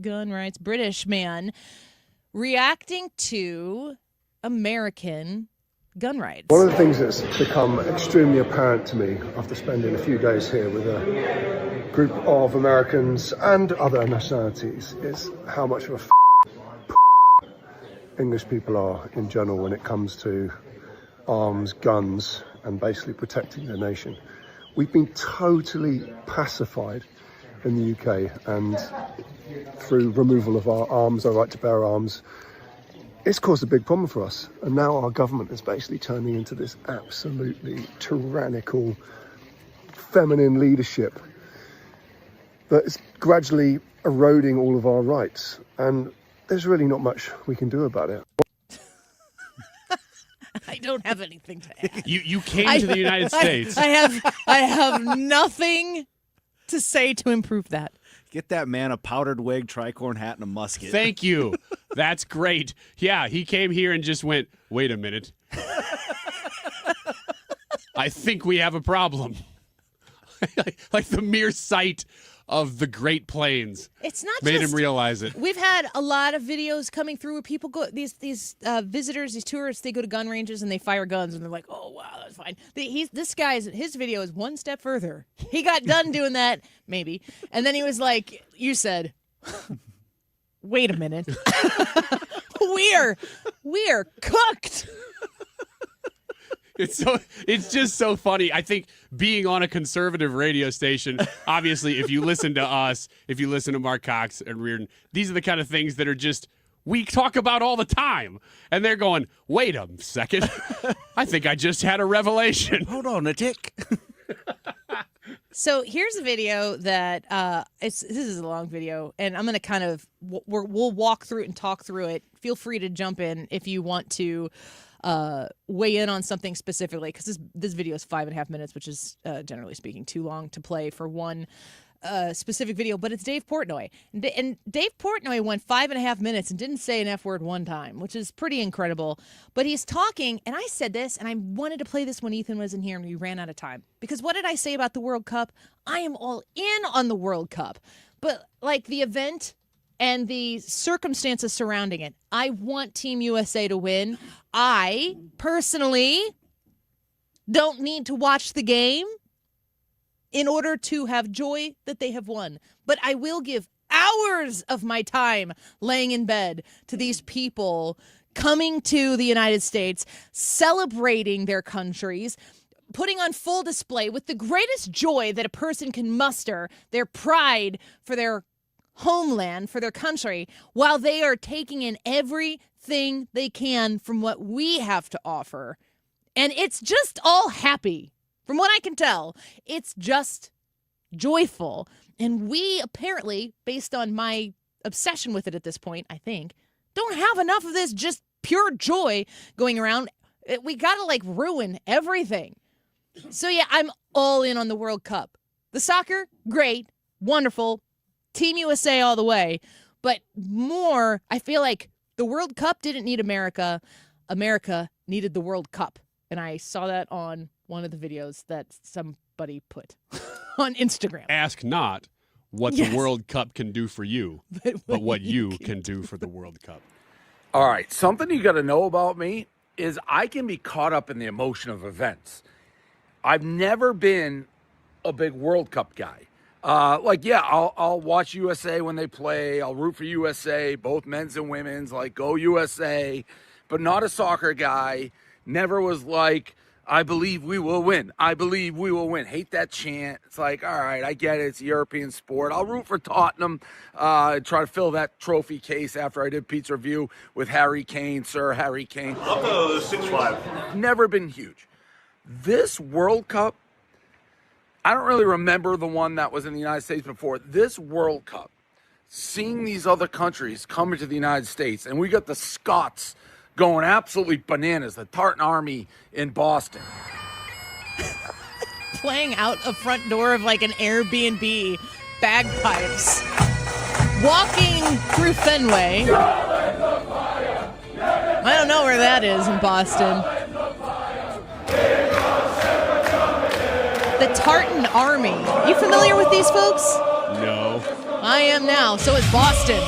gun rights, British man reacting to American gun rights. One of the things that's become extremely apparent to me after spending a few days here with a group of Americans and other nationalities is how much of a English people are in general when it comes to arms, guns, and basically protecting their nation. We've been totally pacified in the UK, and through removal of our arms, our right to bear arms, it's caused a big problem for us. And now our government is basically turning into this absolutely tyrannical, feminine leadership that is gradually eroding all of our rights. And there's really not much we can do about it. I don't have anything to add. You came to the United States. I have nothing to say to improve that. Get that man a powdered wig, tricorn hat, and a musket. Thank you. That's great. Yeah, he came here and just went, wait a minute. I think we have a problem. Like the mere sight of the Great Plains. It's not made just, him realize it. We've had a lot of videos coming through where people go, these visitors, these tourists, they go to gun ranges and they fire guns and they're like, oh wow, that's fine. His video is one step further. He got done doing that, maybe, and then he was like, you said, wait a minute, we're cooked. It's just so funny. I think being on a conservative radio station, obviously, if you listen to us, if you listen to Mark Cox and Reardon, these are the kind of things that are just we talk about all the time. And they're going, wait a second. I think I just had a revelation. Hold on a tick. So here's a video that this is a long video, and I'm going to kind of we'll walk through it and talk through it. Feel free to jump in if you want to weigh in on something specifically, because this video is 5.5 minutes, which is generally speaking too long to play for one specific video. But it's Dave Portnoy, and Dave Portnoy went 5.5 minutes and didn't say an F word one time, which is pretty incredible. But he's talking, and I said this, and I wanted to play this when Ethan was in here, and we ran out of time. Because what did I say about the World Cup? I am all in on the World Cup, but like the event and the circumstances surrounding it, I want Team USA to win. I personally don't need to watch the game in order to have joy that they have won. But I will give hours of my time laying in bed to these people coming to the United States, celebrating their countries, putting on full display with the greatest joy that a person can muster, their pride for their homeland, for their country, while they are taking in everything they can from what we have to offer. And it's just all happy. From what I can tell, it's just joyful. And we apparently, based on my obsession with it at this point, I think, don't have enough of this just pure joy going around. We got to like ruin everything. So yeah, I'm all in on the World Cup. The soccer, great, wonderful. Team USA all the way. But more, I feel like the World Cup didn't need America. America needed the World Cup. And I saw that on one of the videos that somebody put on Instagram. Ask not what the World Cup can do for you, but what you can do for the World Cup. All right, something you got to know about me is I can be caught up in the emotion of events. I've never been a big World Cup guy. I'll watch USA when they play. I'll root for USA, both men's and women's, like go USA, but not a soccer guy. Never was like, I believe we will win. I believe we will win. Hate that chant. It's like, all right, I get it. It's a European sport. I'll root for Tottenham. Try to fill that trophy case after I did Pete's review with Harry Kane, Sir Harry Kane. I'll go 6-5. Never been huge. This World Cup, I don't really remember the one that was in the United States before. This World Cup, seeing these other countries come into the United States, and we got the Scots going absolutely bananas, the Tartan Army in Boston. Playing out a front door of like an Airbnb, bagpipes. Walking through Fenway. I don't know where that is in Boston. The Tartan Army. You familiar with these folks? No. I am now. So is Boston.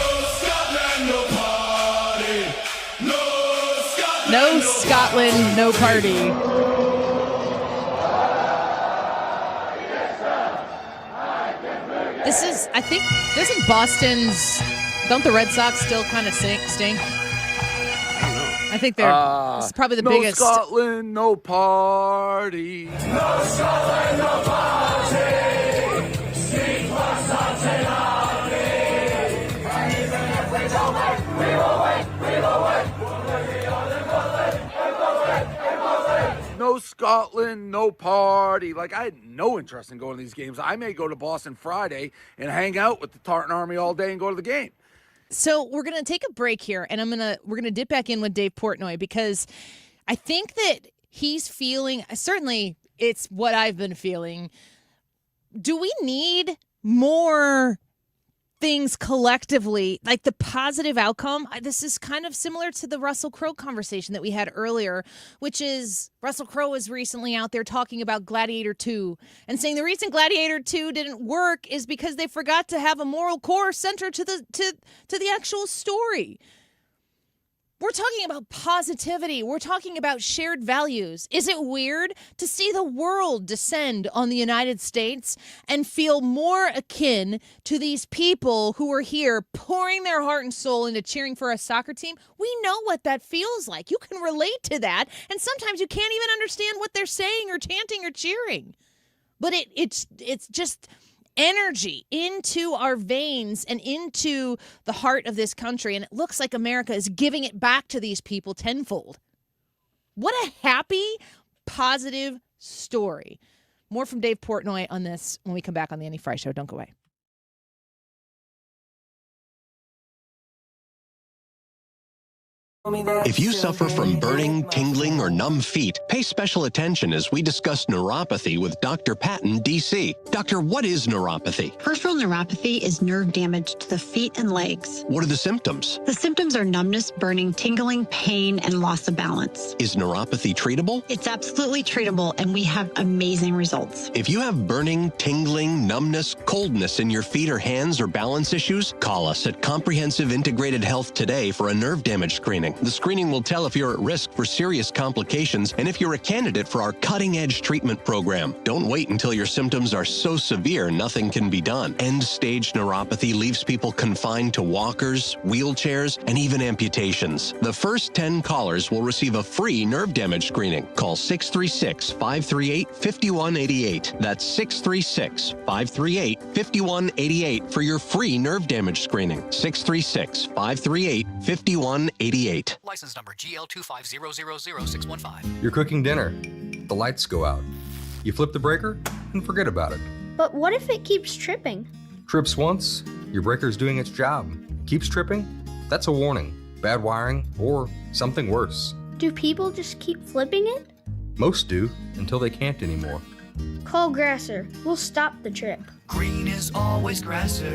No Scotland, no party. This is, I think, doesn't Boston's, don't the Red Sox still kind of stink? I don't know. I think they're, this is probably the biggest. No Scotland, no party. No Scotland, no party. Speak for something on me. And even if we don't win, we will win, we will win. No Scotland, no party. Like, I had no interest in going to these games. I may go to Boston Friday and hang out with the Tartan Army all day and go to the game. So we're going to take a break here, and we're going to dip back in with Dave Portnoy, because I think that he's feeling, certainly it's what I've been feeling. Do we need more things collectively, like the positive outcome? This is kind of similar to the Russell Crowe conversation that we had earlier, which is Russell Crowe was recently out there talking about Gladiator 2 and saying the reason Gladiator 2 didn't work is because they forgot to have a moral core center to the actual story. We're talking about positivity. We're talking about shared values. Is it weird to see the world descend on the United States and feel more akin to these people who are here pouring their heart and soul into cheering for a soccer team? We know what that feels like. You can relate to that, and sometimes you can't even understand what they're saying or chanting or cheering. But it's just energy into our veins and into the heart of this country, and it looks like America is giving it back to these people tenfold. What a happy, positive story. More from Dave Portnoy on this when we come back on the Annie Frey Show. Don't go away. If you suffer from burning, tingling, or numb feet, pay special attention as we discuss neuropathy with Dr. Patton, D.C. Doctor, what is neuropathy? Peripheral neuropathy is nerve damage to the feet and legs. What are the symptoms? The symptoms are numbness, burning, tingling, pain, and loss of balance. Is neuropathy treatable? It's absolutely treatable, and we have amazing results. If you have burning, tingling, numbness, coldness in your feet or hands or balance issues, call us at Comprehensive Integrated Health today for a nerve damage screening. The screening will tell if you're at risk for serious complications and if you're a candidate for our cutting-edge treatment program. Don't wait until your symptoms are so severe nothing can be done. End-stage neuropathy leaves people confined to walkers, wheelchairs, and even amputations. The first 10 callers will receive a free nerve damage screening. Call 636-538-5188. That's 636-538-5188 for your free nerve damage screening. 636-538-5188. License number GL250000615. You're cooking dinner. The lights go out. You flip the breaker and forget about it. But what if it keeps tripping? Trips once, your breaker's doing its job. Keeps tripping? That's a warning. Bad wiring or something worse. Do people just keep flipping it? Most do, until they can't anymore. Call Grasser. We'll stop the trip. Green is always Grasser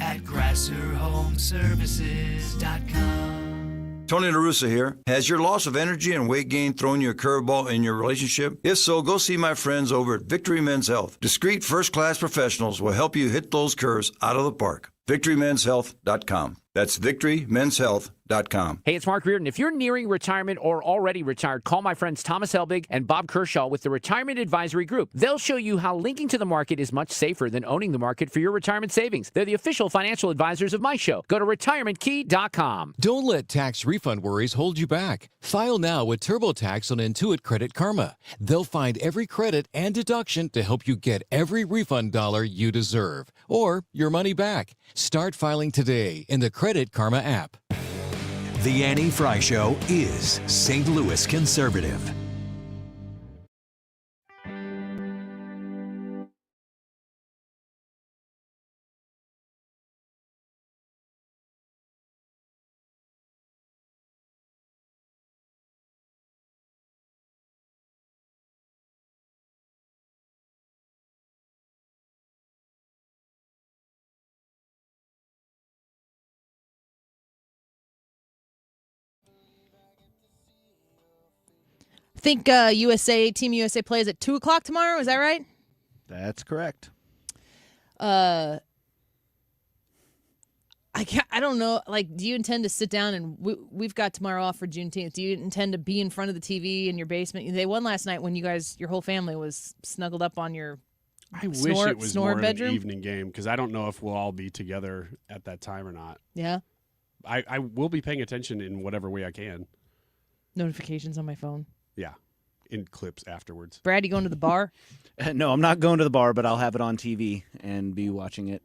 at GrasserHomeservices.com. Tony La Russa here. Has your loss of energy and weight gain thrown you a curveball in your relationship? If so, go see my friends over at Victory Men's Health. Discreet, first-class professionals will help you hit those curves out of the park. VictoryMen'sHealth.com. That's VictoryMen'sHealth.com. Hey, it's Mark Reardon. If you're nearing retirement or already retired, call my friends Thomas Helbig and Bob Kershaw with the Retirement Advisory Group. They'll show you how linking to the market is much safer than owning the market for your retirement savings. They're the official financial advisors of my show. Go to retirementkey.com. Don't let tax refund worries hold you back. File now with TurboTax on Intuit Credit Karma. They'll find every credit and deduction to help you get every refund dollar you deserve or your money back. Start filing today in the Credit Karma app. The Annie Frey Show is St. Louis conservative. I think Team USA plays at 2 o'clock tomorrow. Is that right? That's correct. I don't know. Like, do you intend to sit down and we've got tomorrow off for Juneteenth? Do you intend to be in front of the TV in your basement? They won last night when your whole family was snuggled up on your I wish it was more bedroom? of an evening game because I don't know if we'll all be together at that time or not. Yeah. I will be paying attention in whatever way I can. Notifications on my phone. Yeah, in clips afterwards. Brad, you going to the bar? No, I'm not going to the bar, but I'll have it on TV and be watching it.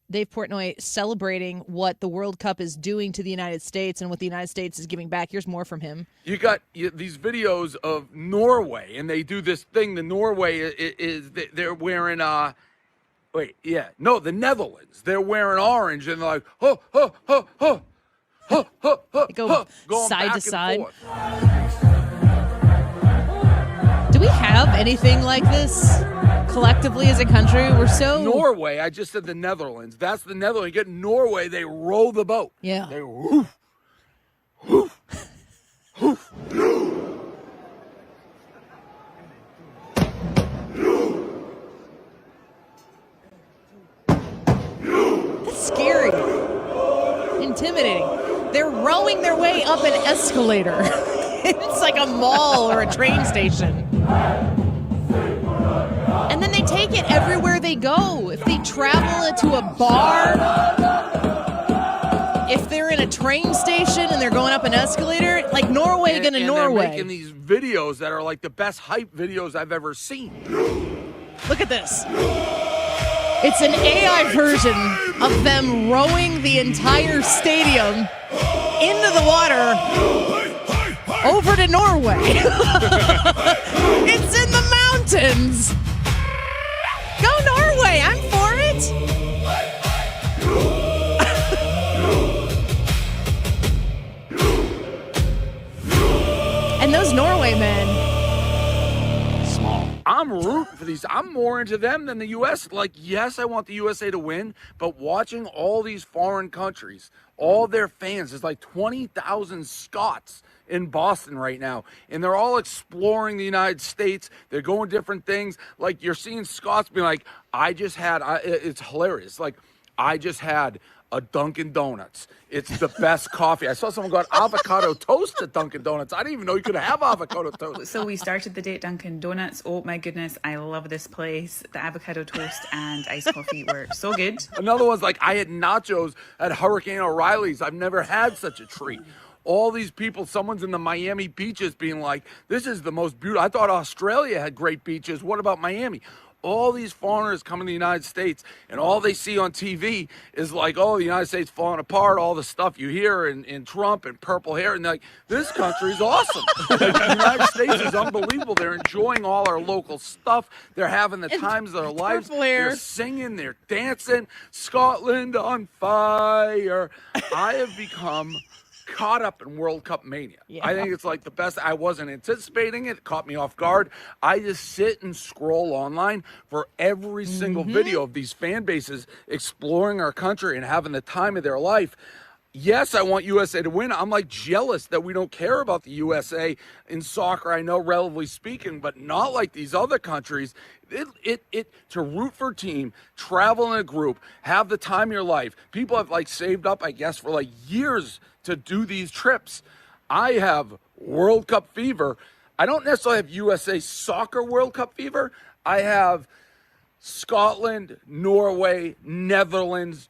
Dave Portnoy celebrating what the World Cup is doing to the United States and what the United States is giving back. Here's more from him. You got these videos of Norway, and they do this thing. The Norway is they're wearing the Netherlands. They're wearing orange, and they're like, ho, ho, ho, ho, ho, ho, ho, they go ho, side to side. forth. Do we have anything like this collectively as a country? We're so... Norway, I just said the Netherlands. That's the Netherlands. You get Norway, they row the boat. Yeah. They woof, woof, woof. That's scary. Intimidating. They're rowing their way up an escalator. It's like a mall or a train station. And then they take it everywhere they go. If they travel to a bar, if they're in a train station and they're going up an escalator, like Norway going to Norway. They're making these videos that are like the best hype videos I've ever seen. Look at this. It's an AI version of them rowing the entire stadium into the water over to Norway. It's in the mountains. Go Norway, I'm for it. And those Norway men. Small. I'm rooting for these. I'm more into them than the U.S. Like, yes, I want the USA to win, but watching all these foreign countries, all their fans, there's like 20,000 Scots in Boston right now, and they're all exploring the United States. They're going different things. Like, you're seeing Scots being like, it's hilarious. Like, I just had a Dunkin' Donuts. It's the best coffee. I saw someone got avocado toast at Dunkin' Donuts. I didn't even know you could have avocado toast. So we started the day at Dunkin' Donuts. Oh my goodness, I love this place. The avocado toast and iced coffee were so good. Another one's like, I had nachos at Hurricane O'Reilly's. I've never had such a treat. All these people, someone's in the Miami beaches being like, this is the most beautiful. I thought Australia had great beaches. What about Miami? All these foreigners come to the United States, and all they see on TV is like, oh, the United States falling apart, all the stuff you hear in Trump and purple hair. And they're like, this country's awesome. The United States is unbelievable. They're enjoying all our local stuff. They're having the times of their lives. They're singing, they're dancing. Scotland on fire. I have become caught up in World Cup mania. Yeah. I think it's like the best. I wasn't anticipating it. It caught me off guard. I just sit and scroll online for every single video of these fan bases exploring our country and having the time of their life. Yes, I want USA to win. I'm like jealous that we don't care about the USA in soccer. I know, relatively speaking, but not like these other countries. To root for a team, travel in a group, have the time of your life. People have like saved up, I guess, for like years to do these trips. I have World Cup fever. I don't necessarily have USA soccer World Cup fever. I have Scotland, Norway, Netherlands,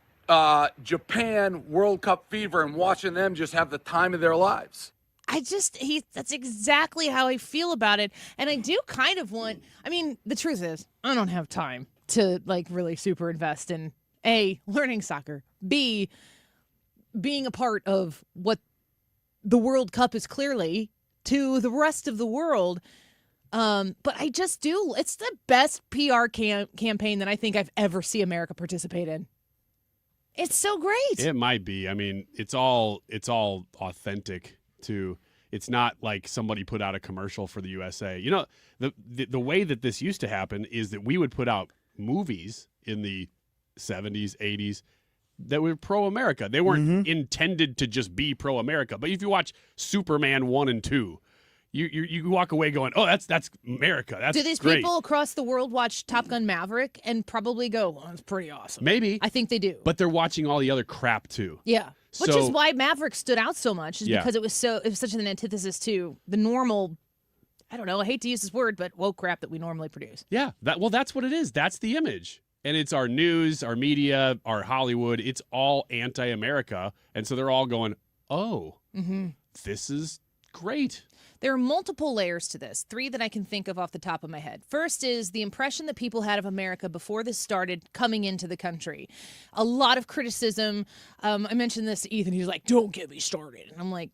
Japan World Cup fever, and watching them just have the time of their lives. That's exactly how I feel about it. And I do kind of want, I mean, the truth is, I don't have time to like really super invest in A, learning soccer, B, being a part of what the World Cup is clearly to the rest of the world. But I just do. It's the best PR campaign that I think I've ever seen America participate in. It's so great. It might be. I mean, it's all authentic too. It's not like somebody put out a commercial for the USA. You know, the way that this used to happen is that we would put out movies in the 70s, 80s that were pro-America. They weren't intended to just be pro-America. But if you watch Superman 1 and 2, you walk away going, oh, that's America. That's Do these great. people across the world watch Top Gun Maverick and probably go, well, that's pretty awesome? Maybe. I think they do. But they're watching all the other crap too. Yeah. Which is why Maverick stood out so much, is because it was such an antithesis to the normal, I don't know, I hate to use this word, but woke crap that we normally produce. Yeah. That's what it is. That's the image. And it's our news, our media, our Hollywood. It's all anti-America. And so they're all going, oh, this is great. There are multiple layers to this, 3 that I can think of off the top of my head. First is the impression that people had of America before this started coming into the country. A lot of criticism. I mentioned this to Ethan. He's like, don't get me started. And I'm like,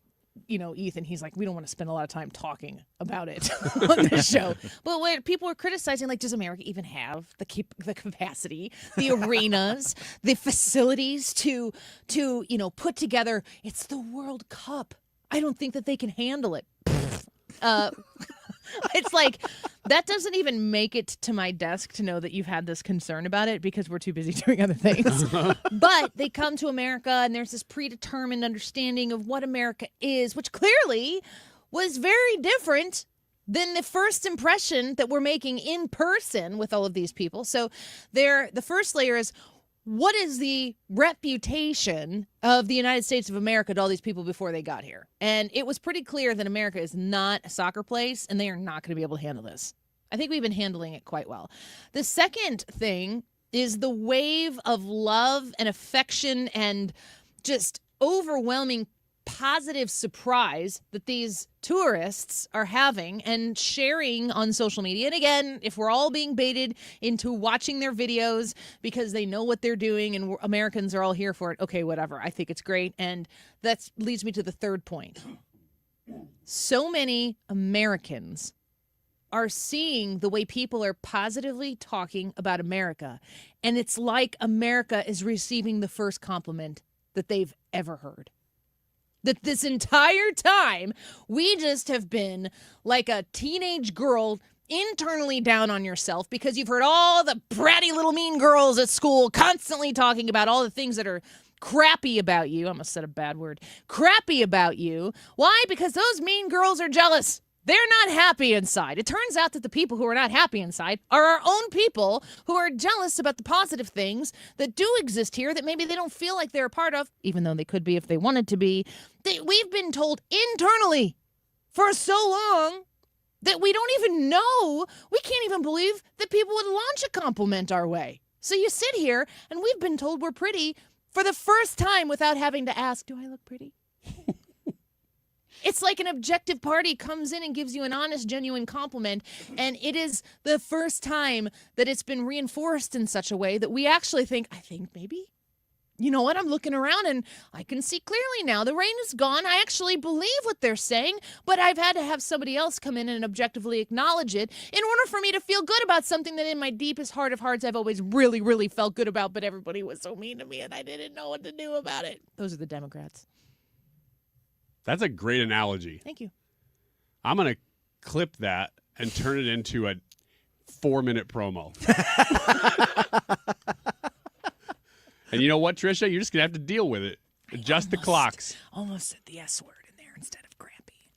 Ethan, he's like, we don't want to spend a lot of time talking about it on this show. But when people are criticizing, like, does America even have the capacity, the arenas, the facilities to put together? It's the World Cup. I don't think that they can handle it. It's like, that doesn't even make it to my desk to know that you've had this concern about it because we're too busy doing other things. But they come to America and there's this predetermined understanding of what America is, which clearly was very different than the first impression that we're making in person with all of these people. So the first layer is, what is the reputation of the United States of America to all these people before they got here? And it was pretty clear that America is not a soccer place, and they are not going to be able to handle this. I think we've been handling it quite well. The second thing is the wave of love and affection and just overwhelming positive surprise that these tourists are having and sharing on social media. And again, if we're all being baited into watching their videos because they know what they're doing and Americans are all here for it, okay, whatever. I think it's great. And that leads me to the third point. So many Americans are seeing the way people are positively talking about America. And it's like America is receiving the first compliment that they've ever heard. That this entire time, we just have been like a teenage girl internally down on yourself because you've heard all the bratty little mean girls at school constantly talking about all the things that are crappy about you. I almost said a bad word. Crappy about you. Why? Because those mean girls are jealous. They're not happy inside. It turns out that the people who are not happy inside are our own people who are jealous about the positive things that do exist here that maybe they don't feel like they're a part of, even though they could be if they wanted to be. We've been told internally for so long that we don't even know. We can't even believe that people would launch a compliment our way. So you sit here and we've been told we're pretty for the first time without having to ask, do I look pretty? It's like an objective party comes in and gives you an honest, genuine compliment, and it is the first time that it's been reinforced in such a way that we actually think maybe, you know what, I'm looking around and I can see clearly now. The rain is gone. I actually believe what they're saying, but I've had to have somebody else come in and objectively acknowledge it in order for me to feel good about something that in my deepest heart of hearts I've always really, really felt good about, but everybody was so mean to me and I didn't know what to do about it. Those are the Democrats. That's a great analogy. Thank you. I'm going to clip that and turn it into a 4-minute promo. And you know what, Trisha? You're just going to have to deal with it. Adjust the clocks. Almost said the S word in there instead of crappy.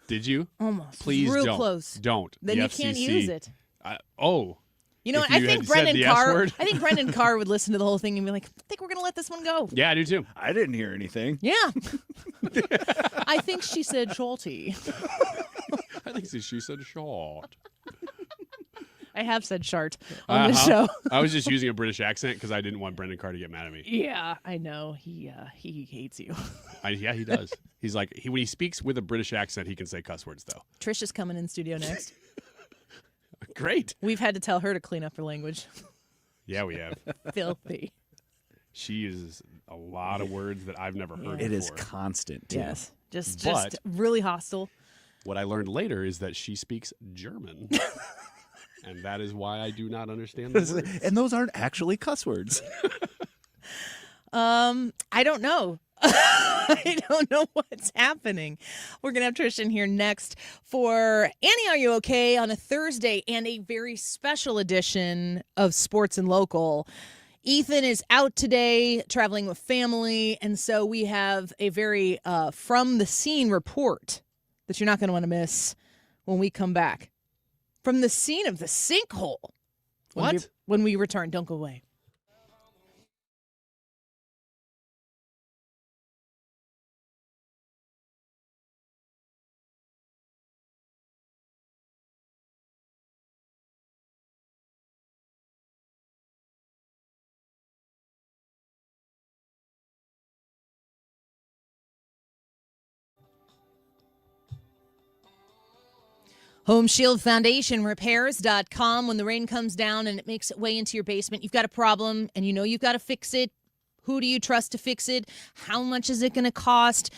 Did you? Almost. Please Real don't. close. Don't. Then The you can't FCC use it. You know If what? I you think had said the S word? I think Brendan Carr would listen to the whole thing and be like, I think we're going to let this one go. Yeah, I do too. I didn't hear anything. Yeah. I think she said shorty. I think she said short. I have said shart on the show. I was just using a British accent because I didn't want Brendan Carr to get mad at me. Yeah, I know. He hates you. Yeah, he does. He's like, when he speaks with a British accent, he can say cuss words, though. Trish is coming in studio next. Great. We've had to tell her to clean up her language. Yeah, we have. Filthy. She uses a lot of words that I've never heard before. It is constant, too. Yes. Just really hostile. What I learned later is that she speaks German. And that is why I do not understand the words. And those aren't actually cuss words. I don't know. I don't know what's happening. We're going to have Trish in here next for Annie, Are You Okay? On a Thursday and a very special edition of Sports and Local. Ethan is out today traveling with family, and so we have a very from the scene report that you're not going to want to miss when we come back. From the scene of the sinkhole. When we return. Don't go away. Home Shield Foundation Repairs.com. When the rain comes down and it makes its way into your basement, you've got a problem and you know you've got to fix it. Who do you trust to fix it? How much is it going to cost?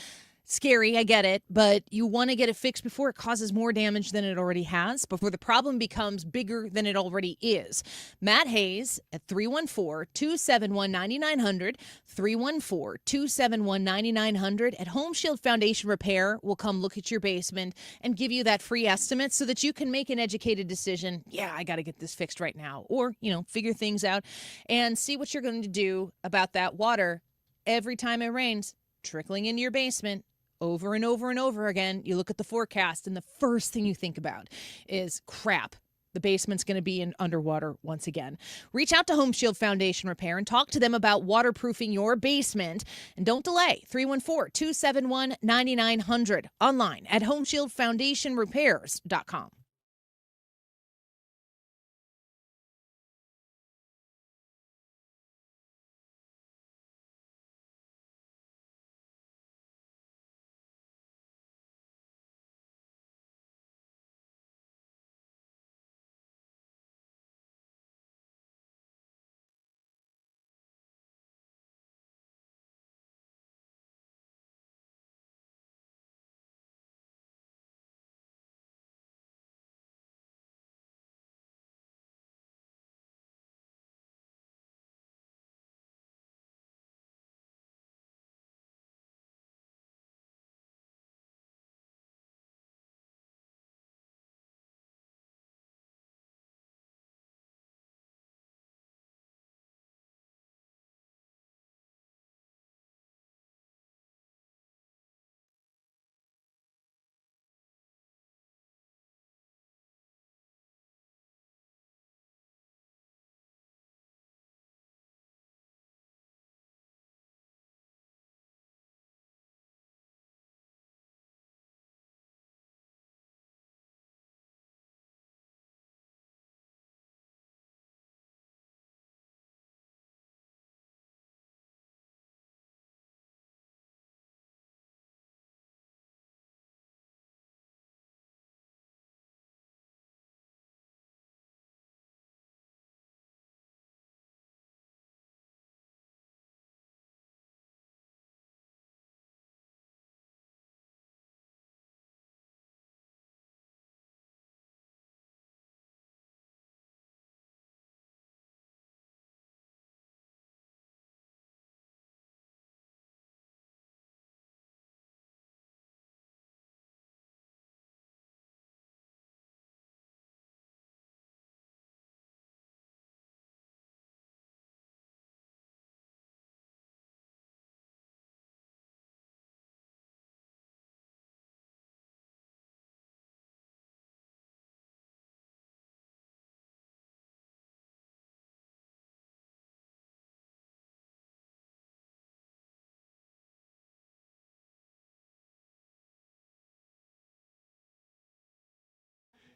Scary, I get it, but you want to get it fixed before it causes more damage than it already has, before the problem becomes bigger than it already is. Matt Hayes at 314-271-9900, 314-271-9900 at Home Shield Foundation Repair will come look at your basement and give you that free estimate so that you can make an educated decision. Yeah, I got to get this fixed right now. Or, figure things out and see what you're going to do about that water every time it rains, trickling into your basement. Over and over and over again, you look at the forecast, and the first thing you think about is, crap, the basement's going to be underwater once again. Reach out to Home Shield Foundation Repair and talk to them about waterproofing your basement. And don't delay, 314-271-9900. Online at HomeshieldFoundationRepairs.com.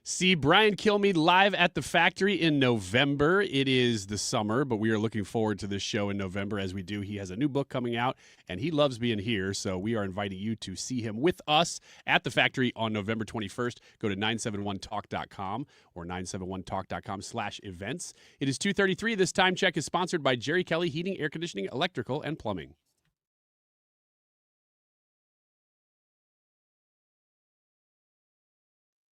See Brian Kilmeade live at the factory in November. It is the summer, but we are looking forward to this show in November as we do. He has a new book coming out, and he loves being here, so we are inviting you to see him with us at the factory on November 21st. Go to 971talk.com or 971talk.com/events. It is 2:33. This time check is sponsored by Jerry Kelly Heating, Air Conditioning, Electrical, and Plumbing.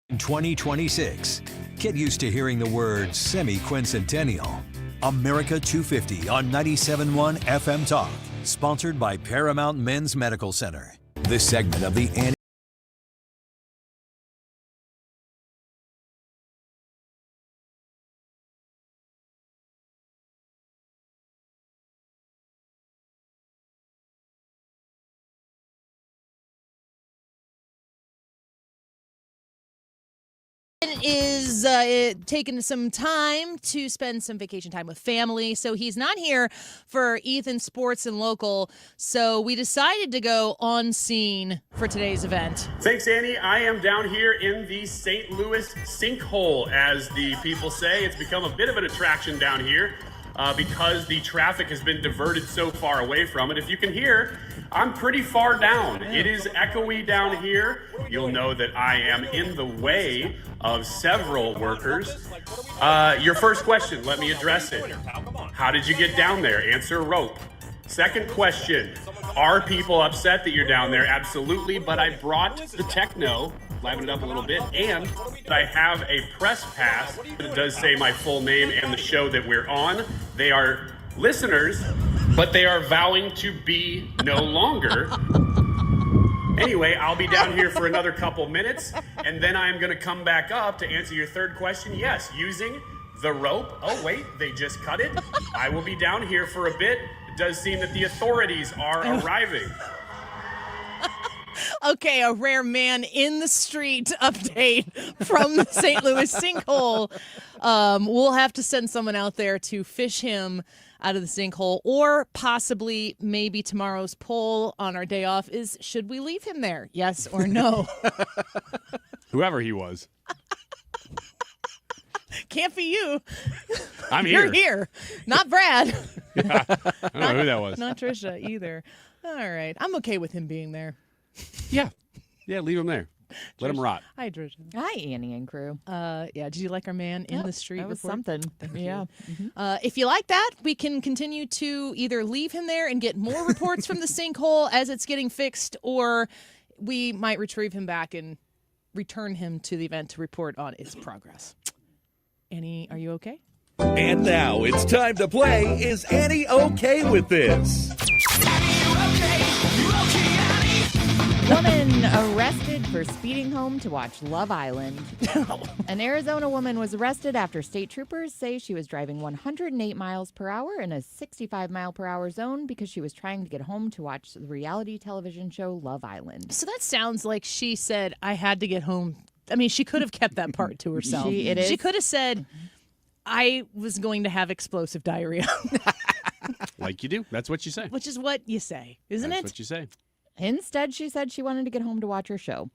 In 2026, get used to hearing the word semi-quincentennial. America 250 on 97.1 FM Talk, sponsored by Paramount Men's Medical Center. This segment of the Annie is taking some time to spend some vacation time with family, so he's not here for Ethan Sports and Local, so we decided to go on scene for today's event. Thanks, Annie. I am down here in the St. Louis sinkhole, as the people say. It's become a bit of an attraction down here because the traffic has been diverted so far away from it. If you can hear, I'm pretty far down. It is echoey down here. You'll know that I am in the way of several workers. Your first question, let me address it. How did you get down there? Answer rope. Second question, are people upset that you're down there? Absolutely, but I brought the techno, liven it up a little bit, and I have a press pass that does say my full name and the show that we're on. They are listeners, but they are vowing to be no longer. Anyway, I'll be down here for another couple minutes, and then I'm going to come back up to answer your third question. Yes, using the rope. Oh, wait, they just cut it. I will be down here for a bit. It does seem that the authorities are arriving. Okay, a rare man in the street update from the St. Louis sinkhole. We'll have to send someone out there to fish him out of the sinkhole, or possibly maybe tomorrow's poll on our day off is, should we leave him there? Yes or no? Whoever he was. Can't be you. I'm here. You're here. Not Brad. Yeah, I don't know who that was. Not Trisha either. All right. I'm okay with him being there. Yeah, leave him there. Let him rot. Hi, Trisha. Hi, Annie and crew. Yeah, did you like our man in the street? That was report? something. Thank Yeah. you. If you like that, we can continue to either leave him there and get more reports from the sinkhole as it's getting fixed, or we might retrieve him back and return him to the event to report on its progress. Annie, are you okay? And now it's time to play Is Annie Okay With This? Woman arrested for speeding home to watch Love Island. An Arizona woman was arrested after state troopers say she was driving 108 miles per hour in a 65 mile per hour zone because she was trying to get home to watch the reality television show Love Island. So that sounds like she said, I had to get home. I mean, she could have kept that part to herself. She could have said, I was going to have explosive diarrhea. Like you do. That's what you say. Which is what you say, isn't it? That's what you say. Instead, she said she wanted to get home to watch her show.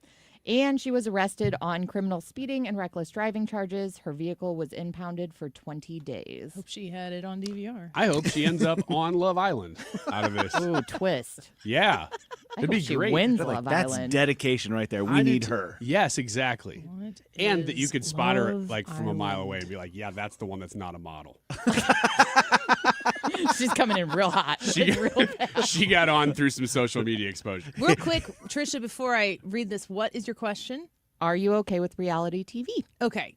And she was arrested on criminal speeding and reckless driving charges. Her vehicle was impounded for 20 days. Hope she had it on DVR. I hope she ends up on Love Island out of this. Ooh, twist. Yeah. It'd be she great. wins Like, Love that's Island. dedication right there. We need her. Yes, exactly. And that you could spot her Love like from a mile Island? away and be like, yeah, that's the one that's not a model. She's coming in real hot. She got on through some social media exposure. Real quick, Trisha, before I read this, what is your question? Are you okay with reality TV? Okay,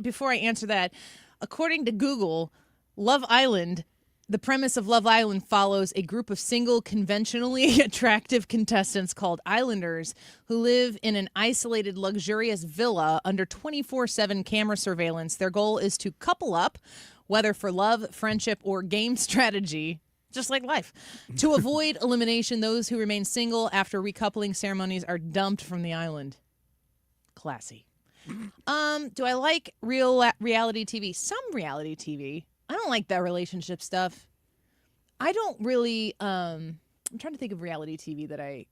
before I answer that, according to Google, Love Island, the premise of Love Island follows a group of single, conventionally attractive contestants called Islanders who live in an isolated, luxurious villa under 24/7 camera surveillance. Their goal is to couple up, whether for love, friendship, or game strategy, just like life. To avoid elimination, those who remain single after recoupling ceremonies are dumped from the island. Classy. Do I like reality TV? Some reality TV. I don't like that relationship stuff. I don't really, I'm trying to think of reality TV that I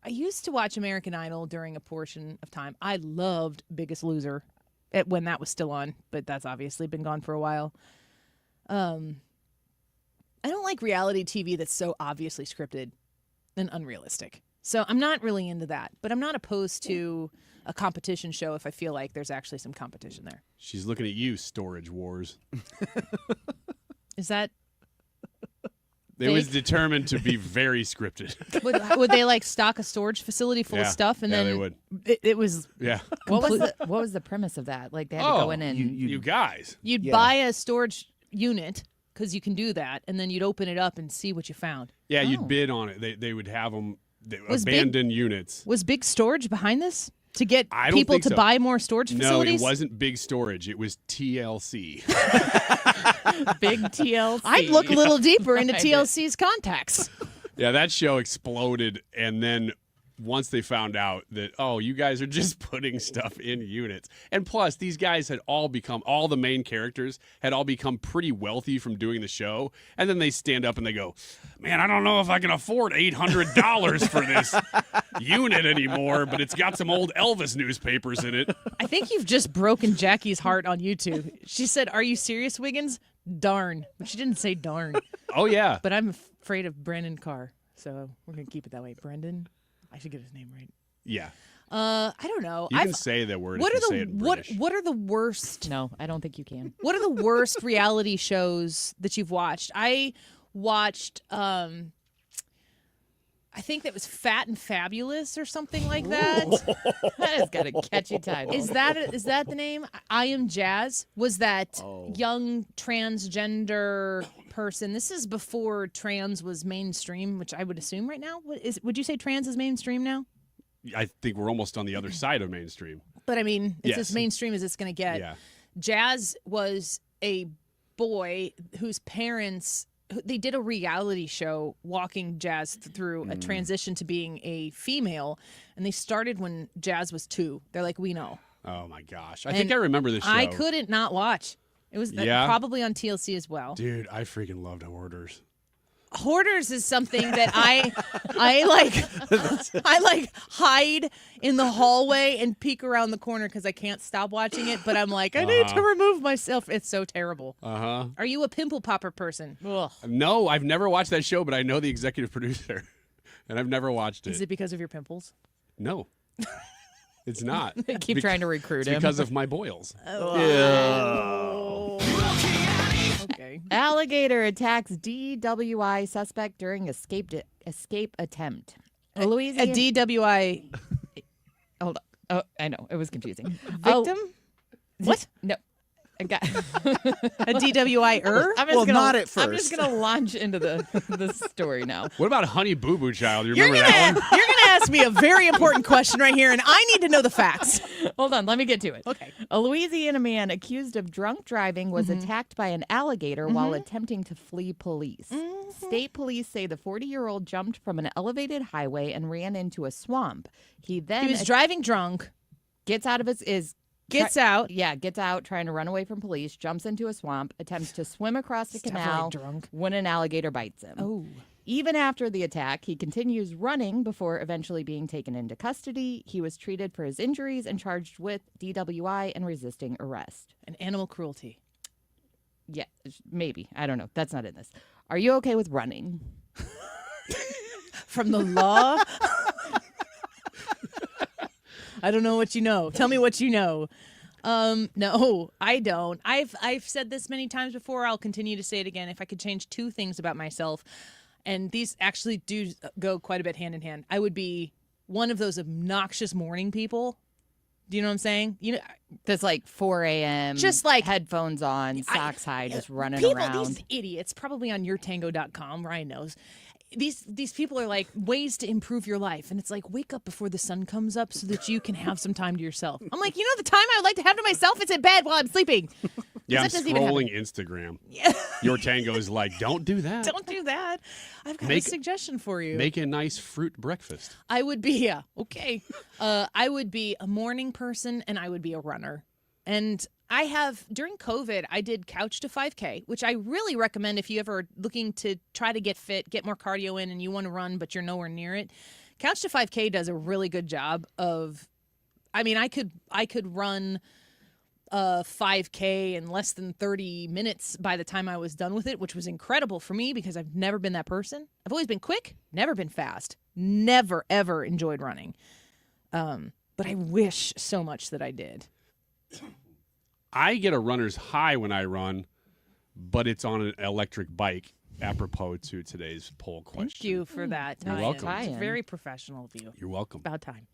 I used to watch American Idol during a portion of time. I loved Biggest Loser when that was still on, but that's obviously been gone for a while. I don't like reality TV that's so obviously scripted and unrealistic. So I'm not really into that, but I'm not opposed to a competition show if I feel like there's actually some competition there. She's looking at you, Storage Wars. Is that... It was determined to be very scripted. Would they like stock a storage facility full of stuff and then they would. It was What was the premise of that? Like they had to go in and you guys. You'd buy a storage unit because you can do that, and then you'd open it up and see what you found. Yeah, you'd bid on it. They would have them Was abandoned units. Was Big Storage behind this to get I don't people think to so. buy more storage facilities? No, it wasn't Big Storage. It was TLC. Big TLC. I'd look a little deeper into TLC's contacts. Yeah, that show exploded, and then once they found out that, oh, you guys are just putting stuff in units. And plus, these guys had all the main characters had all become pretty wealthy from doing the show. And then they stand up and they go, man, I don't know if I can afford $800 for this unit anymore, but it's got some old Elvis newspapers in it. I think you've just broken Jackie's heart on YouTube. She said, "Are you serious, Wiggins?" Darn. But she didn't say darn. Oh, yeah. But I'm afraid of Brendan Carr, so we're going to keep it that way. Brendan? I should get his name right. Yeah. I don't know. You can say that word if you say it in British. What are the worst? No, I don't think you can. What are the worst reality shows that you've watched? I watched, I think that was Fat and Fabulous or something like that. That has got a catchy title. Is that the name? I Am Jazz was that young transgender person. This is before trans was mainstream, which I would assume right now. Would you say trans is mainstream now? I think we're almost on the other side of mainstream. But I mean, it's Yes. as mainstream as it's going to get. Yeah. Jazz was a boy whose parents, they did a reality show walking Jazz through a transition to being a female, and they started when Jazz was 2. They're like, we know. Oh, my gosh. I think I remember this show. I couldn't not watch. It was probably on TLC as well. Dude, I freaking loved Hoarders. Hoarders is something that I hide in the hallway and peek around the corner because I can't stop watching it. But I'm like, I need to remove myself. It's so terrible. Uh-huh. Are you a pimple popper person? Ugh. No, I've never watched that show, but I know the executive producer, and I've never watched it. Is it because of your pimples? No. It's not. They keep trying to recruit him. Because of my boils. Okay. Alligator attacks DWI suspect during escape attempt. Louisiana. A DWI. Hold on. Oh, I know. It was confusing. Victim? What? No. I got a DWI-er? Not at first. I'm just going to launch into the story now. What about Honey Boo Boo Child? You remember that one? You're going to ask me a very important question right here, and I need to know the facts. Hold on. Let me get to it. Okay. A Louisiana man accused of drunk driving was attacked by an alligator while attempting to flee police. State police say the 40-year-old jumped from an elevated highway and ran into a swamp. He was driving drunk. Gets out, Gets out, trying to run away from police, jumps into a swamp, attempts to swim across the canal drunk. when an alligator bites him. Oh. Even after the attack, he continues running before eventually being taken into custody. He was treated for his injuries and charged with DWI and resisting arrest. And animal cruelty. Yeah, maybe. I don't know. That's not in this. Are you okay with running? From the law? I don't know what you know. Tell me what you know. No, I don't. I've said this many times before. I'll continue to say it again. If I could change 2 things about myself, and these actually do go quite a bit hand in hand, I would be one of those obnoxious morning people. Do you know what I'm saying? You know, that's like 4 a.m. Just like headphones on, socks high, just running around. These idiots, probably on yourtango.com, Ryan knows. These people are like ways to improve your life, and it's like wake up before the sun comes up so that you can have some time to yourself. I'm like, the time I would like to have to myself is in bed while I'm sleeping. Yeah, I'm that doesn't even scrolling Instagram. Yeah. Your Tango is like, don't do that. Don't do that. I've got a suggestion for you. Make a nice fruit breakfast. I would be okay. I would be a morning person, and I would be a runner. And during COVID, I did Couch to 5K, which I really recommend if you ever are looking to try to get fit, get more cardio in, and you want to run, but you're nowhere near it. Couch to 5K does a really good job of, I mean, I could run a 5K in less than 30 minutes by the time I was done with it, which was incredible for me because I've never been that person. I've always been quick, never been fast, never, ever enjoyed running. But I wish so much that I did. I get a runner's high when I run, but it's on an electric bike, apropos to today's poll question. Thank you for that. You're welcome. It's very professional of you. You're welcome. About time.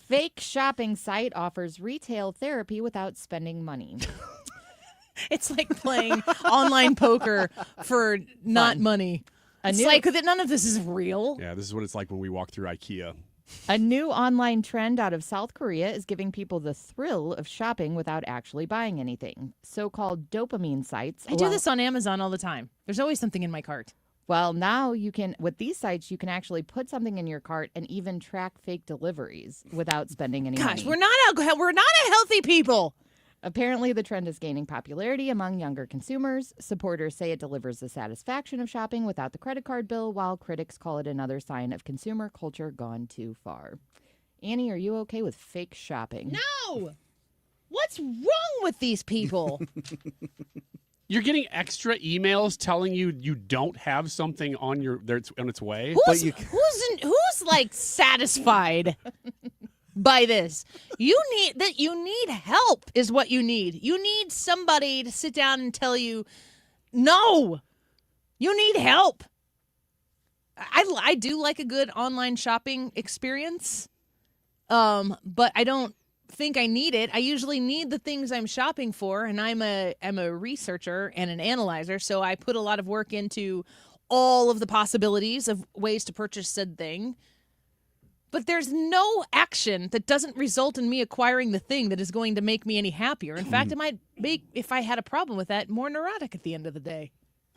Fake shopping site offers retail therapy without spending money. It's like playing online poker for not money. It's like that none of this is real. Yeah, this is what it's like when we walk through IKEA. A new online trend out of South Korea is giving people the thrill of shopping without actually buying anything. So-called dopamine sites. I do this on Amazon all the time. There's always something in my cart. Well, now you can, with these sites, you can actually put something in your cart and even track fake deliveries without spending any money. Gosh, we're not a healthy people. Apparently, the trend is gaining popularity among younger consumers. Supporters say it delivers the satisfaction of shopping without the credit card bill, while critics call it another sign of consumer culture gone too far. Annie, are you okay with fake shopping? No! What's wrong with these people? You're getting extra emails telling you you don't have something on its way. Who's like satisfied by this? You need help is what you need. You need somebody to sit down and tell you, no, you need help. I do like a good online shopping experience, but I don't think I need it. I usually need the things I'm shopping for, and I'm a researcher and an analyzer, so I put a lot of work into all of the possibilities of ways to purchase said thing. But there's no action that doesn't result in me acquiring the thing that is going to make me any happier. In fact, it might make, if I had a problem with that, more neurotic at the end of the day.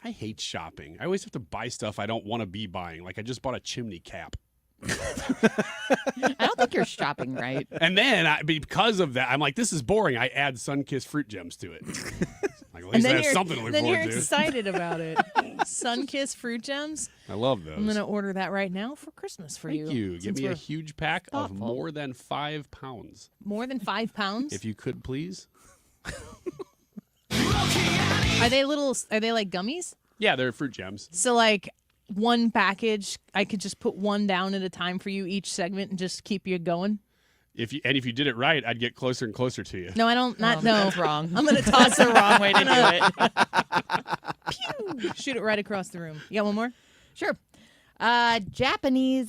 I hate shopping. I always have to buy stuff I don't want to be buying. Like I just bought a chimney cap. I don't think you're shopping right. And then because of that, I'm like, this is boring. I add Sunkist fruit gems to it. Like, at least I have something to look then forward you're to. excited about it. Sunkist fruit gems. I love those. I'm going to order that right now for Christmas for you. Thank you. Give me a huge pack thoughtful. of more than 5 pounds. More than 5 pounds? If you could, please. Are they like gummies? Yeah, they're fruit gems. So like one package, I could just put one down at a time for you each segment and just keep you going? If you did it right, I'd get closer and closer to you. No, I don't. No, that's wrong. I'm going to toss the wrong way to do it. Pew! Shoot it right across the room. You got one more? Sure. Japan,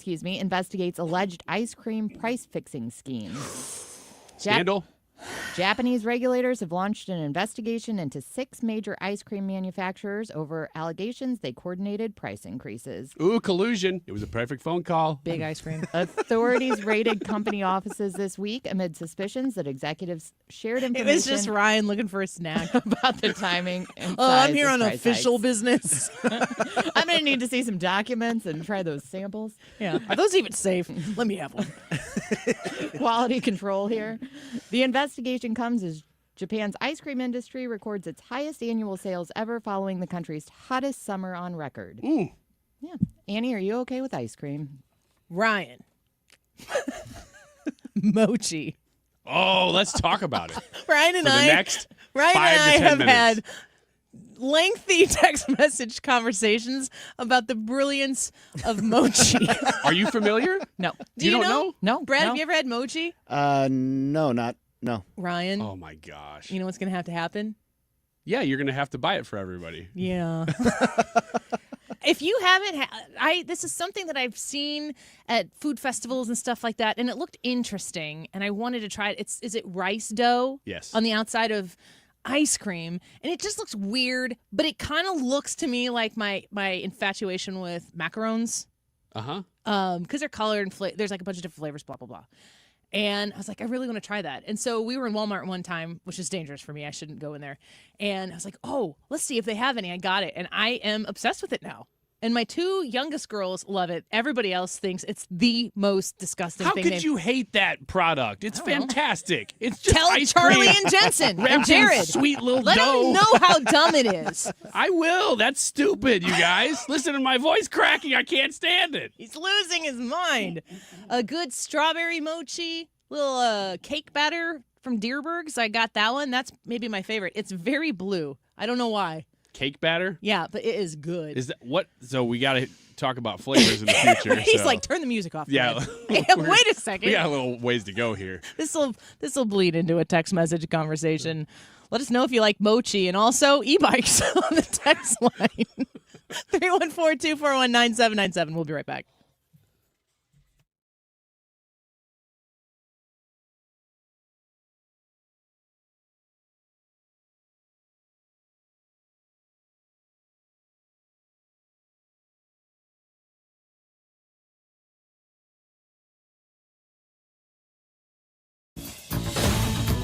investigates alleged ice cream price fixing scheme. Scandal. Japanese regulators have launched an investigation into 6 major ice cream manufacturers over allegations they coordinated price increases. Ooh, collusion. It was a perfect phone call. Big ice cream. Authorities raided company offices this week amid suspicions that executives shared information. It was just Ryan looking for a snack. About the timing and I'm size here of on price official hikes. business. I'm going to need to see some documents and try those samples. Yeah. Are those even safe? Let me have one. Quality control here. The investigation comes as Japan's ice cream industry records its highest annual sales ever following the country's hottest summer on record. Ooh. Yeah. Annie, are you okay with ice cream? Ryan. Mochi. Oh, let's talk about it. Ryan and For the I next Ryan 5 and to I 10 have minutes. had lengthy text message conversations about the brilliance of mochi. Are you familiar? No. Do You you don't know? No. Brad, no. have you ever had mochi? No. Ryan, Oh my gosh. you know what's going to have to happen? Yeah, you're gonna have to buy it for everybody. Yeah. If you haven't, this is something that I've seen at food festivals and stuff like that, and it looked interesting, and I wanted to try it. Is it rice dough? Yes. On the outside of ice cream, and it just looks weird, but it kind of looks to me like my infatuation with macarons. Because they're colored and there's like a bunch of different flavors, blah blah blah. And I was like, I really want to try that. And so we were in Walmart one time, which is dangerous for me. I shouldn't go in there. And I was like, oh, let's see if they have any. I got it. And I am obsessed with it now. And my 2 youngest girls love it. Everybody else thinks it's the most disgusting How thing. could you hate that product? It's fantastic. It's just Tell ice Charlie cream and Jensen and wrapped in Jared. sweet little Let dough. them know how dumb it is. I will. That's stupid, you guys. Listen to my voice cracking. I can't stand it. He's losing his mind. A good strawberry mochi, little cake batter from Deerberg's. I got that one. That's maybe my favorite. It's very blue. I don't know why. Cake batter? Yeah, but it is good. Is that what? So we got to talk about flavors in the future. He's so. like, turn the music off. Yeah. Wait a second. We got a little ways to go here. This will bleed into a text message conversation. Let us know if you like mochi and also e-bikes on the text line. 314-241-9797. We'll be right back.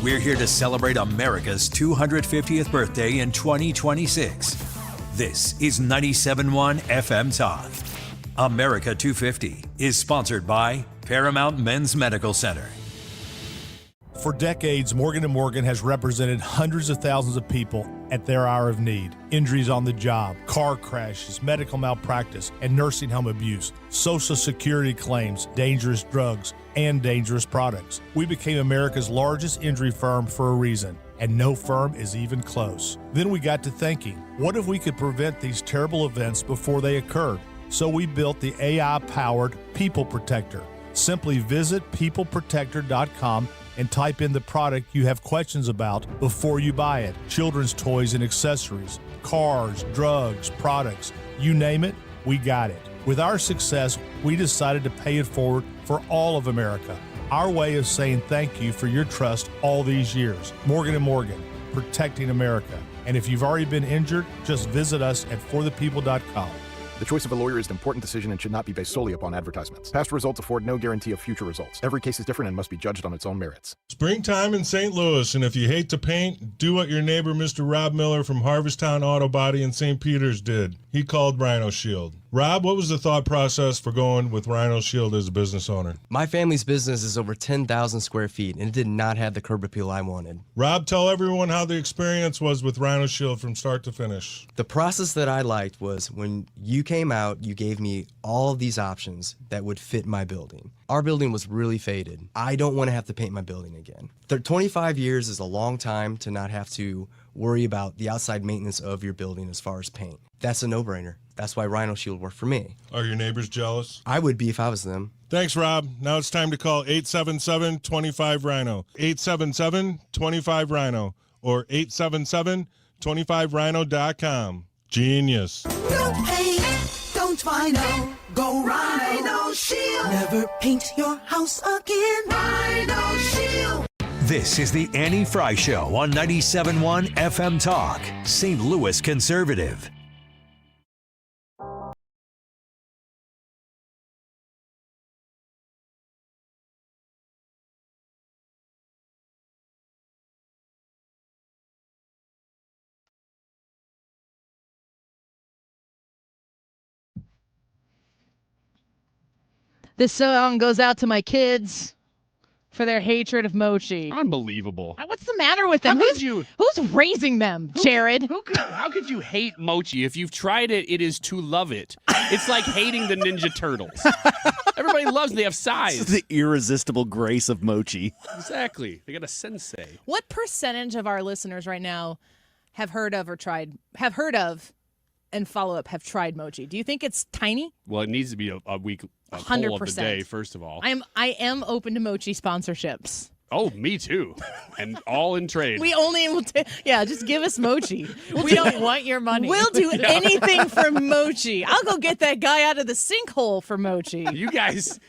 We're here to celebrate America's 250th birthday in 2026. This is 97.1 FM Talk. America 250 is sponsored by Paramount Men's Medical Center. For decades, Morgan & Morgan has represented hundreds of thousands of people at their hour of need. Injuries on the job, car crashes, medical malpractice, and nursing home abuse, Social Security claims, dangerous drugs, and dangerous products. We became America's largest injury firm for a reason, and no firm is even close. Then we got to thinking, what if we could prevent these terrible events before they occurred? So we built the AI-powered People Protector. Simply visit peopleprotector.com and type in the product you have questions about before you buy it. Children's toys and accessories, cars, drugs, products, you name it, we got it. With our success, we decided to pay it forward for all of America. Our way of saying thank you for your trust all these years. Morgan & Morgan, protecting America. And if you've already been injured, just visit us at forthepeople.com. The choice of a lawyer is an important decision and should not be based solely upon advertisements. Past results afford no guarantee of future results. Every case is different and must be judged on its own merits. Springtime in St. Louis, and if you hate to paint, do what your neighbor Mr. Rob Miller from Harvesttown Auto Body in St. Peters did. He called Rhino Shield. Rob, what was the thought process for going with Rhino Shield as a business owner? My family's business is over 10,000 square feet, and it did not have the curb appeal I wanted. Rob, tell everyone how the experience was with Rhino Shield from start to finish. The process that I liked was when you came out, you gave me all of these options that would fit my building. Our building was really faded. I don't want to have to paint my building again. 25 years is a long time to not have to worry about the outside maintenance of your building as far as paint. That's a no-brainer. That's why Rhino Shield worked for me. Are your neighbors jealous? I would be if I was them. Thanks, Rob. Now it's time to call 877-25-RHINO. 877-25-RHINO or 877-25rhino.com. Genius. Don't paint, don't Rhino. Go Rhino Shield. Never paint your house again. Rhino Shield. This is the Annie Frey Show on 97.1 FM Talk, St. Louis Conservative. This song goes out to my kids for their hatred of mochi. Unbelievable. What's the matter with them? Who's raising them, Jared? How could you hate mochi? If you've tried it, it is to love it. It's like hating the Ninja Turtles. Everybody loves them. They have size. The irresistible grace of mochi. Exactly. They got a sensei. What percentage of our listeners right now have heard of and follow up have tried mochi? Do you think it's tiny? Well, it needs to be a week, a poll of the day, first of all. I am open to mochi sponsorships. Oh, me too. And all in trade. We only will just give us mochi. We don't want your money. We'll do anything for mochi. I'll go get that guy out of the sinkhole for mochi. You guys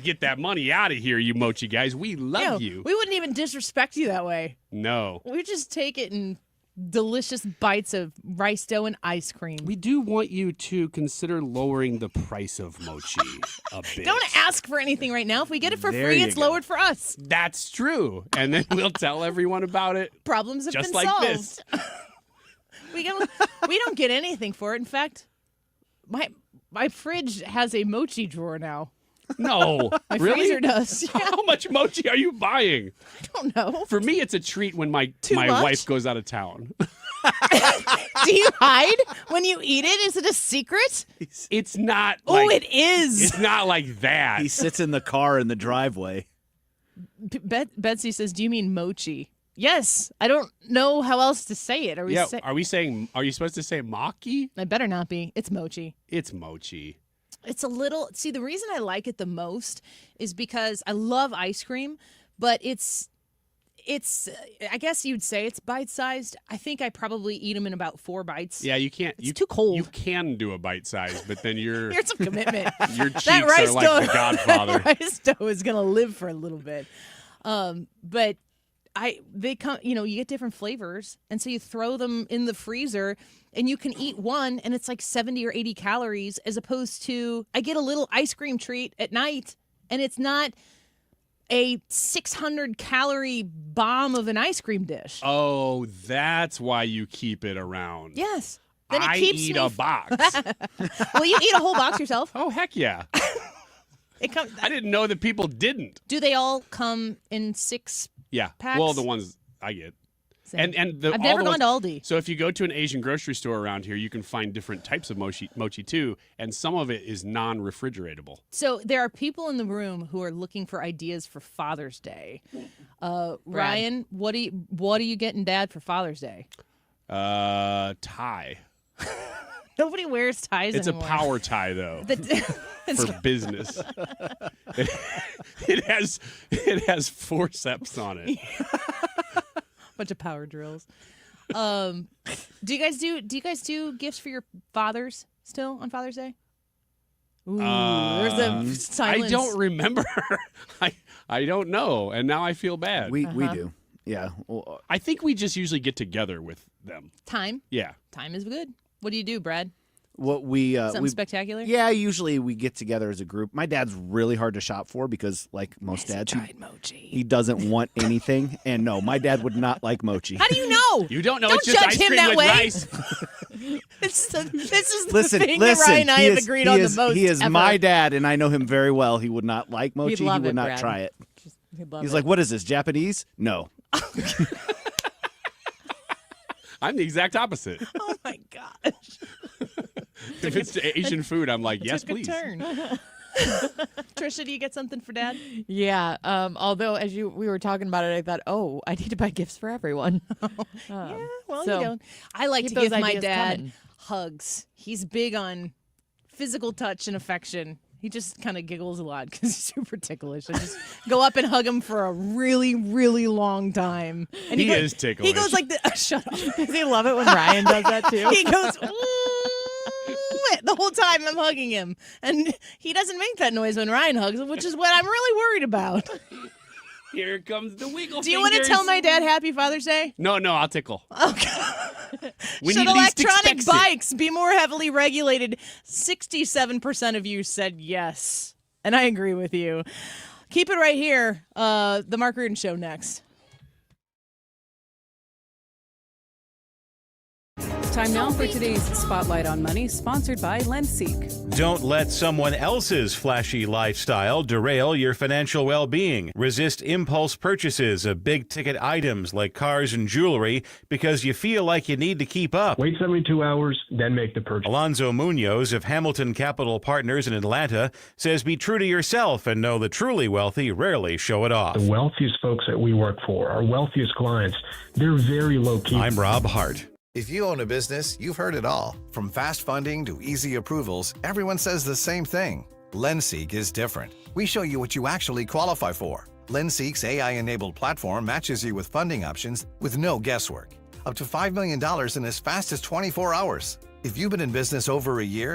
get that money out of here, you mochi guys. We love you. We wouldn't even disrespect you that way. No. We just take it and delicious bites of rice dough and ice cream. We do want you to consider lowering the price of mochi a bit. Don't ask for anything right now. If we get it for There free, you it's go. lowered for us. That's true. And then we'll tell everyone about it. Problems have just been like solved. This. We don't get anything for it. In fact, my fridge has a mochi drawer now. No, My really? freezer does. Yeah. How much mochi are you buying? I don't know. For me, it's a treat when my much? wife goes out of town. Do you hide when you eat it? Is it a secret? It's not. Oh, like, it is. It's not like that. He sits in the car in the driveway. Betsy says, "Do you mean mochi?" Yes. I don't know how else to say it. Are we? Are we saying? Are you supposed to say maki? I better not be. It's mochi. It's mochi. It's a little. See, the reason I like it the most is because I love ice cream, but it's. I guess you'd say it's bite-sized. I think I probably eat them in about 4 bites. Yeah, you can't. It's too cold. You can do a bite size, but then you're. Here's some commitment. Your cheeks that rice are like dough, the Godfather. That rice dough is gonna live for a little bit, but they come. You get different flavors, and so you throw them in the freezer, and you can eat one, and it's like 70 or 80 calories, as opposed to I get a little ice cream treat at night, and it's not a 600-calorie bomb of an ice cream dish. Oh, that's why you keep it around. Yes. Then it I keeps eat me a box. Well, you eat a whole box yourself. Oh, heck yeah. I didn't know that people didn't. Do they all come in 6 Yeah. packs? Well, the ones I get. Same. And I've never gone to Aldi. So if you go to an Asian grocery store around here, you can find different types of mochi too, and some of it is non-refrigeratable. So there are people in the room who are looking for ideas for Father's Day. Ryan, what are you getting Dad for Father's Day? Tie. Nobody wears ties It's anymore. a power tie though. For business. It has forceps on it. Bunch of power drills. Do you guys do gifts for your fathers still on Father's Day? Ooh, there's a silence. I don't remember. I don't know, and now I feel bad. We do. Yeah. Well, I think we just usually get together with them. Time. Yeah. Time is good. What do you do, Brad? What we Something spectacular? Yeah, usually we get together as a group. My dad's really hard to shop for because, like most dads, he doesn't want anything. And no, my dad would not like mochi. How do you know? You don't know. Don't It's just judge ice him cream that with way. rice. This is Listen, the thing that Ryan and I have agreed on he is, the most. He is ever. my dad, and I know him very well. He would not like mochi. He'd He love would it, not Brad. try it. He'd love He's it. like, "What is this? Japanese?" No. I'm the exact opposite. Oh my gosh. If it's Asian food, I'm like, yes, took a please. turn. Trisha, do you get something for Dad? Yeah. Although as we were talking about it, I thought, oh, I need to buy gifts for everyone. Yeah, well, so you don't. I like keep to those give my ideas dad coming. hugs. He's big on physical touch and affection. He just kind of giggles a lot because he's super ticklish. I just go up and hug him for a really, really long time. And He goes, is ticklish. He goes like the shut up. Does he love it when Ryan does that too? He goes "Ooh," the whole time I'm hugging him, and he doesn't make that noise when Ryan hugs him, which is what I'm really worried about. Here comes the wiggle. Do you want to tell my dad Happy Father's Day? No, I'll tickle. When Should he least electronic expects it. bikes be more heavily regulated? 67% of you said yes. And I agree with you. Keep it right here. The Mark Reardon Show next. Time now for today's Spotlight on Money, sponsored by LendSeek. Don't let someone else's flashy lifestyle derail your financial well-being. Resist impulse purchases of big-ticket items like cars and jewelry because you feel like you need to keep up. Wait 72 hours, then make the purchase. Alonzo Munoz of Hamilton Capital Partners in Atlanta says be true to yourself and know the truly wealthy rarely show it off. The wealthiest folks that we work for, our wealthiest clients, they're very low-key. I'm Rob Hart. If you own a business, you've heard it all. From fast funding to easy approvals, everyone says the same thing. LendSeek is different. We show you what you actually qualify for. LendSeek's AI-enabled platform matches you with funding options with no guesswork. Up to $5 million in as fast as 24 hours. If you've been in business over a year,